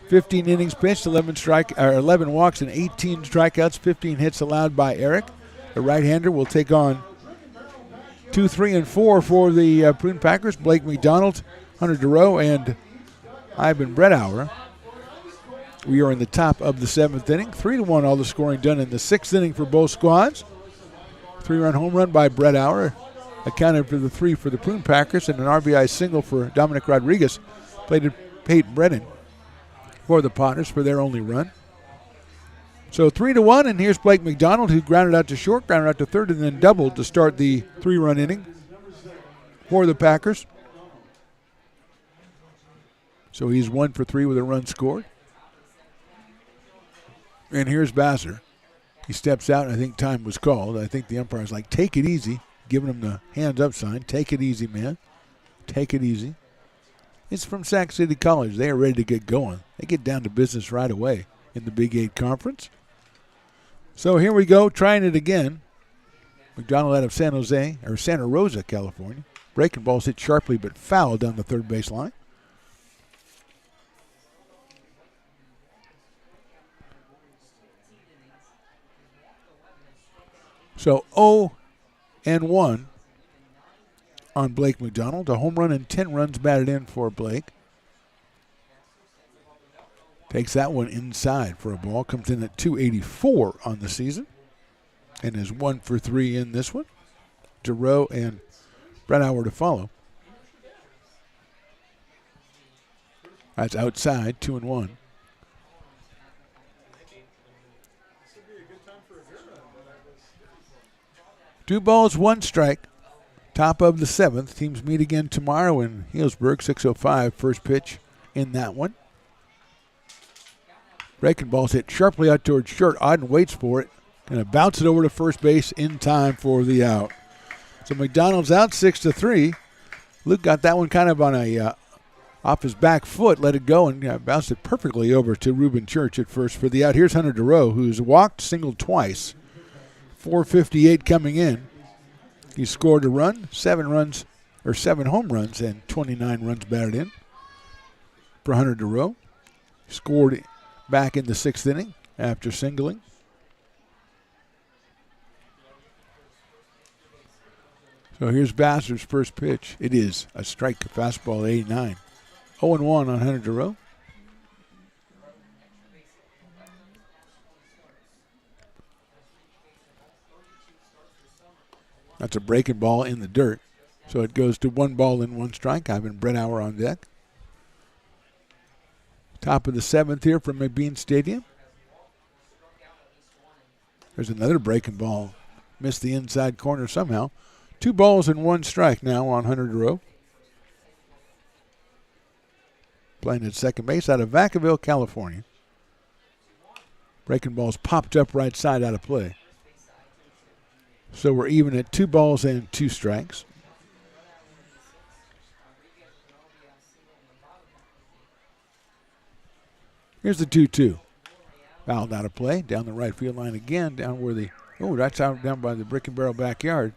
Speaker 2: 15 innings pitched, 11 walks, and 18 strikeouts, 15 hits allowed by Eric. The right-hander will take on 2, 3, and 4 for the Prune Packers. Blake McDonald, Hunter DeRoe, and Ivan Bredauer. We are in the top of the 7th inning. 3-1 all the scoring done in the 6th inning for both squads. 3-run home run by Bredauer accounted for the 3 for the Prune Packers, and an RBI single for Dominic Rodriguez. Played Peyton Brennan for the Potters for their only run. So 3-1, and here's Blake McDonald, who grounded out to short, grounded out to third, and then doubled to start the 3-run inning for the Packers. So he's 1 for 3 with a run scored. And here's Vassar. He steps out, and I think time was called. I think the umpire's like, take it easy, giving him the hands up sign. Take it easy, man. Take it easy. It's from Sac City College. They are ready to get going. They get down to business right away in the Big 8 Conference. So here we go, trying it again. McDonald out of Santa Rosa, California. Breaking ball's hit sharply but foul down the third base line. So 0-1 on Blake McDonald. A home run and 10 runs batted in for Blake. Takes that one inside for a ball. Comes in at 284 on the season. and is 1 for 3 in this one. Giroux and Brennauer to follow. That's outside, 2-1. Two balls, one strike. Top of the 7th. Teams meet again tomorrow in Healdsburg, 6:05. First pitch in that one. Breaking ball's hit sharply out towards short. Auden waits for it. Going to bounce it over to first base in time for the out. So McDonald's out 6-3. Luke got that one kind of on a off his back foot, let it go, and bounced it perfectly over to Reuben Church at first for the out. Here's Hunter Giroux, who's walked, singled twice. 458 coming in. He scored a run, 7 home runs, and 29 runs batted in for Hunter Giroux. Scored back in the 6th inning after singling. So here's Vassar's first pitch. It is a strike, fastball, 89. 0-1 on Hunter Giroux. That's a breaking ball in the dirt. So it goes to 1 ball and 1 strike. Ivan Brennauer on deck. Top of the 7th here from McBean Stadium. There's another breaking ball. Missed the inside corner somehow. 2 balls and 1 strike now on Hunter Giroux. Playing at second base out of Vacaville, California. Breaking ball's popped up right side out of play. So we're even at 2 balls and 2 strikes. Here's the 2-2. Fouled out of play. Down the right field line again. Down where that's out down by the Brick and Barrel backyard.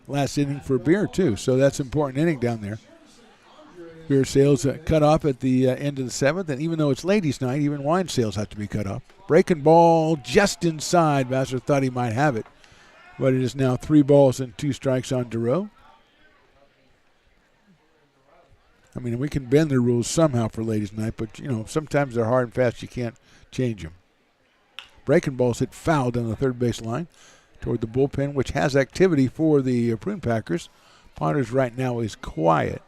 Speaker 2: Last inning for beer, too. So that's an important inning down there. Beer sales cut off at the end of the 7th. And even though it's ladies' night, even wine sales have to be cut off. Breaking ball just inside. Vassar thought he might have it. But it is now 3 balls and 2 strikes on Giroux. I mean, we can bend the rules somehow for ladies' night, but, sometimes they're hard and fast. You can't change them. Breaking ball's hit foul down the third base line toward the bullpen, which has activity for the Prune Packers. Potters right now is quiet.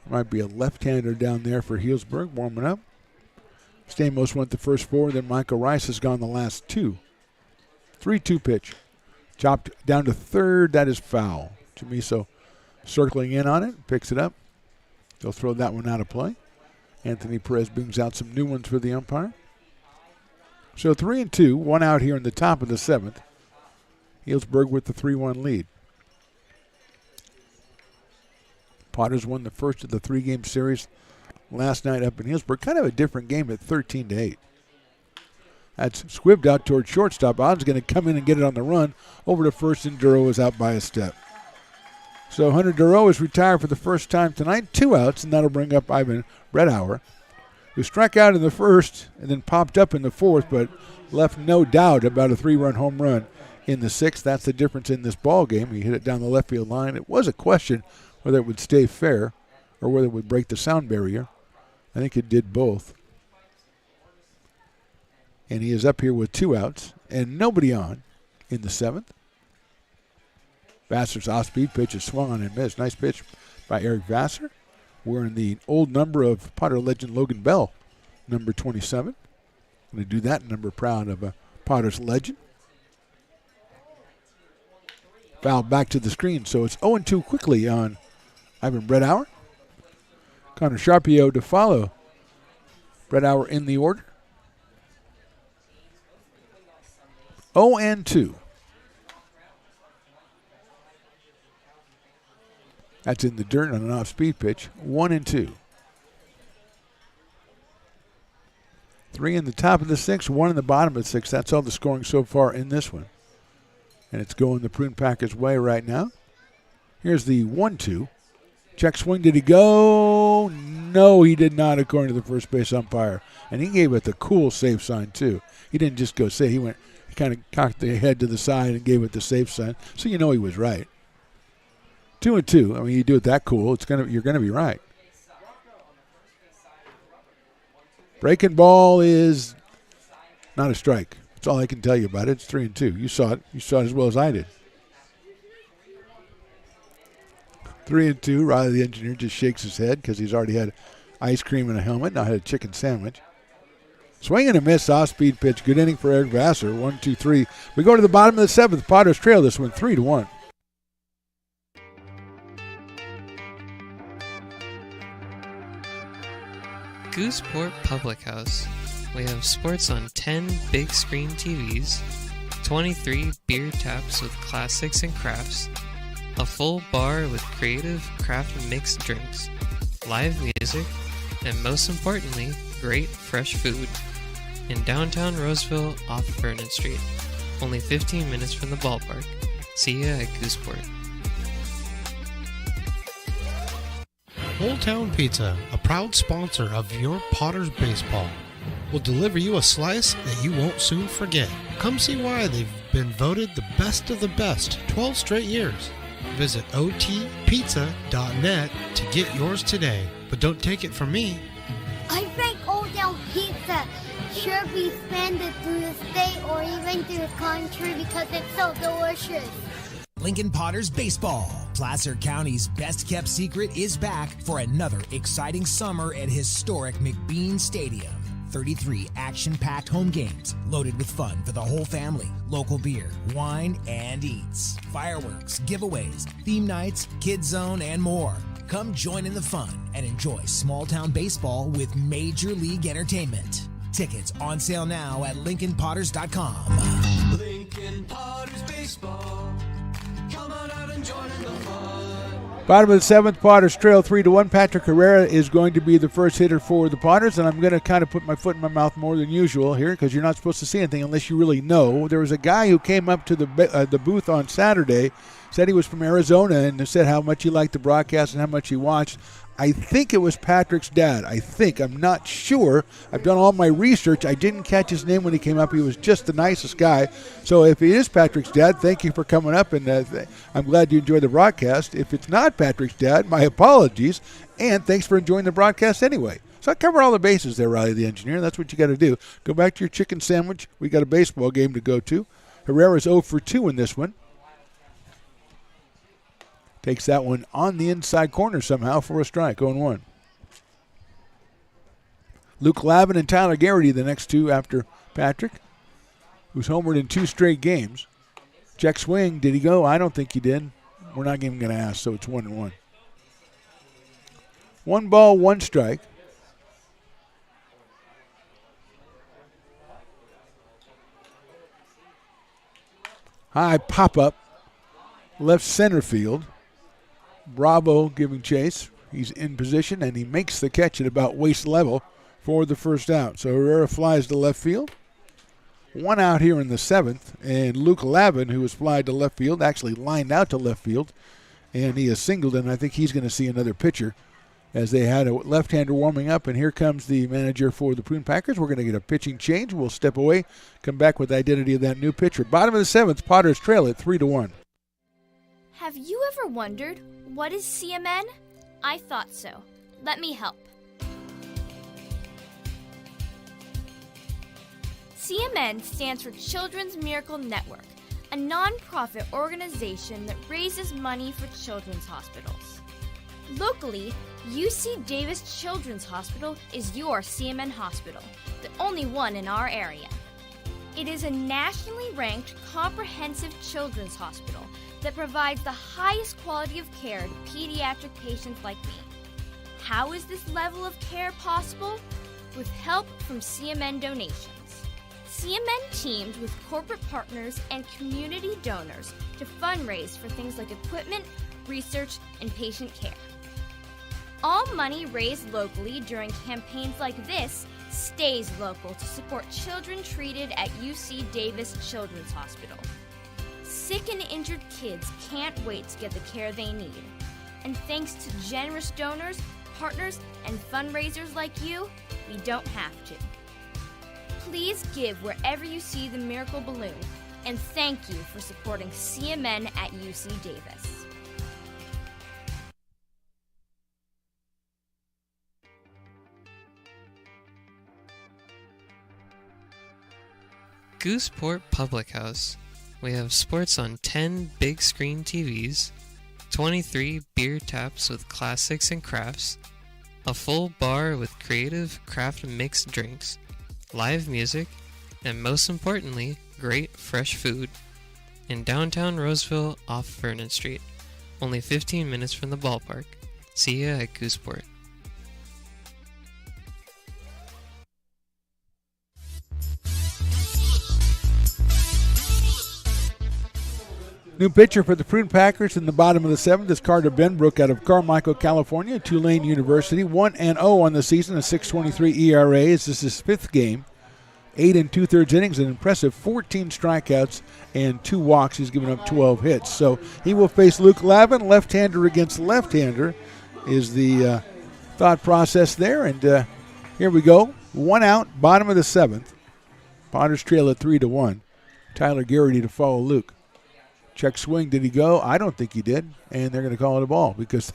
Speaker 2: Might be a left-hander down there for Healdsburg warming up. Stamos went the first 4, then Michael Rice has gone the last 2. 3-2 pitch. Chopped down to third. That is foul. Chamiso circling in on it. Picks it up. They'll throw that one out of play. Anthony Perez brings out some new ones for the umpire. So 3-2. 1 out here in the top of the 7th. Healdsburg with the 3-1 lead. Potters won the first of the 3-game series last night up in Healdsburg. Kind of a different game at 13-8. That's squibbed out toward shortstop. Odd's going to come in and get it on the run. Over to first, and Giroux is out by a step. So Hunter Giroux is retired for the first time tonight. 2 outs, and that'll bring up Ivan Brennauer, who struck out in the first and then popped up in the 4th, but left no doubt about a 3-run home run in the 6th. That's the difference in this ball game. He hit it down the left field line. It was a question whether it would stay fair or whether it would break the sound barrier. I think it did both. And he is up here with 2 outs and nobody on in the 7th. Vassar's off-speed pitch is swung on and missed. Nice pitch by Eric Vassar, wearing the old number of Potter legend Logan Bell, number 27. Going to do that number proud of a Potter's legend. Foul back to the screen, so it's 0-2 quickly on Ivan Brennauer. Connor Sharpio to follow. Brennauer in the order. 0-2. That's in the dirt on an off-speed pitch. 1-2. 3 in the top of the 6th, 1 in the bottom of the 6th. That's all the scoring so far in this one. And it's going the Prune Packers' way right now. Here's the 1-2. Check swing. Did he go? No, he did not, according to the first base umpire. And he gave it the cool safe sign, too. He didn't just go say. He kind of cocked the head to the side and gave it the safe sign. So you know he was right. 2-2. I mean, you do it that cool, you're gonna be right. Breaking ball is not a strike. That's all I can tell you about it. It's 3-2. You saw it. You saw it as well as I did. 3-2. Riley the engineer just shakes his head because he's already had ice cream and a helmet. Now had a chicken sandwich. Swing and a miss, off-speed pitch. Good inning for Eric Vassar. 1-2-3. We go to the bottom of the seventh. Potters trail this one 3-1.
Speaker 15: Gooseport Public House. We have sports on 10 big screen TVs, 23 beer taps with classics and crafts, a full bar with creative craft mixed drinks, live music, and most importantly, great fresh food. In downtown Roseville off Vernon Street. Only 15 minutes from the ballpark. See ya at Gooseport.
Speaker 1: Old Town Pizza, a proud sponsor of your Potters baseball, will deliver you a slice that you won't soon forget. Come see why they've been voted the best of the best 12 straight years. Visit otpizza.net to get yours today. But don't take it from me.
Speaker 3: I think Old Town Pizza should be expanded through the state or even through the country because it's so delicious.
Speaker 4: Lincoln Potters Baseball. Placer County's best-kept secret is back for another exciting summer at historic McBean Stadium. 33 action-packed home games loaded with fun for the whole family. Local beer, wine, and eats. Fireworks, giveaways, theme nights, kids zone, and more. Come join in the fun and enjoy small-town baseball with Major League Entertainment. Tickets on sale now at LincolnPotters.com.
Speaker 5: Lincoln Potters Baseball. Come on out and join in the fun.
Speaker 2: Bottom of the seventh, Potters trail 3-1. Patrick Herrera is going to be the first hitter for the Potters, and I'm going to kind of put my foot in my mouth more than usual here because you're not supposed to see anything unless you really know. There was a guy who came up to the booth on Saturday, said he was from Arizona, and said how much he liked the broadcast and how much he watched. I think it was Patrick's dad. I'm not sure. I've done all my research. I didn't catch his name when he came up. He was just the nicest guy. So if it is Patrick's dad, thank you for coming up, and I'm glad you enjoyed the broadcast. If it's not Patrick's dad, my apologies, and thanks for enjoying the broadcast anyway. So I cover all the bases there, Riley the engineer. That's what you got to do. Go back to your chicken sandwich. We got a baseball game to go to. Herrera's 0 for 2 in this one. Takes that one on the inside corner somehow for a strike, 0-1. Luke Lavin and Tyler Garrity, the next two after Patrick, who's homered in 2 straight games. Check swing, did he go? I don't think he did. We're not even going to ask, so it's 1-1. 1 ball, 1 strike. High pop-up, left center field. Bravo giving chase. He's in position, and he makes the catch at about waist level for the first out. So Herrera flies to left field. 1 out here in the 7th, and Luke Lavin, who was flied to left field, actually lined out to left field, and he is singled, and I think he's going to see another pitcher as they had a left-hander warming up, and here comes the manager for the Prune Packers. We're going to get a pitching change. We'll step away, come back with the identity of that new pitcher. Bottom of the 7th, Potters trail at 3-1.
Speaker 14: Have you ever wondered, what is CMN? I thought so. Let me help. CMN stands for Children's Miracle Network, a non-profit organization that raises money for children's hospitals. Locally, UC Davis Children's Hospital is your CMN hospital, the only one in our area. It is a nationally ranked comprehensive children's hospital that provides the highest quality of care to pediatric patients like me. How is this level of care possible? With help from CMN donations. CMN teamed with corporate partners and community donors to fundraise for things like equipment, research, and patient care. All money raised locally during campaigns like this stays local to support children treated at UC Davis Children's Hospital. Sick and injured kids can't wait to get the care they need. And thanks to generous donors, partners, and fundraisers like you, we don't have to. Please give wherever you see the Miracle Balloon, and thank you for supporting CMN at UC Davis.
Speaker 15: Gooseport Public House. We have sports on 10 big screen TVs, 23 beer taps with classics and crafts, a full bar with creative craft mixed drinks, live music, and most importantly, great fresh food. In downtown Roseville off Vernon Street, only 15 minutes from the ballpark. See ya at Gooseport.
Speaker 2: New pitcher for the Prune Packers in the bottom of the 7th is Carter Benbrook out of Carmichael, California, Tulane University. 1-0 on the season, a 6.23 ERA. This is his 5th game. 8 2/3 innings, an impressive 14 strikeouts and 2 walks. He's given up 12 hits. So he will face Luke Lavin, left-hander against left-hander is the thought process there. And here we go. 1 out, bottom of the 7th. Potters trail at 3-1. Tyler Garrity to follow Luke. Check swing. Did he go? I don't think he did. And they're going to call it a ball because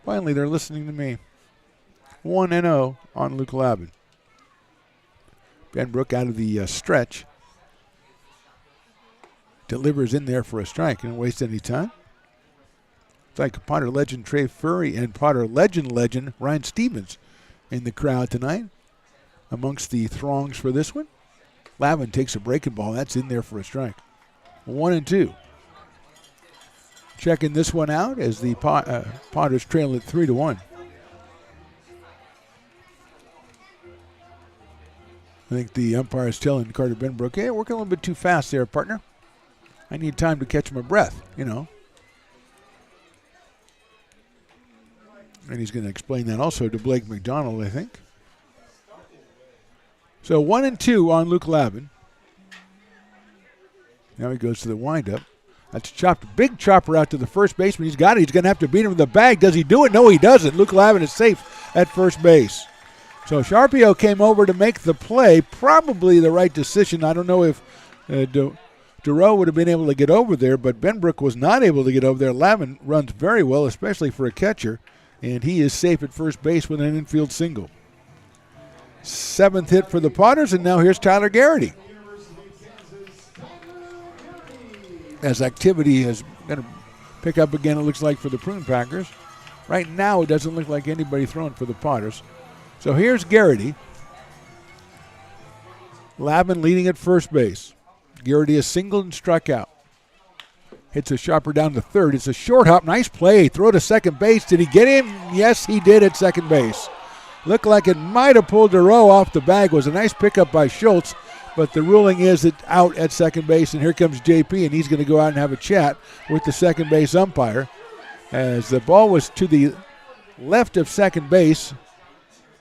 Speaker 2: finally they're listening to me. 1-0 on Luke Lavin. Benbrook out of the stretch. Delivers in there for a strike. Didn't waste any time. It's like Potter legend Trey Furry and Potter legend Ryan Stevens in the crowd tonight amongst the throngs for this one. Lavin takes a breaking ball. That's in there for a strike. 1-2. Checking this one out as the Potters trail at 3-1. I think the umpire is telling Carter Benbrook, hey, working a little bit too fast there, partner. I need time to catch my breath, you know. And he's going to explain that also to Blake McDonald, I think. So 1-2 on Luke Lavin. Now he goes to the windup. That's chopped. Big chopper out to the first baseman. He's got it. He's going to have to beat him with the bag. Does he do it? No, he doesn't. Luke Lavin is safe at first base. So Sharpio came over to make the play. Probably the right decision. I don't know if Dureau would have been able to get over there, but Benbrook was not able to get over there. Lavin runs very well, especially for a catcher, and he is safe at first base with an infield single. 7th hit for the Potters, and now here's Tyler Garrity. As activity is going to pick up again, it looks like, for the Prune Packers. Right now, it doesn't look like anybody throwing for the Potters. So here's Garrity. Lavin leading at first base. Garrity is singled and struck out. Hits a sharper down to third. It's a short hop. Nice play. Throw to second base. Did he get him? Yes, he did at second base. Looked like it might have pulled Dureau off the bag. It was a nice pickup by Schultz, but the ruling is it out at second base, and here comes JP, and he's going to go out and have a chat with the second base umpire as the ball was to the left of second base.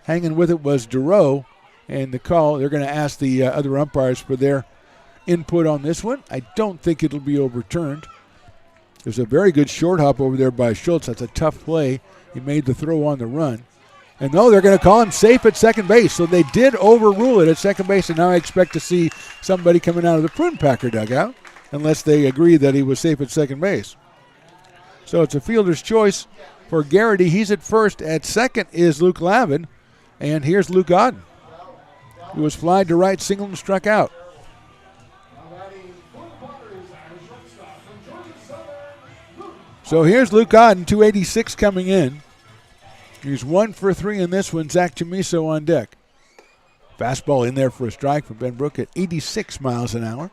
Speaker 2: Hanging with it was Dureau, and the call, they're going to ask the other umpires for their input on this one. I don't think it'll be overturned. There's a very good short hop over there by Schultz. That's a tough play. He made the throw on the run. And no, they're going to call him safe at second base. So they did overrule it at second base, and now I expect to see somebody coming out of the Prune Packer dugout unless they agree that he was safe at second base. So it's a fielder's choice for Garrity. He's at first. At second is Luke Lavin. And here's Luke Godden, who was flied to right, singled and struck out. So here's Luke Godden, 286 coming in. He's 1 for 3 in this one. Zach Chamiso on deck. Fastball in there for a strike for Benbrook at 86 miles an hour.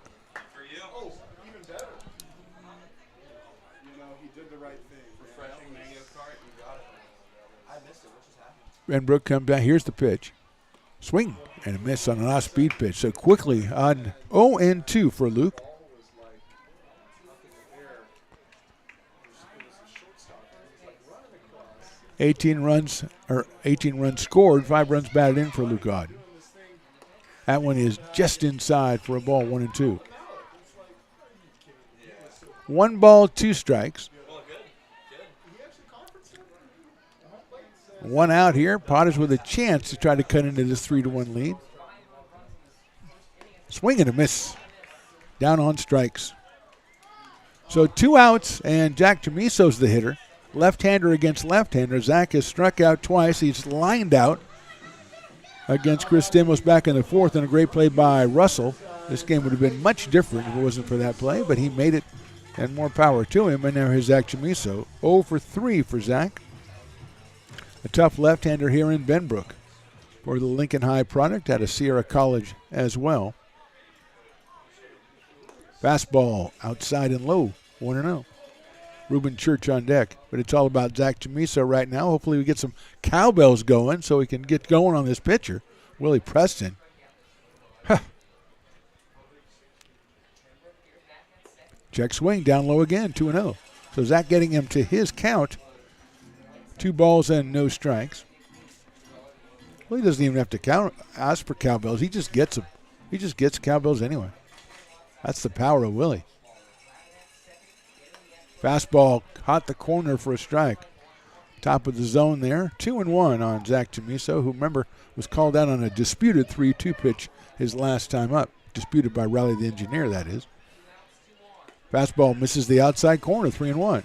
Speaker 2: Benbrook comes down. Here's the pitch. Swing and a miss on an off-speed pitch. So quickly on 0-2 for Luke. Eighteen runs scored, 5 runs batted in for Luke Godden. That one is just inside for a ball, 1-2. 1 ball, 2 strikes. 1 out here. Potters with a chance to try to cut into this 3-1 lead. Swing and a miss. Down on strikes. So 2 outs, and Jack Chamiso's the hitter. Left-hander against left-hander. Zach has struck out twice. He's lined out against Chris Stamos back in the 4th, and a great play by Russell This game would have been much different if it wasn't for that play, but he made it, and more power to him. And now here's Zach Chamiso. 0 for 3 for Zach. A tough left-hander here in Benbrook for the Lincoln High product out of Sierra College as well. Fastball outside and low, 1-0. Ruben Church on deck, but it's all about Zach Chamiso right now. Hopefully we get some cowbells going so we can get going on this pitcher, Willie Preston. Check swing, down low again, 2-0. So Zach getting him to his count. 2 balls and no strikes. Well, he doesn't even have to ask for cowbells. He just gets them. He just gets cowbells anyway. That's the power of Willie. Fastball caught the corner for a strike. Top of the zone there. 2-1 on Zach Chamiso, who, remember, was called out on a disputed 3-2 pitch his last time up. Disputed by Riley the engineer, that is. Fastball misses the outside corner, 3-1.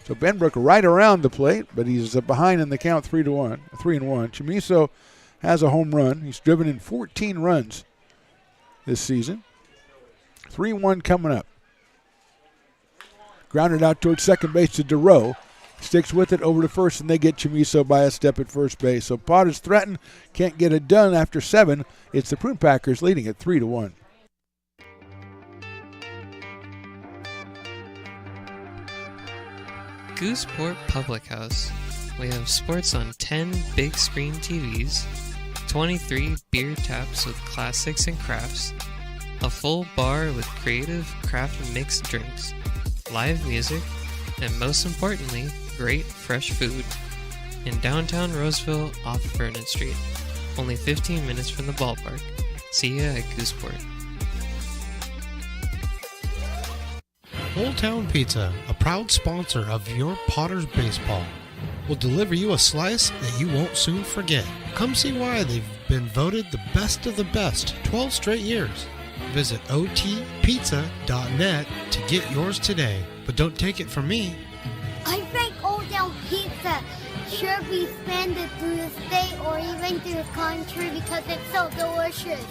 Speaker 2: So Benbrook right around the plate, but he's behind in the count, 3-1. Chamiso has a home run. He's driven in 14 runs this season. 3-1 coming up. Grounded out towards second base to DeRoe. Sticks with it over to first, and they get Chamiso by a step at first base. So Potters threatened, can't get it done after 7. It's the Prune Packers leading at 3-1.
Speaker 15: Gooseport Public House. We have sports on 10 big screen TVs, 23 beer taps with classics and crafts, a full bar with creative craft mixed drinks, live music, and most importantly, great fresh food. In downtown Roseville off Vernon Street. Only 15 minutes from the ballpark. See ya at Gooseport.
Speaker 1: Old Town Pizza, a proud sponsor of your Potters baseball, will deliver you a slice that you won't soon forget. Come see why they've been voted the best of the best 12 straight years. Visit otpizza.net to get yours today. But don't take it from me.
Speaker 3: I think Old Town Pizza should be expanded through the state or even through the country because it's so delicious.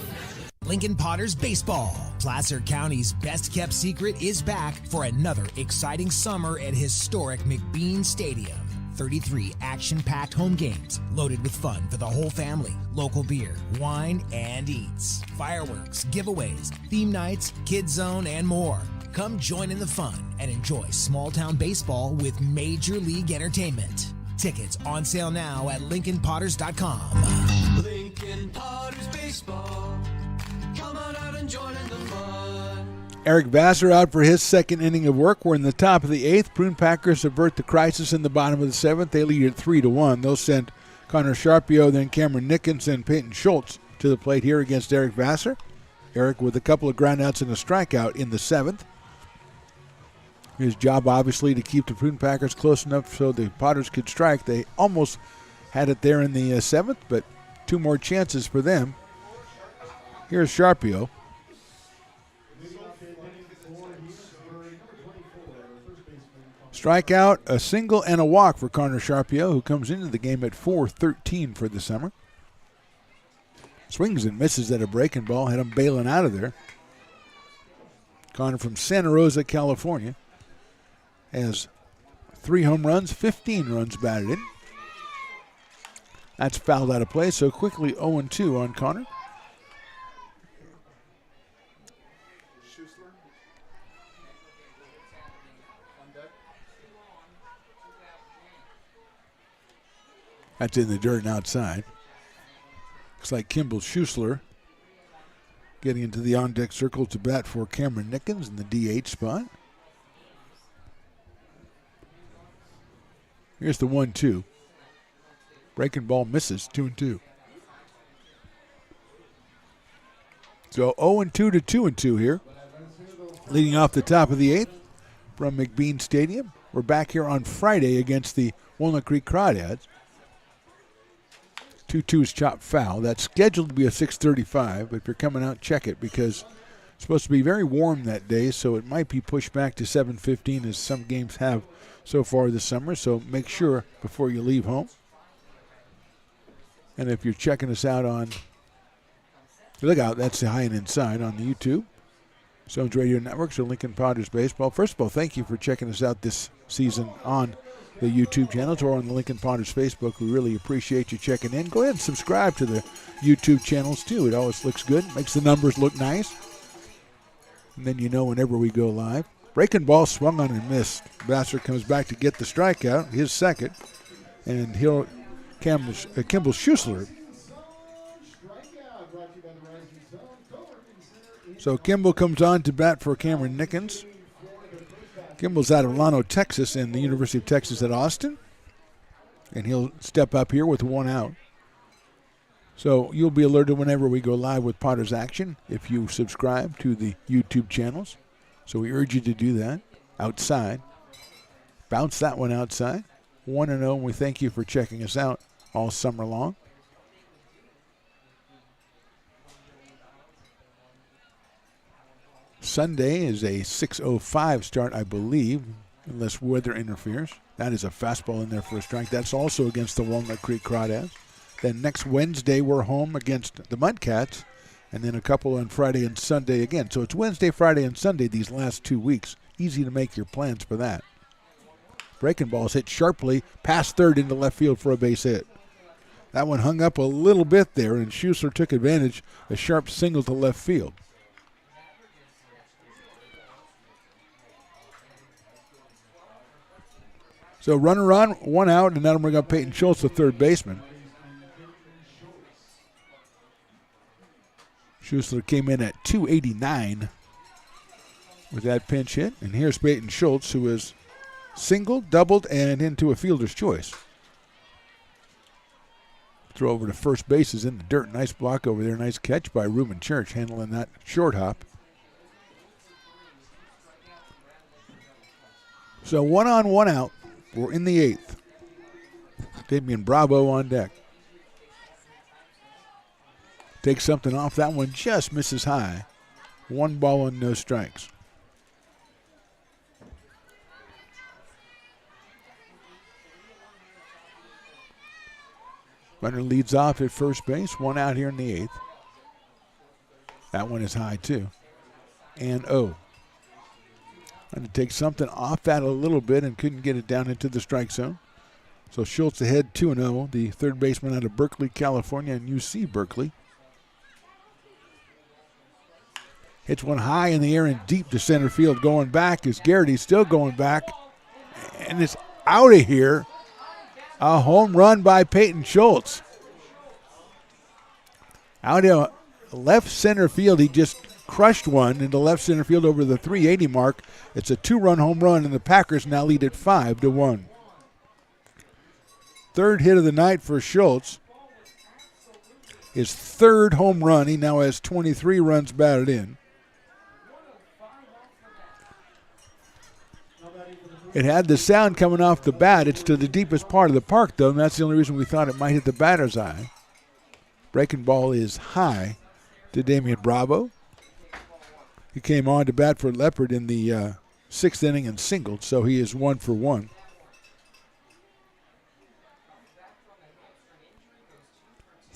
Speaker 4: Lincoln Potters Baseball. Placer County's best-kept secret is back for another exciting summer at historic McBean Stadium. 33 action-packed home games, loaded with fun for the whole family. Local beer, wine, and eats. Fireworks, giveaways, theme nights, kids zone, and more. Come join in the fun and enjoy small-town baseball with Major League Entertainment. Tickets on sale now at LincolnPotters.com.
Speaker 5: Lincoln Potters Baseball. Come on out and join in the fun.
Speaker 2: Eric Vassar out for his second inning of work. We're in the top of the 8th. Prune Packers avert the crisis in the bottom of the 7th. They lead at 3-1. They'll send Connor Sharpio, then Cameron Nickens, and Peyton Schultz to the plate here against Eric Vassar. Eric with a couple of groundouts and a strikeout in the 7th. His job, obviously, to keep the Prune Packers close enough so the Potters could strike. They almost had it there in the 7th, but 2 more chances for them. Here's Sharpio. Strikeout, a single, and a walk for Connor Sharpio, who comes into the game at .413 for the summer. Swings and misses at a breaking ball, had him bailing out of there. Connor from Santa Rosa, California, has 3 home runs, 15 runs batted in. That's fouled out of play, so quickly 0-2 on Connor. That's in the dirt and outside. Looks like Kimball Schussler getting into the on-deck circle to bat for Cameron Nickens in the DH spot. Here's the 1-2. Breaking ball misses, 2-2. So 0-2 to 2-2 here. Leading off the top of the 8th from McBean Stadium. We're back here on Friday against the Walnut Creek Crawdads. 2-2 is chopped foul. That's scheduled to be a 6:35, but if you're coming out, check it because it's supposed to be very warm that day, so it might be pushed back to 7:15 as some games have so far this summer, so make sure before you leave home. And if you're checking us out on Look out, that's the high and inside on the YouTube. Stones Radio Network, so Lincoln Potters Baseball. First of all, thank you for checking us out this season on the YouTube channels or on the Lincoln Potters Facebook. We really appreciate you checking in. Go ahead and subscribe to the YouTube channels, too. It always looks good. Makes the numbers look nice. And then you know whenever we go live. Breaking ball swung on and missed. Vassar comes back to get the strikeout, his second. And Kimball Schuessler. So Kimball comes on to bat for Cameron Nickens. Kimball's out of Llano, Texas, and the University of Texas at Austin. And he'll step up here with one out. So you'll be alerted whenever we go live with Potters Action if you subscribe to the YouTube channels. So we urge you to do that outside. Bounce that one outside. 1-0, and we thank you for checking us out all summer long. Sunday is a 6:05 start, I believe, unless weather interferes. That is a fastball in there for a strike. That's also against the Walnut Creek Crawdads. Then next Wednesday, we're home against the Mudcats, and then a couple on Friday and Sunday again. So it's Wednesday, Friday, and Sunday these last 2 weeks. Easy to make your plans for that. Breaking ball is hit sharply past third into left field for a base hit. That one hung up a little bit there, and Schuessler took advantage. A sharp single to left field. So runner on, one out, and that'll bring up Peyton Schultz, the third baseman. Schuessler came in at 289 with that pinch hit. And here's Peyton Schultz, who is singled, doubled, and into a fielder's choice. Throw over to first base is in the dirt. Nice block over there. Nice catch by Reuben Church handling that short hop. So 1 on, 1 out. We're in the 8th. Damian Bravo on deck. Takes something off. That one just misses high. 1 ball and no strikes. Runner leads off at first base. 1 out here in the 8th. That one is high too. And Trying to take something off that a little bit and couldn't get it down into the strike zone. So Schultz ahead 2-0, the third baseman out of Berkeley, California, and UC Berkeley. Hits one high in the air and deep to center field. Going back is Garrity, still going back. And it's out of here. A home run by Peyton Schultz. Out of left center field, he just crushed one into left center field over the 380 mark. It's a 2-run home run, and the Packers now lead it 5-1. Third hit of the night for Schultz. His third home run. He now has 23 runs batted in. It had the sound coming off the bat. It's to the deepest part of the park, though, and that's the only reason we thought it might hit the batter's eye. Breaking ball is high to Damian Bravo. He came on to bat for Leopard in the 6th inning and singled, so he is 1 for 1.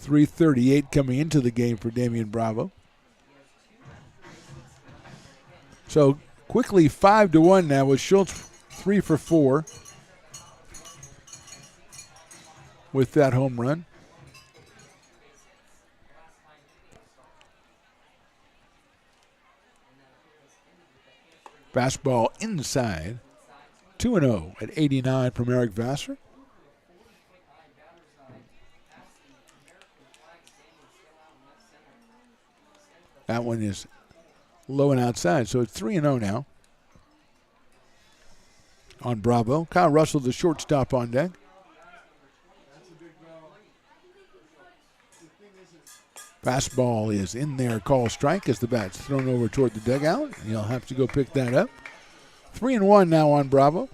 Speaker 2: .338 coming into the game for Damian Bravo. So quickly 5-1 now with Schultz 3 for 4 with that home run. Fastball inside. 2-0 at 89 from Eric Vassar. That one is low and outside, so it's 3-0 now on Bravo. Kyle Russell, the shortstop, on deck. Fastball is in there, call strike as the bat's thrown over toward the dugout. He'll have to go pick that up. 3-1 now on Bravo.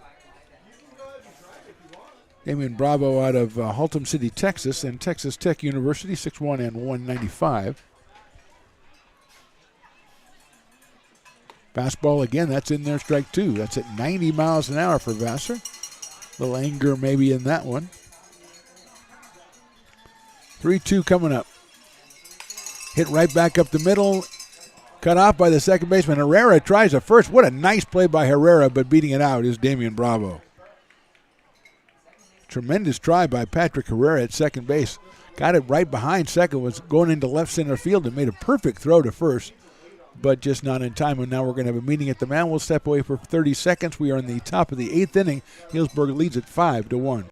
Speaker 2: Damian Bravo out of Haltom City, Texas, and Texas Tech University, 6'1" and 195. Fastball again, that's in there, strike 2. That's at 90 miles an hour for Vassar. A little anger maybe in that one. 3-2 coming up. Hit right back up the middle. Cut off by the second baseman. Herrera tries a first. What a nice play by Herrera, but beating it out is Damian Bravo. Tremendous try by Patrick Herrera at second base. Got it right behind second, was going into left center field and made a perfect throw to first, but just not in time. And now we're going to have a meeting at the mound. We'll step away for 30 seconds. We are in the top of the 8th inning. Healdsburg leads at 5-1.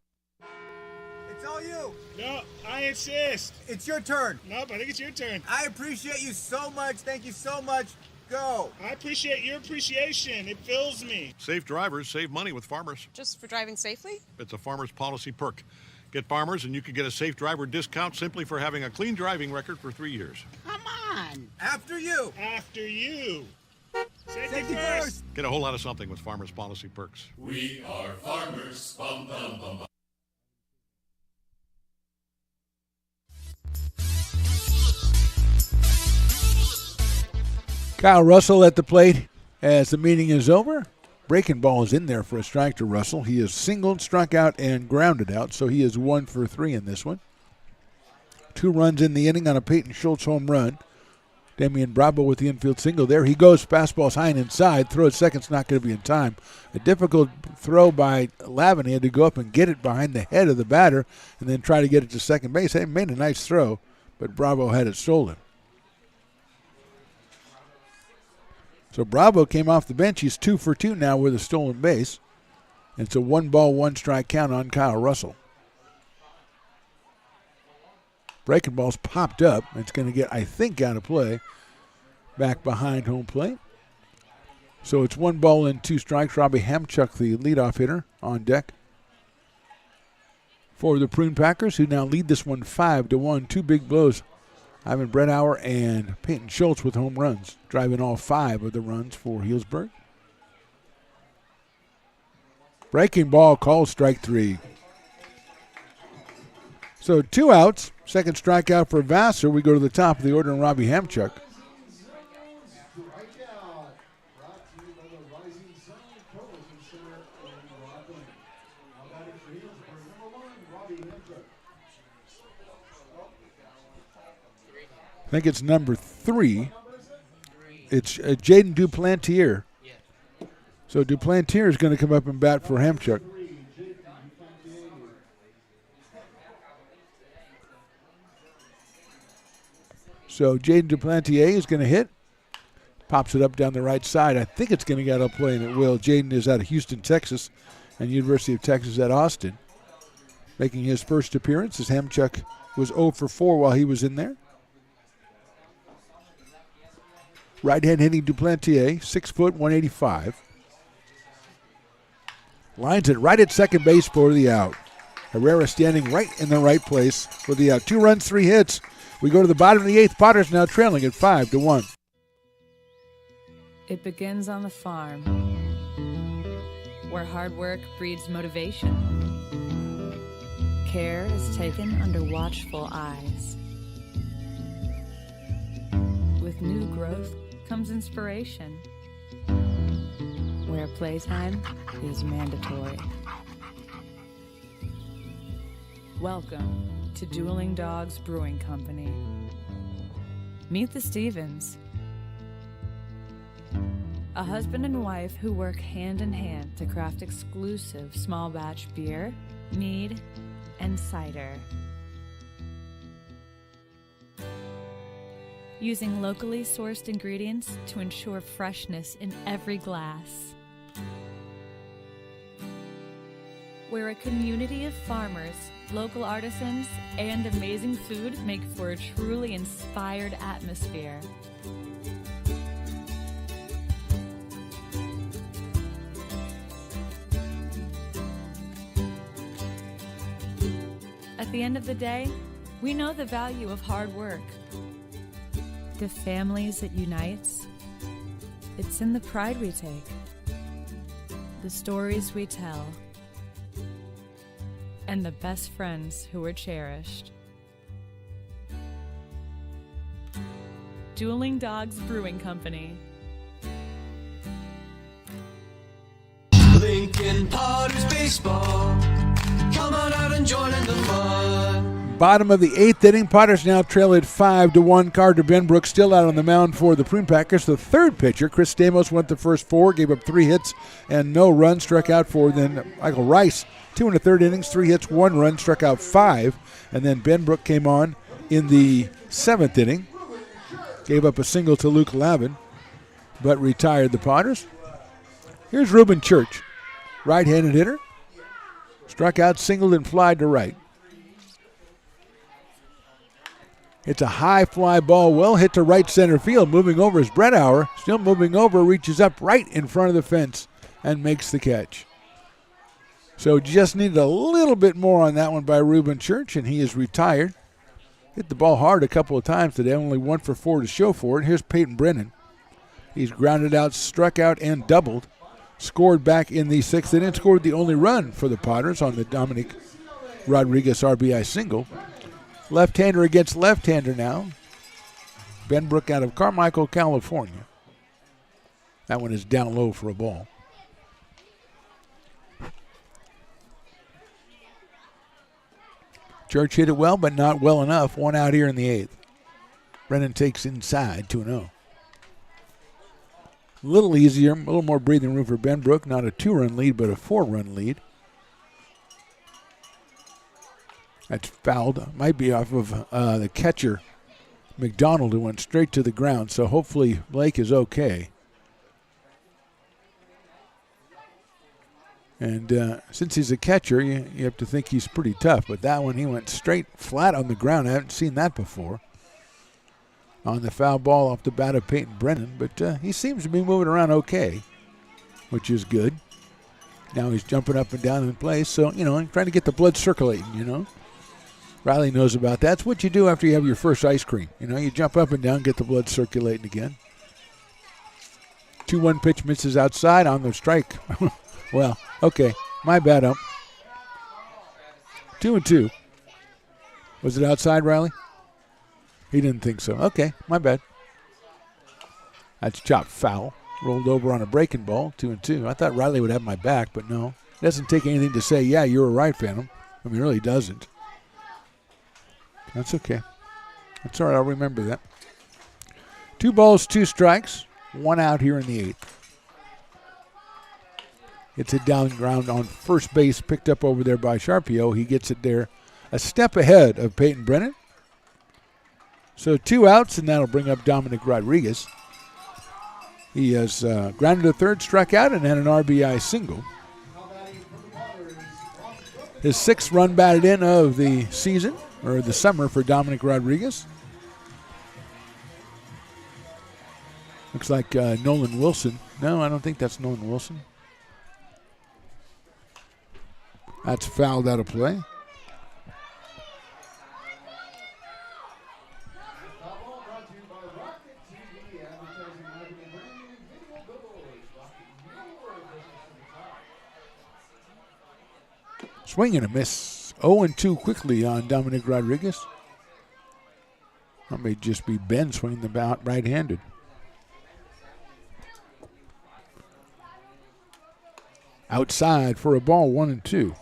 Speaker 18: It's all you.
Speaker 6: No, I insist.
Speaker 18: It's your turn.
Speaker 6: Nope, I think it's your turn.
Speaker 18: I appreciate you so much. Thank you so much. Go.
Speaker 6: I appreciate your appreciation. It fills me.
Speaker 19: Safe drivers save money with Farmers.
Speaker 9: Just for driving safely?
Speaker 19: It's a Farmers policy perk. Get Farmers and you can get a safe driver discount simply for having a clean driving record for 3 years.
Speaker 18: Come on. After you.
Speaker 6: After you.
Speaker 18: Safety first.
Speaker 19: Get a whole lot of something with Farmers policy perks.
Speaker 5: We are farmers. Bum, bum, bum, bum.
Speaker 2: Kyle Russell at the plate as the meeting is over. Breaking ball is in there for a strike to Russell. He is singled, struck out, and grounded out, so he is 1 for 3 in this one. 2 runs in the inning on a Peyton Schultz home run. Damian Bravo with the infield single. There he goes. Fastball's high and inside. Throw at second's not going to be in time. A difficult throw by Lavin. He had to go up and get it behind the head of the batter and then try to get it to second base. He made a nice throw, but Bravo had it stolen. So Bravo came off the bench. He's 2 for 2 now with a stolen base. And it's a 1-ball, 1-strike count on Kyle Russell. Breaking ball's popped up. It's going to get, I think, out of play. Back behind home plate. So it's 1 ball and 2 strikes. Robbie Hamchuk, the leadoff hitter, on deck for the Prune Packers, who now lead this one 5-1. 2 big blows. Ivan Bredauer and Peyton Schultz with home runs, driving all 5 of the runs for Healdsburg. Breaking ball called strike 3. So 2 outs, second strikeout for Vassar. We go to the top of the order and Robbie Hamchuk. I think it's number 3. It's Jaden Duplantier. So Duplantier is going to come up and bat for Hamchuk. So Jaden Duplantier is going to hit. Pops it up down the right side. I think it's going to get out of play, and it will. Jaden is out of Houston, Texas, and University of Texas at Austin. Making his first appearance as Hamchuk was 0 for 4 while he was in there. Right hand hitting Duplantier, 6 foot, 185. Lines it right at second base for the out. Herrera standing right in the right place for the out. 2 runs, 3 hits. We go to the bottom of the 8th. Potters now trailing at 5-1.
Speaker 7: It begins on the farm, where hard work breeds motivation. Care is taken under watchful eyes. With new growth comes inspiration, where playtime is mandatory. Welcome to Dueling Dogs Brewing Company. Meet the Stevens, a husband and wife who work hand in hand to craft exclusive small batch beer, mead, and cider. Using locally sourced ingredients to ensure freshness in every glass. Where a community of farmers, local artisans, and amazing food make for a truly inspired atmosphere. At the end of the day, we know the value of hard work. The families it unites, it's in the pride we take, the stories we tell, and the best friends who are cherished. Dueling Dogs Brewing Company.
Speaker 5: Lincoln Potters Baseball. Come on out and join in the fun.
Speaker 2: Bottom of the 8th inning, Potters now trail at 5-1. Carter Benbrook still out on the mound for the Prune Packers. The third pitcher, Chris Stamos, went the first 4, gave up 3 hits and no runs, struck out 4. Then Michael Rice, 2 1/3 innings, 3 hits, 1 run, struck out 5. And then Benbrook came on in the 7th inning, gave up a single to Luke Lavin, but retired the Potters. Here's Reuben Church, right-handed hitter. Struck out, singled, and flied to right. It's a high fly ball, well hit to right center field. Moving over is Brett Auer. Still moving over, reaches up right in front of the fence and makes the catch. So just needed a little bit more on that one by Reuben Church, and he is retired. Hit the ball hard a couple of times today, only 1 for 4 to show for it. Here's Peyton Brennan. He's grounded out, struck out, and doubled. Scored back in the 6th inning, scored the only run for the Potters on the Dominic Rodriguez RBI single. Left-hander against left-hander now. Benbrook out of Carmichael, California. That one is down low for a ball. Church hit it well, but not well enough. 1 out here in the 8th. Brennan takes inside, 2-0. A little easier, a little more breathing room for Benbrook. Not a 2-run lead, but a 4-run lead. That's fouled. Might be off of the catcher, McDonald, who went straight to the ground. So hopefully Blake is okay. And since he's a catcher, you have to think he's pretty tough. But that one, he went straight flat on the ground. I haven't seen that before. On the foul ball off the bat of Peyton Brennan. But he seems to be moving around okay, which is good. Now he's jumping up and down in place. So, trying to get the blood circulating, Riley knows about that. That's what you do after you have your first ice cream. You jump up and down, get the blood circulating again. 2-1 pitch misses outside on the strike. Well, okay. My bad, ump. 2-2. Was it outside, Riley? He didn't think so. Okay, my bad. That's chopped foul. Rolled over on a breaking ball, 2-2. I thought Riley would have my back, but no. It doesn't take anything to say, yeah, you were right, Phantom. I mean, it really doesn't. That's okay. That's all right, I'll remember that. 2 balls, 2 strikes. 1 out here in the 8th. It's a down ground on first base, picked up over there by Sharpio. He gets it there a step ahead of Peyton Brennan. So 2 outs, and that'll bring up Dominic Rodriguez. He has grounded to third, struck out, and had an RBI single. His 6th run batted in of the season, or the summer, for Dominic Rodriguez. Looks like Nolan Wilson. No, I don't think that's Nolan Wilson. That's fouled out of play. Swing and a miss. 0-2 quickly on Dominic Rodriguez. That may just be Ben swinging the bat right-handed. Outside for a ball, 1-2.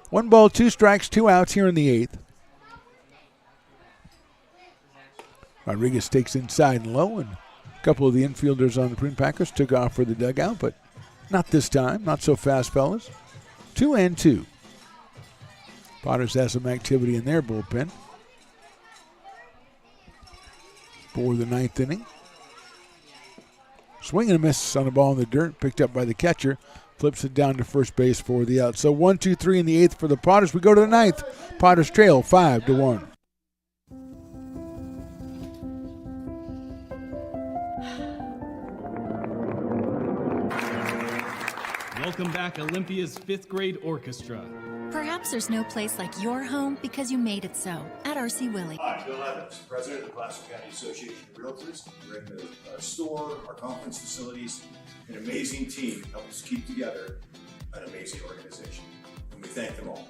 Speaker 2: One ball, 2 strikes, 2 outs here in the 8th. Rodriguez takes inside and low, and a couple of the infielders on the Prune Packers took off for the dugout, but not this time. Not so fast, fellas. 2-2. Potters has some activity in their bullpen for the 9th inning. Swing and a miss on the ball in the dirt, picked up by the catcher. Flips it down to first base for the out. So 1-2-3 in the 8th for the Potters. We go to the 9th. Potters trail 5-1.
Speaker 24: Welcome back, Olympia's 5th grade orchestra.
Speaker 25: Perhaps there's no place like your home because you made it so at RC Willey.
Speaker 9: I'm Bill Evans, president of the Placer County Association of Realtors. We're in the store, our conference facilities, an amazing team help us keep together an amazing organization, and we thank them all.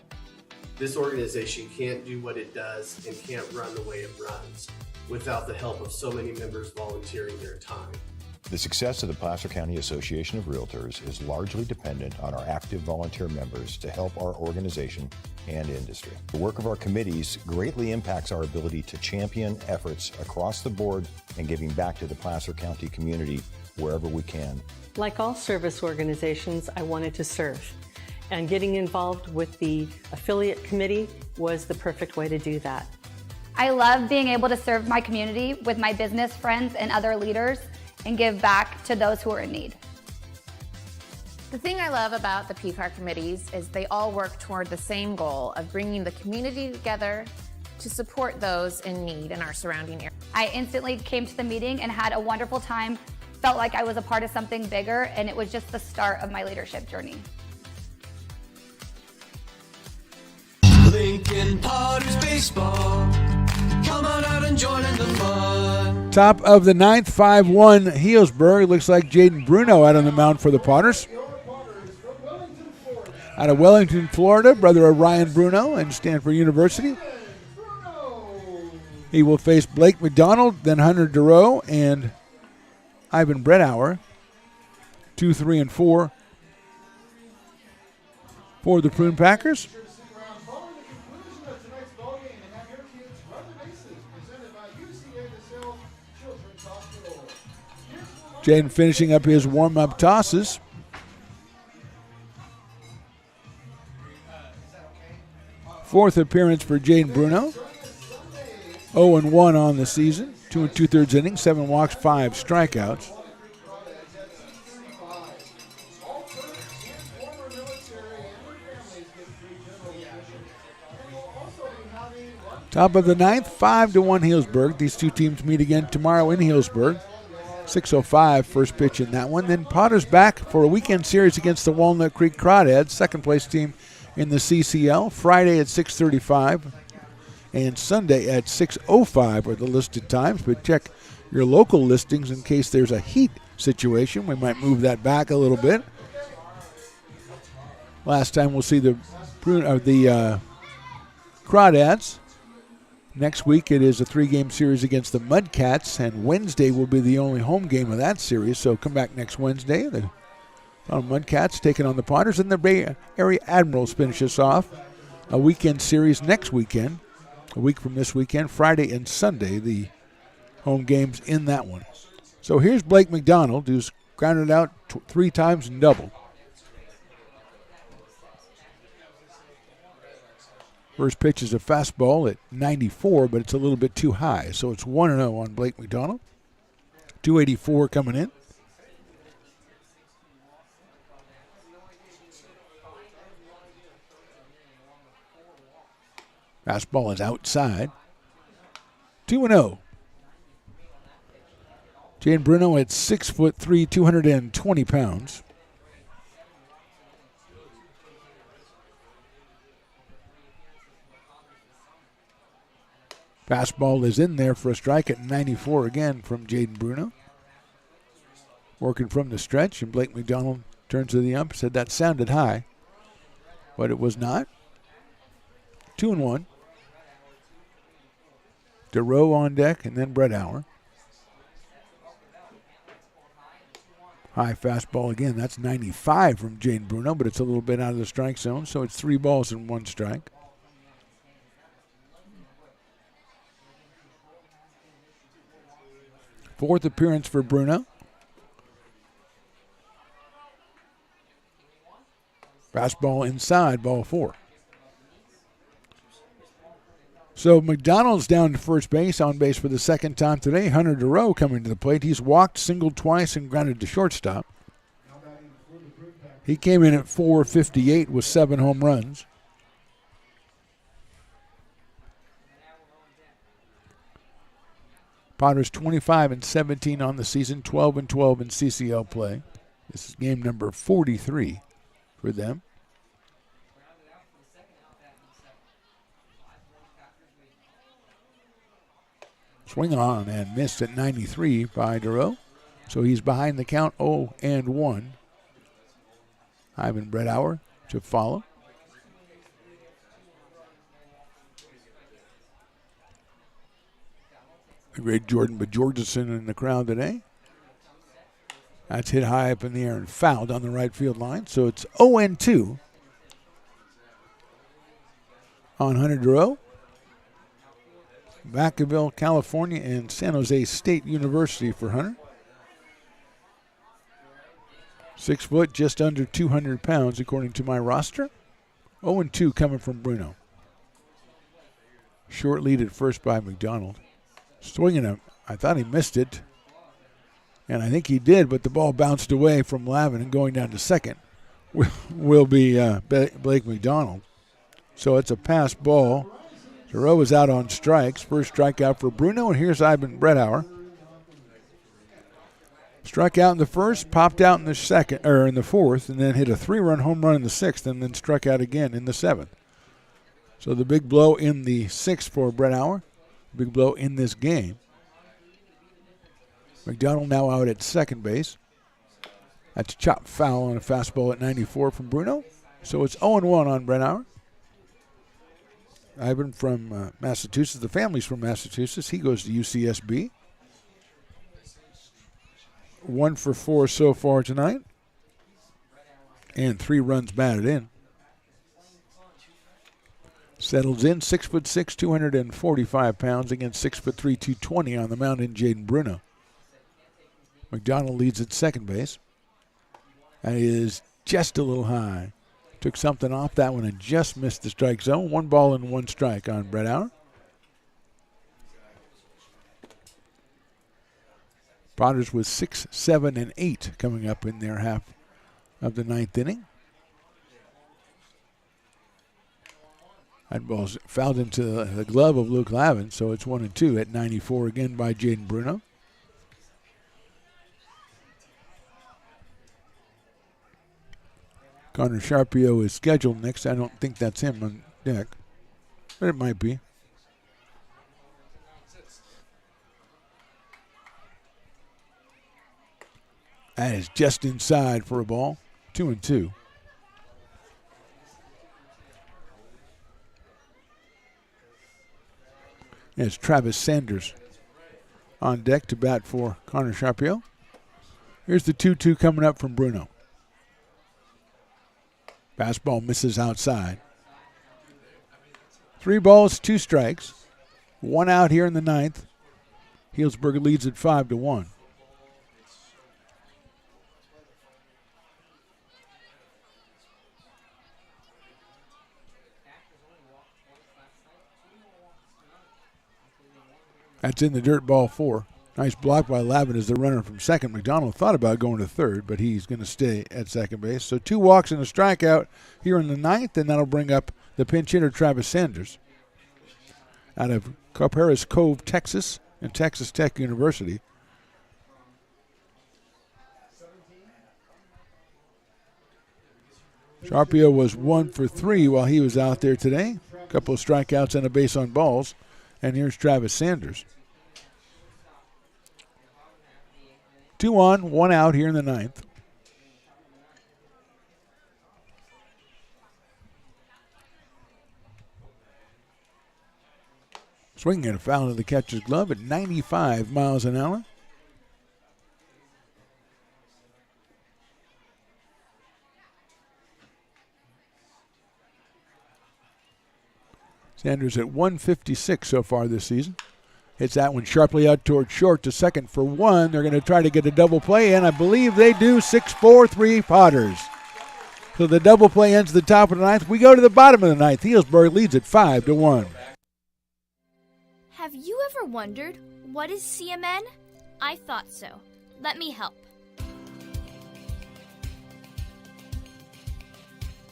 Speaker 10: This organization can't do what it does and can't run the way it runs without the help of so many members volunteering their time.
Speaker 9: The success of the Placer County Association of Realtors is largely dependent on our active volunteer members to help our organization and industry. The work of our committees greatly impacts our ability to champion efforts across the board and giving back to the Placer County community wherever we can.
Speaker 8: Like all service organizations, I wanted to serve. And getting involved with the affiliate committee was the perfect way to do that.
Speaker 11: I love being able to serve my community with my business friends and other leaders and give back to those who are in need.
Speaker 12: The thing I love about the PCAR committees is they all work toward the same goal of bringing the community together to support those in need in our surrounding area.
Speaker 11: I instantly came to the meeting and had a wonderful time, felt like I was a part of something bigger, and it was just the start of my leadership journey.
Speaker 5: Lincoln Potters Baseball. Come on out and join in the fun.
Speaker 2: Top of the ninth, 5-1 Healdsburg. Looks like Jaden Bruno out on the mound for the Potters. Out of Wellington, Florida, brother of Ryan Bruno and Stanford University. He will face Blake McDonald, then Hunter Durow, and Ivan Bredauer. 2, 3, and 4 for the Prune Packers. Jaden finishing up his warm-up tosses. Fourth appearance for Jaden Bruno. 0-1 on the season. 2 2/3 innings, 7 walks, 5 strikeouts. Top of the ninth, 5-1 Healdsburg. These two teams meet again tomorrow in Healdsburg. 6:05 first pitch in that one. Then Potters back for a weekend series against the Walnut Creek Crawdads, second place team in the CCL. Friday at 6:35 and Sunday at 6:05 are the listed times. But check your local listings in case there's a heat situation. We might move that back a little bit. Last time we'll see the Crawdads. Next week it is a 3-game series against the Mudcats, and Wednesday will be the only home game of that series. So come back next Wednesday. The Mudcats taking on the Potters, and the Bay Area Admirals finish us off. A weekend series next weekend, a week from this weekend, Friday and Sunday, the home games in that one. So here's Blake McDonald, who's grounded out 3 times and doubled. First pitch is a fastball at 94, but it's a little bit too high. So it's 1-0 on Blake McDonald. 284 coming in. Fastball is outside. 2-0. Jaden Bruno at 6'3", 220 pounds. Fastball is in there for a strike at 94 again from Jaden Bruno. Working from the stretch, and Blake McDonald turns to the ump, said that sounded high, but it was not. 2-1. Durow on deck, and then Bredauer. High fastball again. That's 95 from Jaden Bruno, but it's a little bit out of the strike zone, so it's 3 balls and 1 strike. Fourth appearance for Bruno. Fastball inside, ball 4. So McDonald's down to first base, on base for the second time today. Hunter Durow coming to the plate. He's walked, singled twice, and grounded to shortstop. He came in at .458 with 7 home runs. Potters 25-17 on the season, 12-12 in CCL play. This is game number 43 for them. Swing on and missed at 93 by Durow. So he's behind the count, 0-1. Ivan Bredauer to follow. The great Jordan Bjorgensen in the crowd today. That's hit high up in the air and fouled on the right field line. So it's 0-2 on Hunter Duro. Vacaville, California, and San Jose State University for Hunter. 6 foot, just under 200 pounds, according to my roster. 0-2 coming from Bruno. Short lead at first by McDonald. Swinging him. I thought he missed it. And I think he did, but the ball bounced away from Lavin, and going down to second will be Blake McDonald. So it's a pass ball. Thoreau is out on strikes. First strikeout for Bruno, and here's Ivan Bredauer. Struck out in the first, popped out in the second, or in the fourth, and then hit a 3-run home run in the sixth, and then struck out again in the seventh. So the big blow in the sixth for Bredauer. Big blow in this game. McDonald now out at second base. That's a chop foul on a fastball at 94 from Bruno. So it's 0-1 on Bredauer. Ivan from Massachusetts. The family's from Massachusetts. He goes to UCSB. 1 for 4 so far tonight. And 3 runs batted in. Settles in, 6'6", 245 pounds against 6'3", 220 on the mound in Jaden Bruno. McDonald leads at second base. That is just a little high. Took something off that one and just missed the strike zone. 1 ball and 1 strike on Bredauer. Potters with 6, 7, and 8 coming up in their half of the 9th inning. That ball's fouled into the glove of Luke Lavin, so it's 1-2 at 94 again by Jaden Bruno. Connor Sharpio is scheduled next. I don't think that's him on deck, but it might be. That is just inside for a ball. 2-2. It's Travis Sanders on deck to bat for Connor Sharpio. Here's the 2-2 coming up from Bruno. Fastball misses outside. 3 balls, 2 strikes. 1 out here in the 9th. Healdsburg leads at 5-1. That's in the dirt, ball 4. Nice block by Lavin as the runner from second. McDonald thought about going to third, but he's going to stay at second base. So 2 walks and a strikeout here in the 9th, and that'll bring up the pinch hitter, Travis Sanders, out of Copperas Cove, Texas, and Texas Tech University. Sharpio was 1 for 3 while he was out there today. A couple of strikeouts and a base on balls. And here's Travis Sanders. 2 on, 1 out here in the 9th. Swinging and a foul to the catcher's glove at 95 miles an hour. Sanders at 156 so far this season. Hits that one sharply out toward short to second for 1. They're going to try to get a double play, and I believe they do. 6-4-3 Potters. So the double play ends the top of the 9th. We go to the bottom of the 9th. Healdsburg leads at 5-1.
Speaker 14: Have you ever wondered, what is CMN? I thought so. Let me help.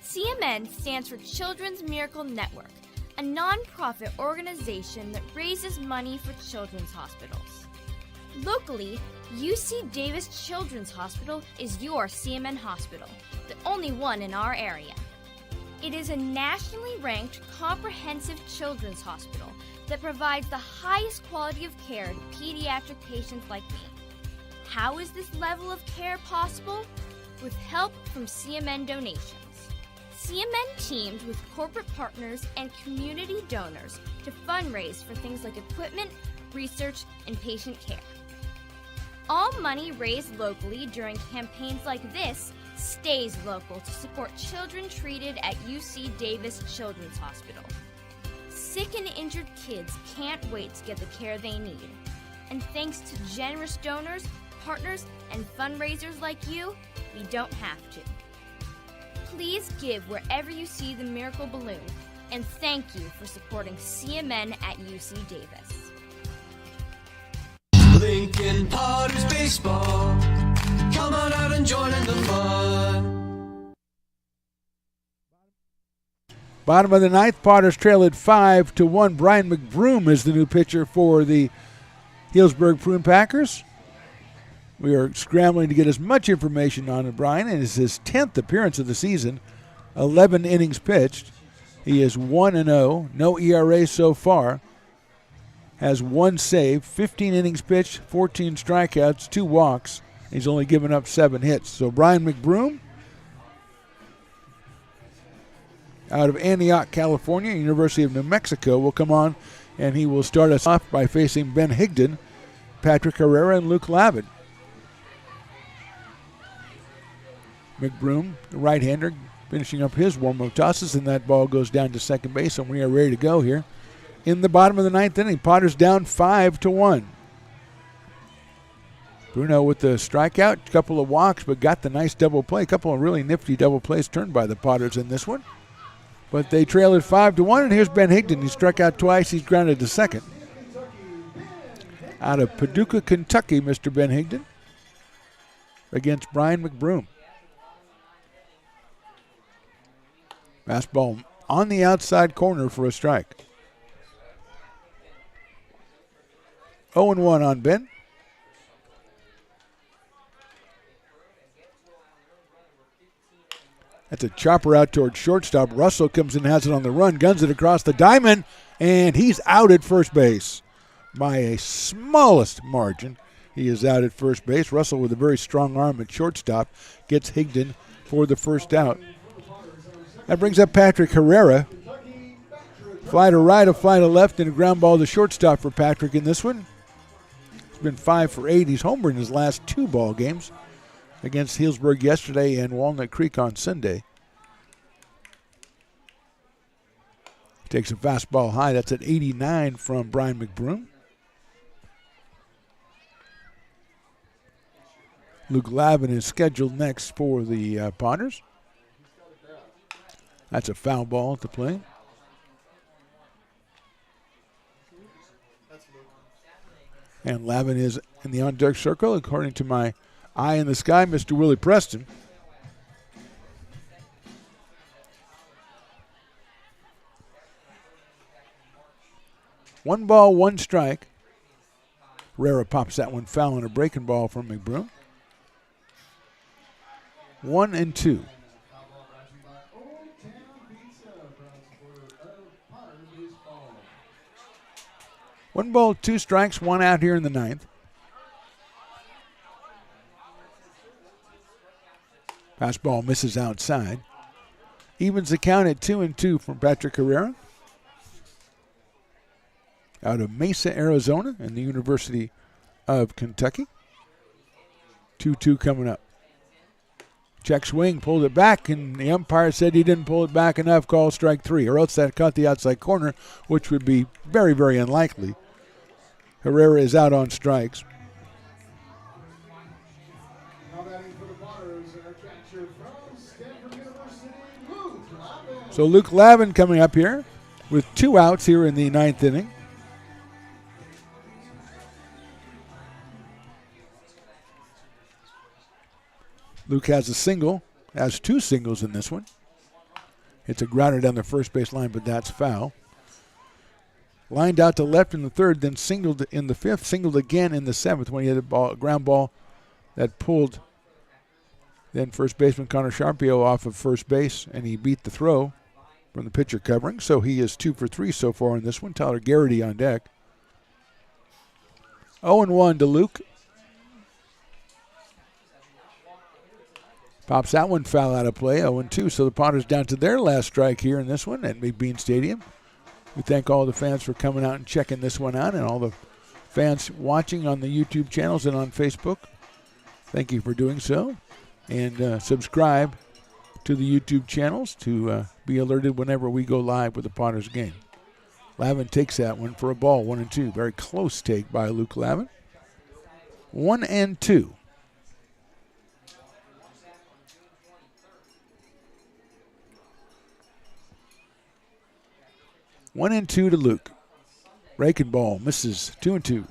Speaker 14: CMN stands for Children's Miracle Network, a non-profit organization that raises money for children's hospitals. Locally, UC Davis Children's Hospital is your CMN hospital, the only one in our area. It is a nationally ranked comprehensive children's hospital that provides the highest quality of care to pediatric patients like me. How is this level of care possible? With help from CMN donations. CMN teamed with corporate partners and community donors to fundraise for things like equipment, research, and patient care. All money raised locally during campaigns like this stays local to support children treated at UC Davis Children's Hospital. Sick and injured kids can't wait to get the care they need. And thanks to generous donors, partners, and fundraisers like you, we don't have to. Please give wherever you see the Miracle Balloon, and thank you for supporting CMN at UC Davis.
Speaker 5: Lincoln Potters Baseball. Come on out and join in the fun.
Speaker 2: Bottom of the ninth, Potters trail at 5-1. Brian McBroom is the new pitcher for the Healdsburg Prune Packers. We are scrambling to get as much information on Brian, and it's his 10th appearance of the season, 11 innings pitched. He is 1-0, no ERA so far. Has 1 save, 15 innings pitched, 14 strikeouts, 2 walks. He's only given up 7 hits. So Brian McBroom, out of Antioch, California, University of New Mexico, will come on, and he will start us off by facing Ben Higdon, Patrick Herrera, and Luke Lavin. McBroom, the right-hander, finishing up his warm-up tosses, and that ball goes down to second base, and we are ready to go here. In the bottom of the ninth inning, Potters down 5-1. Bruno with the strikeout, a couple of walks, but got the nice double play. A couple of really nifty double plays turned by the Potters in this one. But they trail at 5-1, and here's Ben Higdon. He struck out twice. He's grounded to second. Out of Paducah, Kentucky, Mr. Ben Higdon against Brian McBroom. Fastball on the outside corner for a strike. 0-1 on Ben. That's a chopper out towards shortstop. Russell comes in, has it on the run, guns it across the diamond, and he's out at first base by a smallest margin. He is out at first base. Russell with a very strong arm at shortstop gets Higdon for the first out. That brings up Patrick Herrera. Fly to right, a fly to left, and a ground ball to shortstop for Patrick in this one. He's been 5 for 8. He's homered in his last 2 ball games against Healdsburg yesterday and Walnut Creek on Sunday. Takes a fastball high. That's at 89 from Brian McBroom. Luke Lavin is scheduled next for the Potters. That's a foul ball at the plate. And Lavin is in the on-deck circle, according to my eye in the sky, Mr. Willie Preston. One ball, one strike. Herrera pops that one foul on a breaking ball from McBroom. 1-2. One ball, 2 strikes, 1 out here in the ninth. Fastball misses outside. Evens the count at 2-2 from Patrick Herrera. Out of Mesa, Arizona, and the University of Kentucky. 2-2 coming up. Check swing, pulled it back, and the umpire said he didn't pull it back enough, call strike 3, or else that caught the outside corner, which would be very, very unlikely. Herrera is out on strikes. So Luke Lavin coming up here with 2 outs here in the ninth inning. Luke has a single, has 2 singles in this one. It's a grounder down the first base line, but that's foul. Lined out to left in the third, then singled in the fifth, singled again in the seventh when he had a ground ball that pulled then first baseman Connor Sharpio off of first base, and he beat the throw from the pitcher covering. So he is 2 for 3 so far in this one. Tyler Garrity on deck. 0-1 to Luke. Pops that one foul out of play, 0-2. So the Potters down to their last strike here in this one at McBean Stadium. We thank all the fans for coming out and checking this one out, and all the fans watching on the YouTube channels and on Facebook, thank you for doing so. And subscribe to the YouTube channels to be alerted whenever we go live with the Potters game. Lavin takes that one for a ball, 1-2. Very close take by Luke Lavin. 1-2. One and two to Luke. Breaking ball misses. 2-2.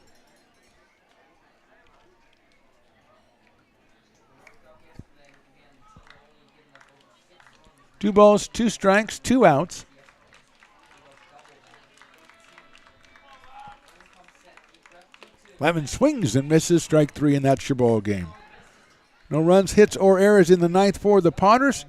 Speaker 2: Two balls, 2 strikes, 2 outs. Lavin swings and misses. Strike 3, and that's your ball game. No runs, hits, or errors in the ninth for the Potters.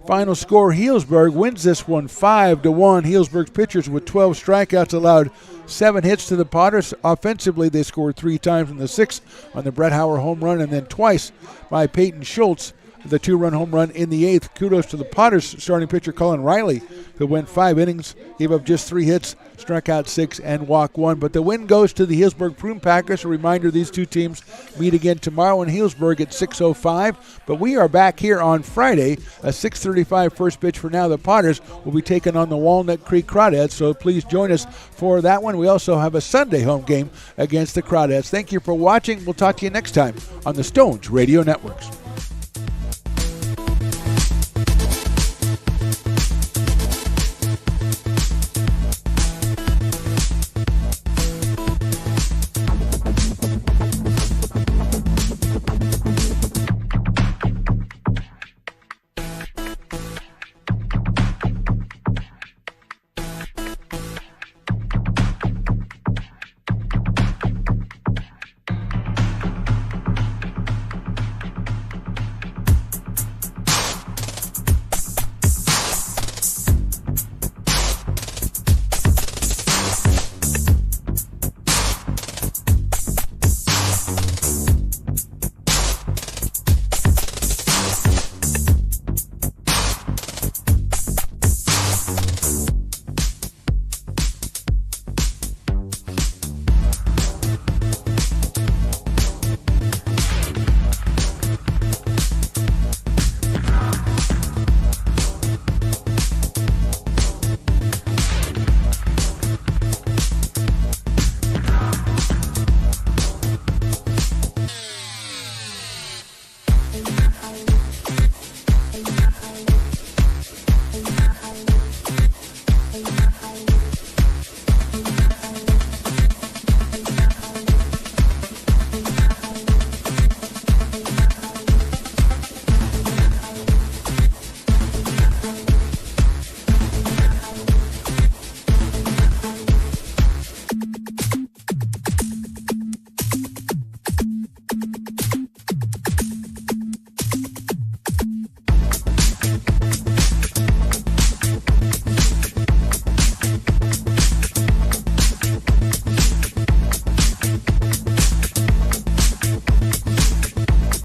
Speaker 2: Final score, Healdsburg wins this one 5-1. Healdsburg's pitchers with 12 strikeouts allowed 7 hits to the Potters. Offensively, they scored 3 times in the 6th on the Brett Hauer home run and then twice by Peyton Schultz, the 2-run home run in the 8th. Kudos to the Potters starting pitcher Colin Riley, who went 5 innings, gave up just 3 hits, struck out 6, and walked 1. But the win goes to the Healdsburg Prune Packers. A reminder, these two teams meet again tomorrow in Healdsburg at 6:05. But we are back here on Friday, a 6:35 first pitch. For now, the Potters will be taking on the Walnut Creek Crawdads, so please join us for that one. We also have a Sunday home game against the Crawdads. Thank you for watching. We'll talk to you next time on the Stones Radio Networks.